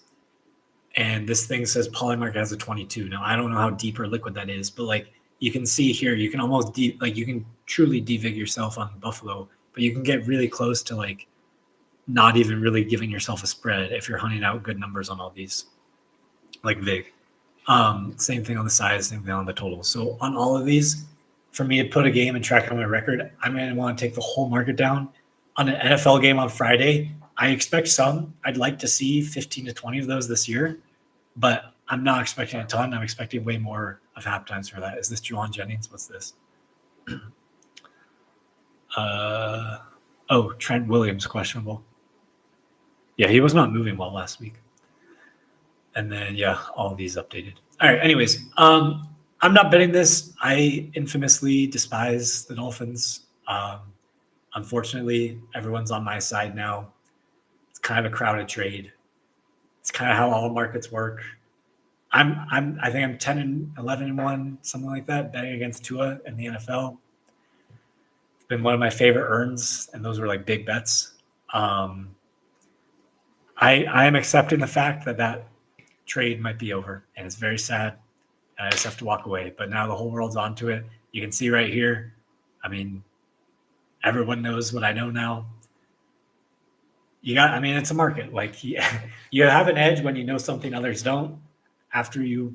And this thing says Polymarket has a 22. Now, I don't know how deep or liquid that is, but like you can see here, you can almost you can truly devig yourself on Buffalo, but you can get really close to like not even really giving yourself a spread if you're hunting out good numbers on all these, like vig. Same thing on the size, same thing on the total. So on all of these, for me to put a game and track on my record, I'm going to want to take the whole market down. On an NFL game on Friday, I expect some. I'd like to see 15 to 20 of those this year, but I'm not expecting a ton. I'm expecting way more of halftimes for that. Is this Juwan Jennings? What's this? Trent Williams, questionable. Yeah, he was not moving well last week. And then, all of these updated. All right, anyways, I'm not betting this. I infamously despise the Dolphins. Unfortunately, everyone's on my side now. It's kind of a crowded trade. It's kind of how all markets work. I think I'm 10-11-1, something like that, betting against Tua in the NFL. It's been one of my favorite earns, and those were like big bets. I am accepting the fact that trade might be over, and it's very sad, and I just have to walk away. But now the whole world's onto it. You can see right here. I mean, everyone knows what I know now. It's a market. Like you have an edge when you know something others don't. After you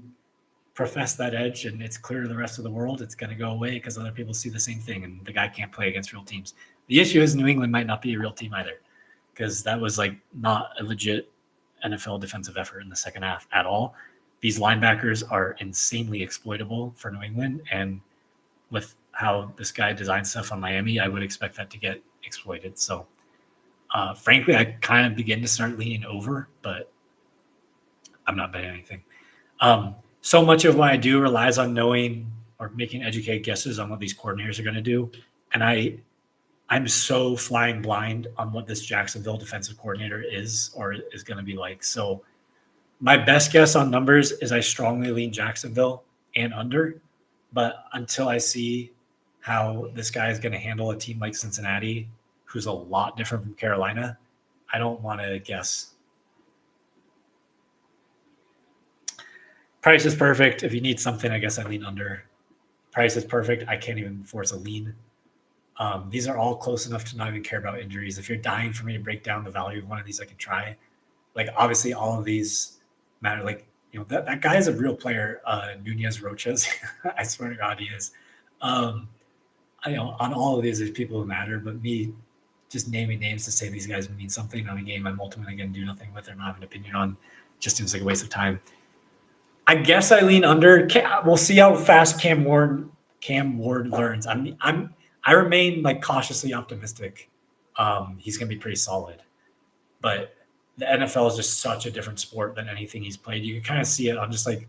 profess that edge and it's clear to the rest of the world, it's going to go away because other people see the same thing, and the guy can't play against real teams. The issue is New England might not be a real team either, because that was like not a legit NFL defensive effort in the second half at all. These linebackers are insanely exploitable for New England, and with how this guy designed stuff on Miami, I would expect that to get exploited. So frankly, I kind of begin to start leaning over, but I'm not betting anything. So much of what I do relies on knowing or making educated guesses on what these coordinators are going to do. And I'm so flying blind on what this Jacksonville defensive coordinator is or is going to be like. So my best guess on numbers is I strongly lean Jacksonville and under. But until I see how this guy is going to handle a team like Cincinnati, who's a lot different from Carolina, I don't want to guess. Price is perfect. If you need something, I guess I lean under. Price is perfect. I can't even force a lean. These are all close enough to not even care about injuries. If you're dying for me to break down the value of one of these, I can try. Like, obviously, all of these matter. Like, that guy is a real player, Nunez Roches. I swear to God, he is. On all of these, there's people who matter, but me just naming names to say these guys mean something on a game I'm ultimately going to do nothing with or not have an opinion on just seems like a waste of time. I guess I lean under. We'll see how fast Cam Ward learns. I remain like cautiously optimistic. He's going to be pretty solid, but the NFL is just such a different sport than anything he's played. You can kind of see it on just like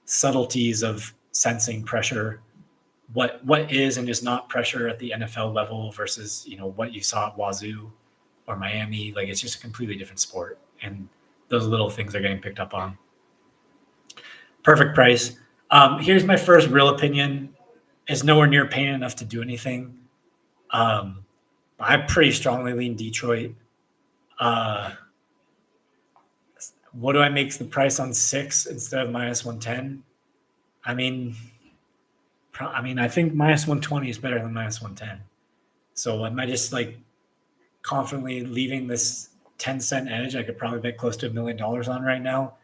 subtleties of sensing pressure, what is and is not pressure at the NFL level versus what you saw at Wazoo or Miami. Like, it's just a completely different sport, and those little things are getting picked up on. Perfect price. Here's my first real opinion. It's nowhere near paying enough to do anything. I pretty strongly lean Detroit. What do I make the price on 6 instead of minus 110? I mean, I think minus 120 is better than minus 110. So am I just like confidently leaving this 10-cent edge? I could probably bet close to $1 million on right now.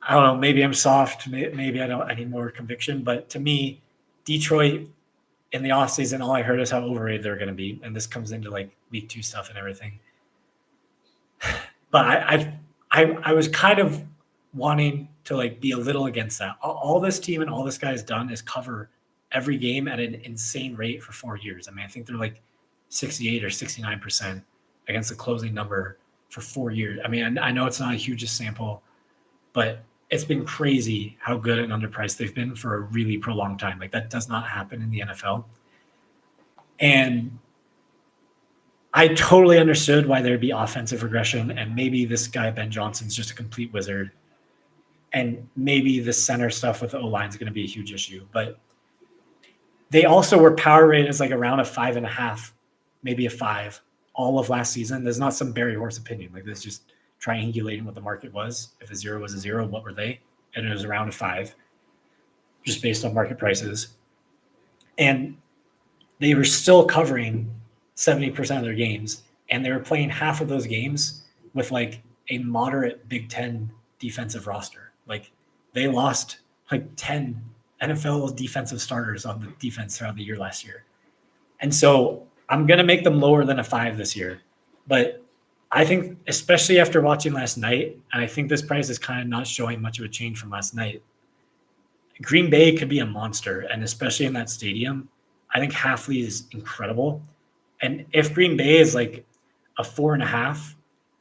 I don't know. Maybe I'm soft. Maybe I need more conviction. But to me, Detroit in the offseason, all I heard is how overrated they're going to be. And this comes into like week 2 stuff and everything. But I was kind of wanting to like be a little against that. All this team and all this guy has done is cover every game at an insane rate for 4 years. I mean, I think they're like 68 or 69% against the closing number for 4 years. I mean, I know it's not a huge sample, but it's been crazy how good and underpriced they've been for a really prolonged time. Like, that does not happen in the NFL. And I totally understood why there'd be offensive regression, and maybe this guy, Ben Johnson's just a complete wizard. And maybe the center stuff with the O-line is going to be a huge issue. But they also were power rated as like around a 5.5, maybe a 5 all of last season. There's not some Barry Horse opinion. Like, this just triangulating what the market was. If a 0 was a 0, what were they? And it was around a 5, just based on market prices. And they were still covering 70% of their games, and they were playing half of those games with like a moderate Big Ten defensive roster. Like, they lost like 10 NFL defensive starters on the defense throughout the year last year. And so I'm going to make them lower than a 5 this year. But I think, especially after watching last night, and I think this price is kind of not showing much of a change from last night, Green Bay could be a monster. And especially in that stadium, I think Halfley is incredible. And if Green Bay is like a 4.5,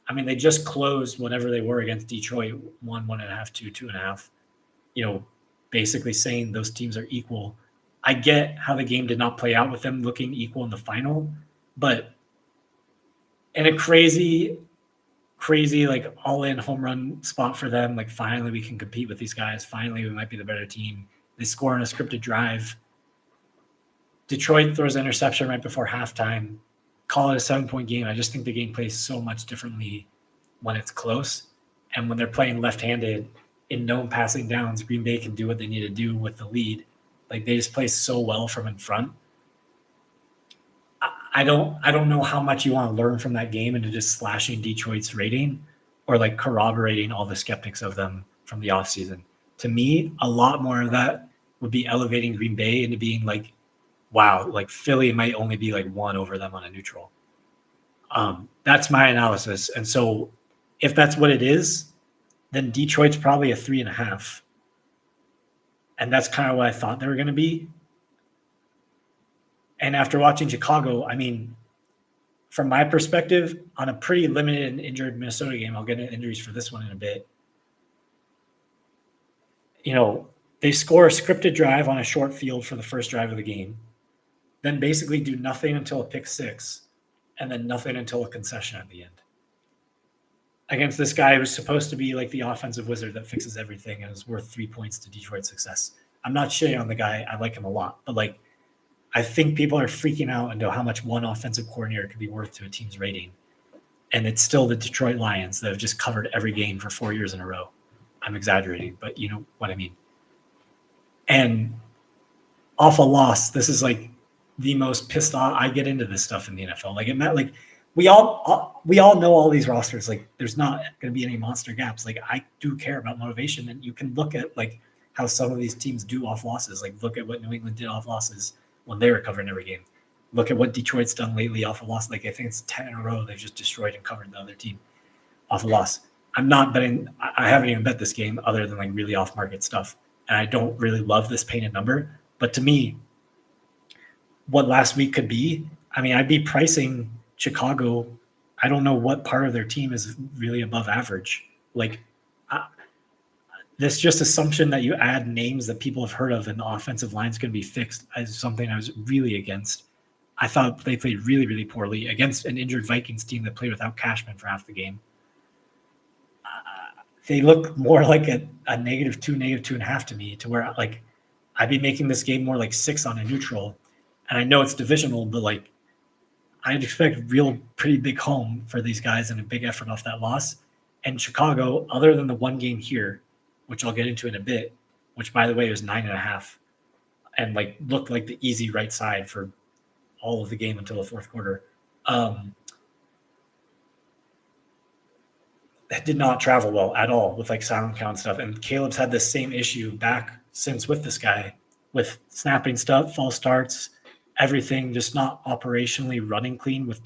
I mean, they just closed whatever they were against Detroit, 1.5, 2.5, basically saying those teams are equal. I get how the game did not play out with them looking equal in the final, but in a crazy, like all-in home run spot for them, like, finally we can compete with these guys. Finally, we might be the better team. They score on a scripted drive. Detroit throws an interception right before halftime. Call it a 7-point game. I just think the game plays so much differently when it's close. And when they're playing left-handed in known passing downs, Green Bay can do what they need to do with the lead. Like, they just play so well from in front. I don't know how much you want to learn from that game into just slashing Detroit's rating or like corroborating all the skeptics of them from the offseason. To me, a lot more of that would be elevating Green Bay into being like, wow, like Philly might only be like 1 over them on a neutral. That's my analysis. And so if that's what it is, then Detroit's probably a 3.5. And that's kind of what I thought they were going to be. And after watching Chicago, I mean, from my perspective, on a pretty limited and injured Minnesota game, I'll get into injuries for this one in a bit. They score a scripted drive on a short field for the first drive of the game. then basically do nothing until a pick six, and then nothing until a concession at the end. Against this guy who's supposed to be like the offensive wizard that fixes everything and is worth 3 points to Detroit's success. I'm not shitting on the guy. I like him a lot. But like, I think people are freaking out into how much one offensive coordinator could be worth to a team's rating. And it's still the Detroit Lions that have just covered every game for 4 years in a row. I'm exaggerating, but you know what I mean. And off a loss, this is like the most pissed off. I get into this stuff in the NFL. Like it meant like we all know all these rosters. Like there's not going to be any monster gaps. Like I do care about motivation, and you can look at like how some of these teams do off losses. Like look at what New England did off losses when they were covering every game. Look at what Detroit's done lately off a loss. Like I think it's 10 in a row. They've just destroyed and covered the other team off a loss. I'm not betting. I haven't even bet this game other than like really off market stuff. And I don't really love this painted number. But to me, what last week could be, I mean, I'd be pricing Chicago. I don't know what part of their team is really above average. Like this just assumption that you add names that people have heard of and the offensive line is going to be fixed is something I was really against. I thought they played really, really poorly against an injured Vikings team that played without Cashman for half the game. They look more like a -2, -2.5 to me, to where like I'd be making this game more like 6 on a neutral. And I know it's divisional, but like I'd expect real pretty big home for these guys and a big effort off that loss. And Chicago, other than the one game here, which I'll get into in a bit, which by the way was 9.5 and like looked like the easy right side for all of the game until the fourth quarter. That did not travel well at all with like silent count stuff. And Caleb's had this same issue back since with this guy with snapping stuff, false starts, everything just not operationally running clean with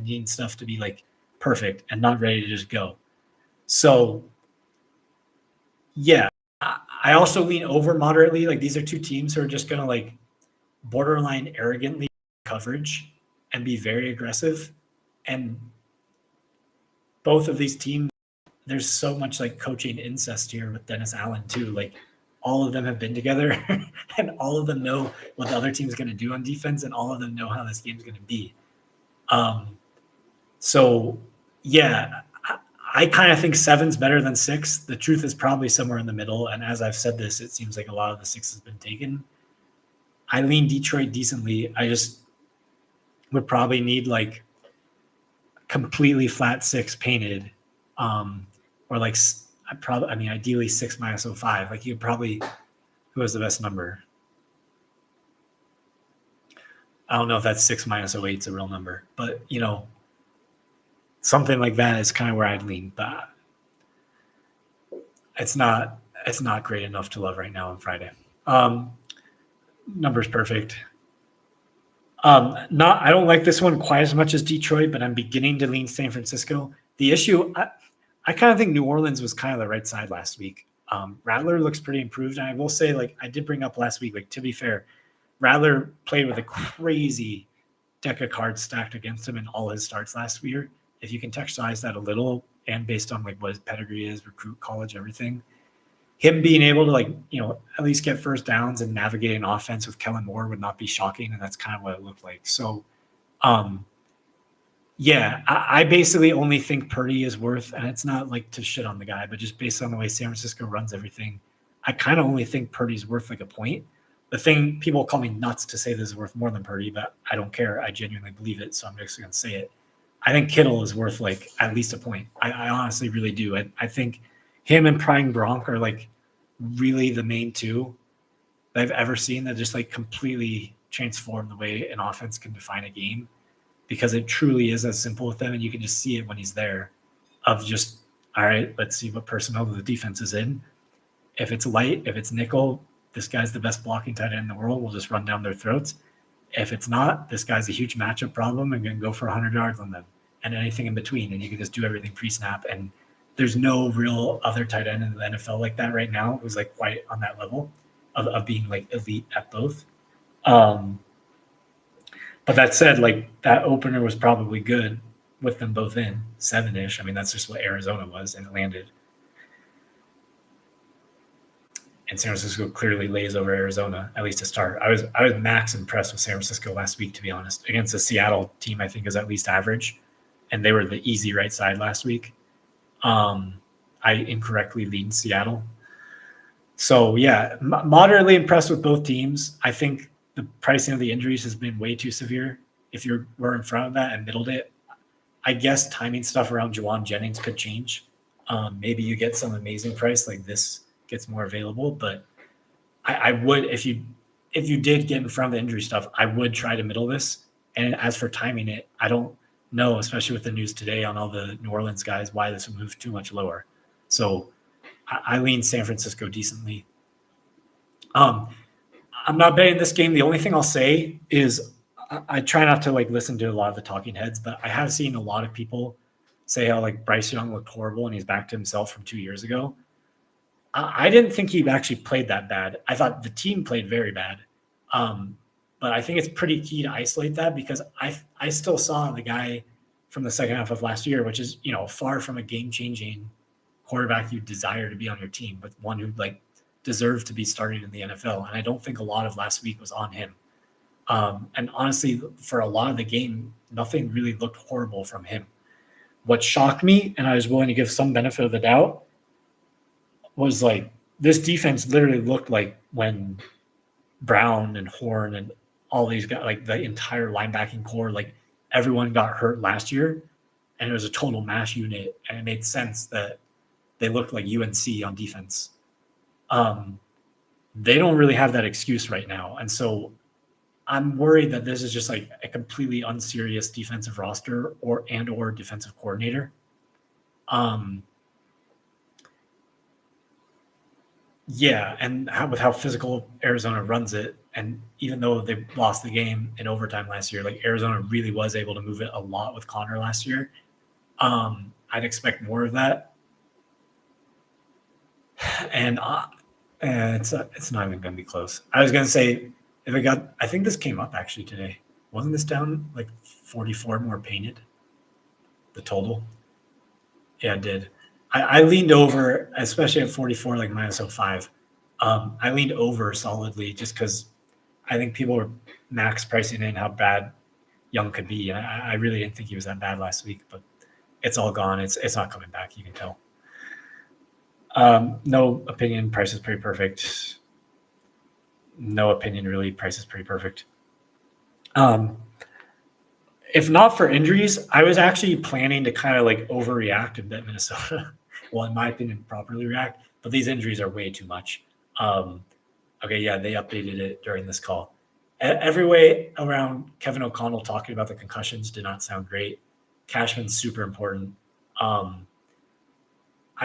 needing stuff to be like perfect and not ready to just go. So yeah, I also lean over moderately. Like these are two teams who are just going to like borderline arrogantly coverage and be very aggressive. And both of these teams, there's so much like coaching incest here with Dennis Allen too. Like all of them have been together and all of them know what the other team's going to do on defense and all of them know how this game's going to be. So yeah, I kind of think 7's better than 6. The truth is probably somewhere in the middle. And as I've said this, it seems like a lot of the 6 has been taken. I lean Detroit decently. I just would probably need like completely flat 6 painted, or like ideally 6 minus 05. Like you probably, who has the best number? I don't know if that's 6 minus 08 is a real number, but you know, something like that is kind of where I'd lean. But it's not great enough to love right now on Friday. Numbers perfect. I don't like this one quite as much as Detroit, but I'm beginning to lean San Francisco. The issue, I kind of think New Orleans was kind of the right side last week. Rattler looks pretty improved. And I will say, like I did bring up last week, like to be fair, Rattler played with a crazy deck of cards stacked against him in all his starts last year. If you contextualize that a little and based on like what his pedigree is, recruit, college, everything, him being able to like, you know, at least get first downs and navigate an offense with Kellen Moore would not be shocking. And that's kind of what it looked like. So, yeah, I basically only think Purdy is worth, and it's not like to shit on the guy, but just based on the way San Francisco runs everything, I kind of only think Purdy's worth like a point. The thing, people call me nuts to say this is worth more than Purdy, but I don't care. I genuinely believe it. So I'm just going to say it. I think Kittle is worth like at least a point. I honestly really do. I think him and Prying Gronk are like really the main two that I've ever seen that just like completely transform the way an offense can define a game, because it truly is as simple with them. And you can just see it when he's there of just, all right, let's see what personnel the defense is in. If it's light, if it's nickel, this guy's the best blocking tight end in the world. We'll just run down their throats. If it's not, this guy's a huge matchup problem and can go for 100 yards on them and anything in between. And you can just do everything pre-snap. And there's no real other tight end in the NFL like that right now who's like quite on that level of being like elite at both. But that said, like that opener was probably good with them both in 7-ish. I mean, that's just what Arizona was, and it landed. and San Francisco clearly lays over Arizona, at least to start. I was max impressed with San Francisco last week, to be honest, against the Seattle team I think is at least average, and they were the easy right side last week. I incorrectly leaned Seattle. So yeah, moderately impressed with both teams. I think the pricing of the injuries has been way too severe. If you were in front of that and middled it, I guess timing stuff around Juwan Jennings could change. Maybe you get some amazing price like this gets more available, but I would if you did get in front of the injury stuff, I would try to middle this. And as for timing it, I don't know, especially with the news today on all the New Orleans guys, why this would move too much lower. So I lean San Francisco decently. I'm not betting this game. The only thing I'll say is I try not to like listen to a lot of the talking heads, but I have seen a lot of people say how like Bryce Young looked horrible and he's back to himself from 2 years ago. I didn't think he actually played that bad. I thought the team played very bad. But I think it's pretty key to isolate that because I still saw the guy from the second half of last year, which is, far from a game-changing quarterback you desire to be on your team, but one who like deserved to be starting in the NFL. And I don't think a lot of last week was on him. And honestly, for a lot of the game, nothing really looked horrible from him. What shocked me, and I was willing to give some benefit of the doubt, was like this defense literally looked like when Brown and Horn and all these guys, like the entire linebacking core, like everyone got hurt last year, and it was a total mash unit, and it made sense that they looked like UNC on defense. They don't really have that excuse right now, and so I'm worried that this is just like a completely unserious defensive roster or defensive coordinator. Yeah, and with how physical Arizona runs it, and even though they lost the game in overtime last year, like Arizona really was able to move it a lot with Connor last year. I'd expect more of that, and it's not even going to be close. I was going to say I think this came up actually today. Wasn't this down like 44 more painted? The total, yeah, it did. I leaned over, especially at 44, like minus 05. I leaned over solidly just because I think people were max pricing in how bad Young could be. And I really didn't think he was that bad last week, but it's all gone. It's not coming back. You can tell. No opinion. Price is pretty perfect. No opinion, really. Price is pretty perfect. If not for injuries, I was actually planning to kind of like overreact and bet Minnesota. Well, in my opinion, properly react, but these injuries are way too much. Okay, yeah, they updated it during this call. Every way around Kevin O'Connell talking about the concussions did not sound great. Cashman's super important. I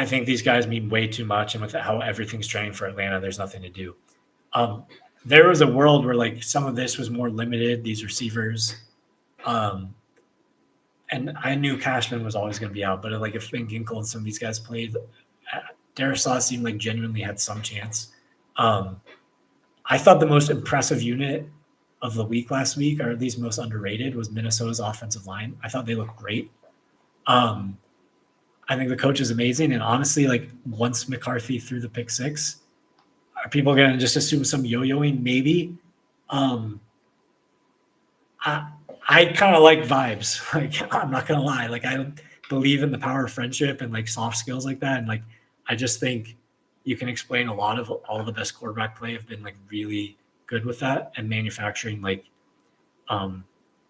think these guys mean way too much, and with how everything's training for Atlanta, there's nothing to do. There was a world where like some of this was more limited, these receivers. And I knew Cashman was always going to be out, but like if Finn Ginkle and some of these guys played, Darisaw seemed like genuinely had some chance. I thought the most impressive unit of the week last week, or at least most underrated, was Minnesota's offensive line. I thought they looked great. I think the coach is amazing, and honestly, like once McCarthy threw the pick six, are people going to just assume some yo-yoing? Maybe. I kind of like vibes. Like, I'm not going to lie. Like, I believe in the power of friendship and like soft skills like that. And like, I just think you can explain a lot of all the best quarterback play have been like really good with that and manufacturing like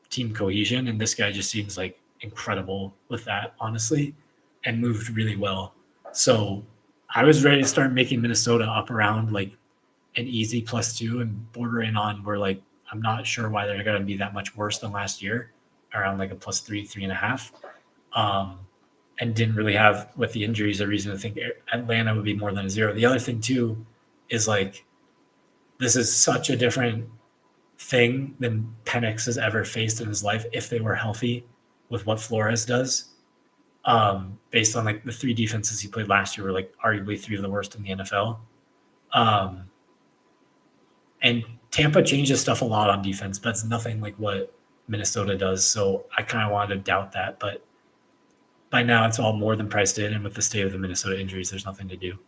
team cohesion. And this guy just seems like incredible with that, honestly, and moved really well. So I was ready to start making Minnesota up around like an easy +2 and bordering on where like, I'm not sure why they're going to be that much worse than last year, around like a +3, 3.5. And didn't really have, with the injuries, a reason to think Atlanta would be more than a 0. The other thing, too, is like this is such a different thing than Penix has ever faced in his life if they were healthy with what Flores does. Based on like the 3 defenses he played last year were like arguably 3 of the worst in the NFL. And Tampa changes stuff a lot on defense, but it's nothing like what Minnesota does. So I kind of wanted to doubt that, but by now it's all more than priced in. And with the state of the Minnesota injuries, there's nothing to do.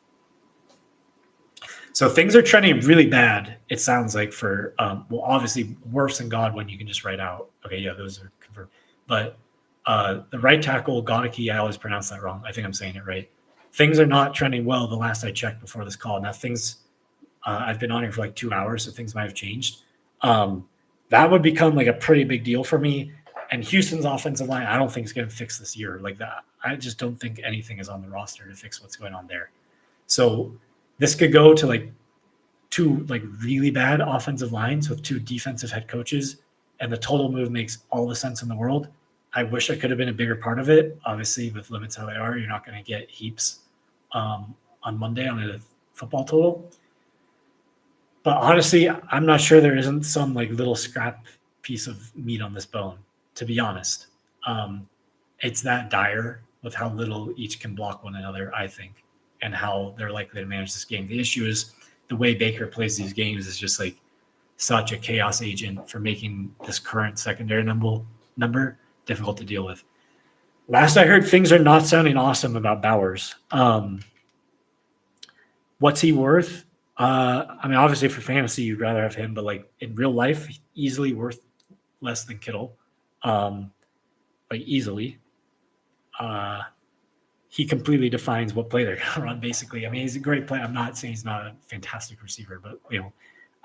So things are trending really bad. It sounds like for well, obviously worse than Godwin. You can just write out. Okay, yeah, those are confirmed. But the right tackle Godicke, I always pronounce that wrong. I think I'm saying it right. Things are not trending well. The last I checked before this call. Now things. I've been on here for like 2 hours, so things might have changed. That would become like a pretty big deal for me. And Houston's offensive line, I don't think is going to fix this year like that. I just don't think anything is on the roster to fix what's going on there. So this could go to like 2 like really bad offensive lines with 2 defensive head coaches, and the total move makes all the sense in the world. I wish I could have been a bigger part of it. Obviously, with limits how they are, you're not going to get heaps on Monday on a football total. But honestly, I'm not sure there isn't some like little scrap piece of meat on this bone, to be honest. It's that dire with how little each can block one another, I think, and how they're likely to manage this game. The issue is the way Baker plays these games is just like such a chaos agent for making this current secondary number difficult to deal with. Last I heard, things are not sounding awesome about Bowers. What's he worth? I mean, obviously for fantasy, you'd rather have him, but like in real life, easily worth less than Kittle. Like easily. He completely defines what play they're going to run, basically. I mean, he's a great player. I'm not saying he's not a fantastic receiver, but,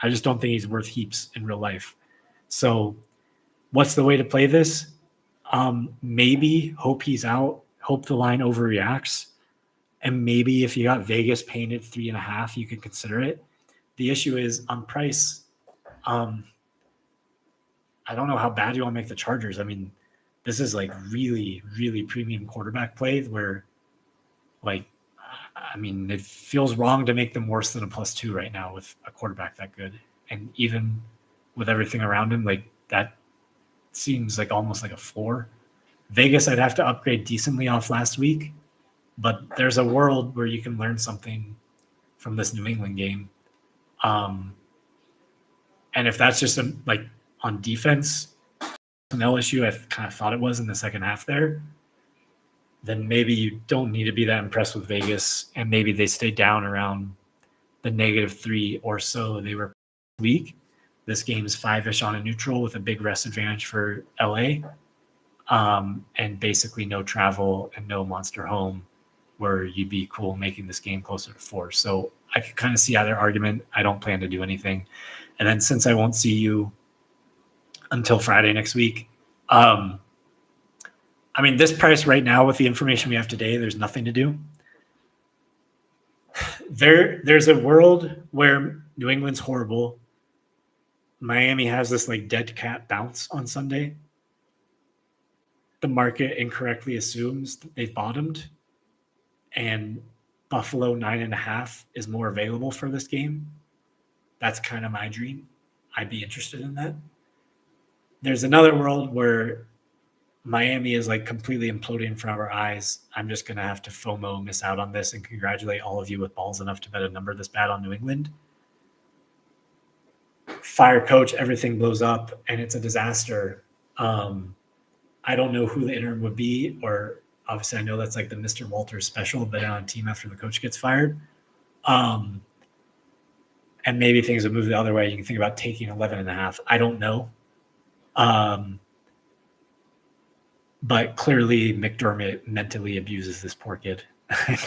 I just don't think he's worth heaps in real life. So what's the way to play this? Maybe hope he's out, hope the line overreacts. And maybe if you got Vegas painted 3.5, you could consider it. The issue is on price. I don't know how bad you want to make the Chargers. I mean, this is like really, really premium quarterback play where, like, I mean, it feels wrong to make them worse than a +2 right now with a quarterback that good. And even with everything around him, like that seems like almost like a floor. Vegas, I'd have to upgrade decently off last week, but there's a world where you can learn something from this New England game. And if that's just like on defense, an LSU, I kind of thought it was in the second half there, then maybe you don't need to be that impressed with Vegas, and maybe they stay down around the -3 or so they were week. This game is 5-ish on a neutral with a big rest advantage for LA, and basically no travel and no monster home where you'd be cool making this game closer to 4. So I could kind of see either argument. I don't plan to do anything. And then since I won't see you until Friday next week, I mean, this price right now with the information we have today, there's nothing to do. There's a world where New England's horrible. Miami has this like dead cat bounce on Sunday. The market incorrectly assumes that they've bottomed, and Buffalo 9.5 is more available for this game. That's kind of my dream. I'd be interested in that. There's another world where Miami is like completely imploding in front of our eyes. I'm just going to have to FOMO miss out on this and congratulate all of you with balls enough to bet a number this bad on New England. Fire coach, everything blows up, and it's a disaster. I don't know who the interim would be, or obviously I know that's like the Mr. Walters special, bet on a team after the coach gets fired. And maybe things would move the other way. You can think about taking 11.5. I don't know. But clearly McDermott mentally abuses this poor kid.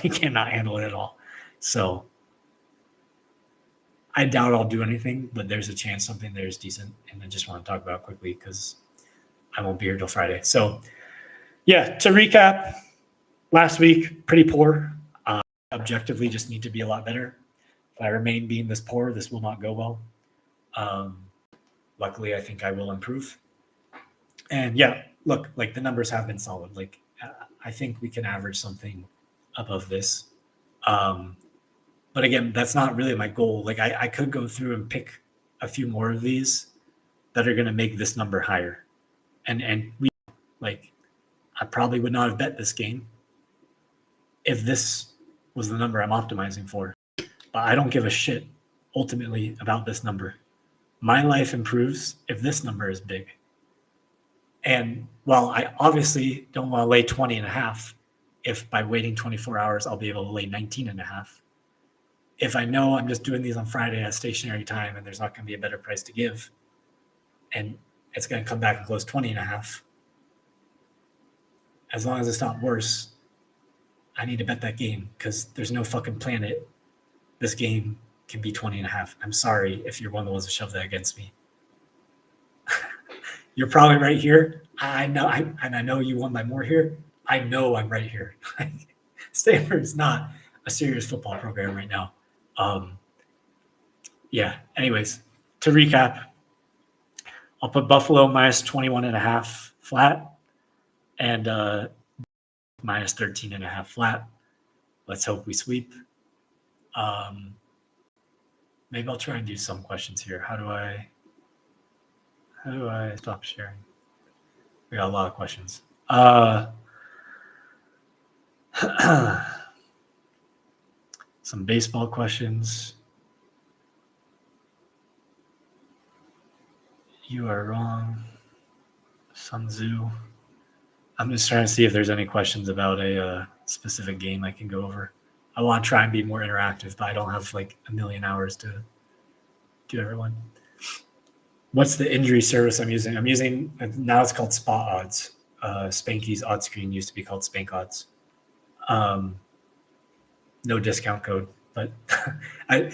He cannot handle it at all. So I doubt I'll do anything, but there's a chance something there is decent. And I just want to talk about it quickly because I won't be here till Friday. So yeah, to recap, last week, pretty poor. Objectively just need to be a lot better. If I remain being this poor, this will not go well. Luckily, I think I will improve. And yeah, look, like the numbers have been solid. Like I think we can average something above this. But again, that's not really my goal. Like I could go through and pick a few more of these that are going to make this number higher. And we like, I probably would not have bet this game if this was the number I'm optimizing for. But I don't give a shit ultimately about this number. My life improves if this number is big. And while I obviously don't want to lay 20.5, if by waiting 24 hours, I'll be able to lay 19.5. if I know I'm just doing these on Friday at stationary time and there's not going to be a better price to give, and it's going to come back and close 20.5, as long as it's not worse, I need to bet that game because there's no fucking planet this game can be 20.5. I'm sorry if you're one of the ones that shove that against me. You're probably right here. I know, and I know you won by more here. I know I'm right here. Stanford's not a serious football program right now. Yeah. Anyways, to recap, I'll put Buffalo minus 21.5 flat and minus 13.5 flat. Let's hope we sweep. Maybe I'll try and do some questions here. How do I stop sharing? We got a lot of questions. Some baseball questions. You are wrong. Sun Tzu. I'm just trying to see if there's any questions about a specific game I can go over. I want to try and be more interactive, but I don't have like a million hours to do everyone. What's the injury service I'm using? I'm using, now it's called Spot Odds. Spanky's Odd Screen used to be called Spank Odds. No discount code, but I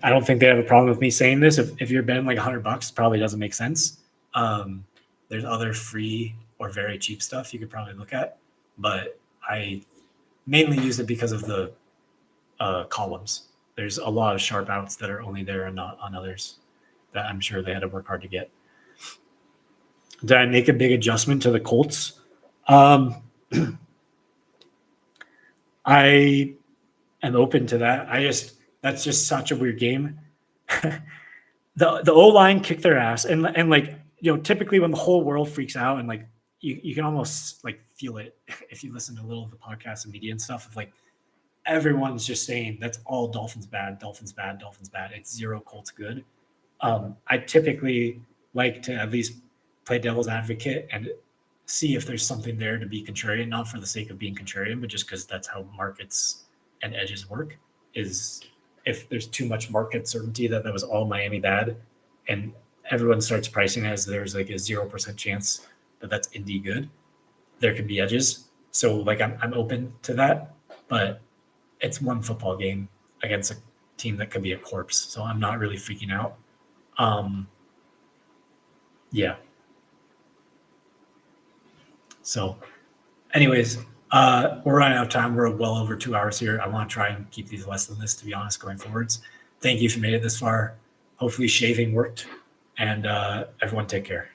don't think they have a problem with me saying this. If you're betting like $100, probably doesn't make sense. There's other free or very cheap stuff you could probably look at, but I mainly use it because of the columns. There's a lot of sharp outs that are only there and not on others that I'm sure they had to work hard to get. Did I make a big adjustment to the Colts? I am open to that. That's just such a weird game. The O-line kicked their ass, and like, you know, typically when the whole world freaks out and like you can almost like feel it if you listen to a little of the podcast and media and stuff, of like everyone's just saying that's all Dolphins bad, Dolphins bad, Dolphins bad. It's zero Colts good. I typically like to at least play devil's advocate and see if there's something there to be contrarian, not for the sake of being contrarian, but just because that's how markets and edges work. Is if there's too much market certainty that was all Miami bad, and everyone starts pricing as there's like a 0% chance that that's Indy good, there can be edges. So like I'm open to that, but it's one football game against a team that could be a corpse. So I'm not really freaking out. Yeah. So anyways, we're running out of time. We're well over 2 hours here. I want to try and keep these less than this, to be honest, going forwards. Thank you if you made it this far. Hopefully shaving worked, and everyone take care.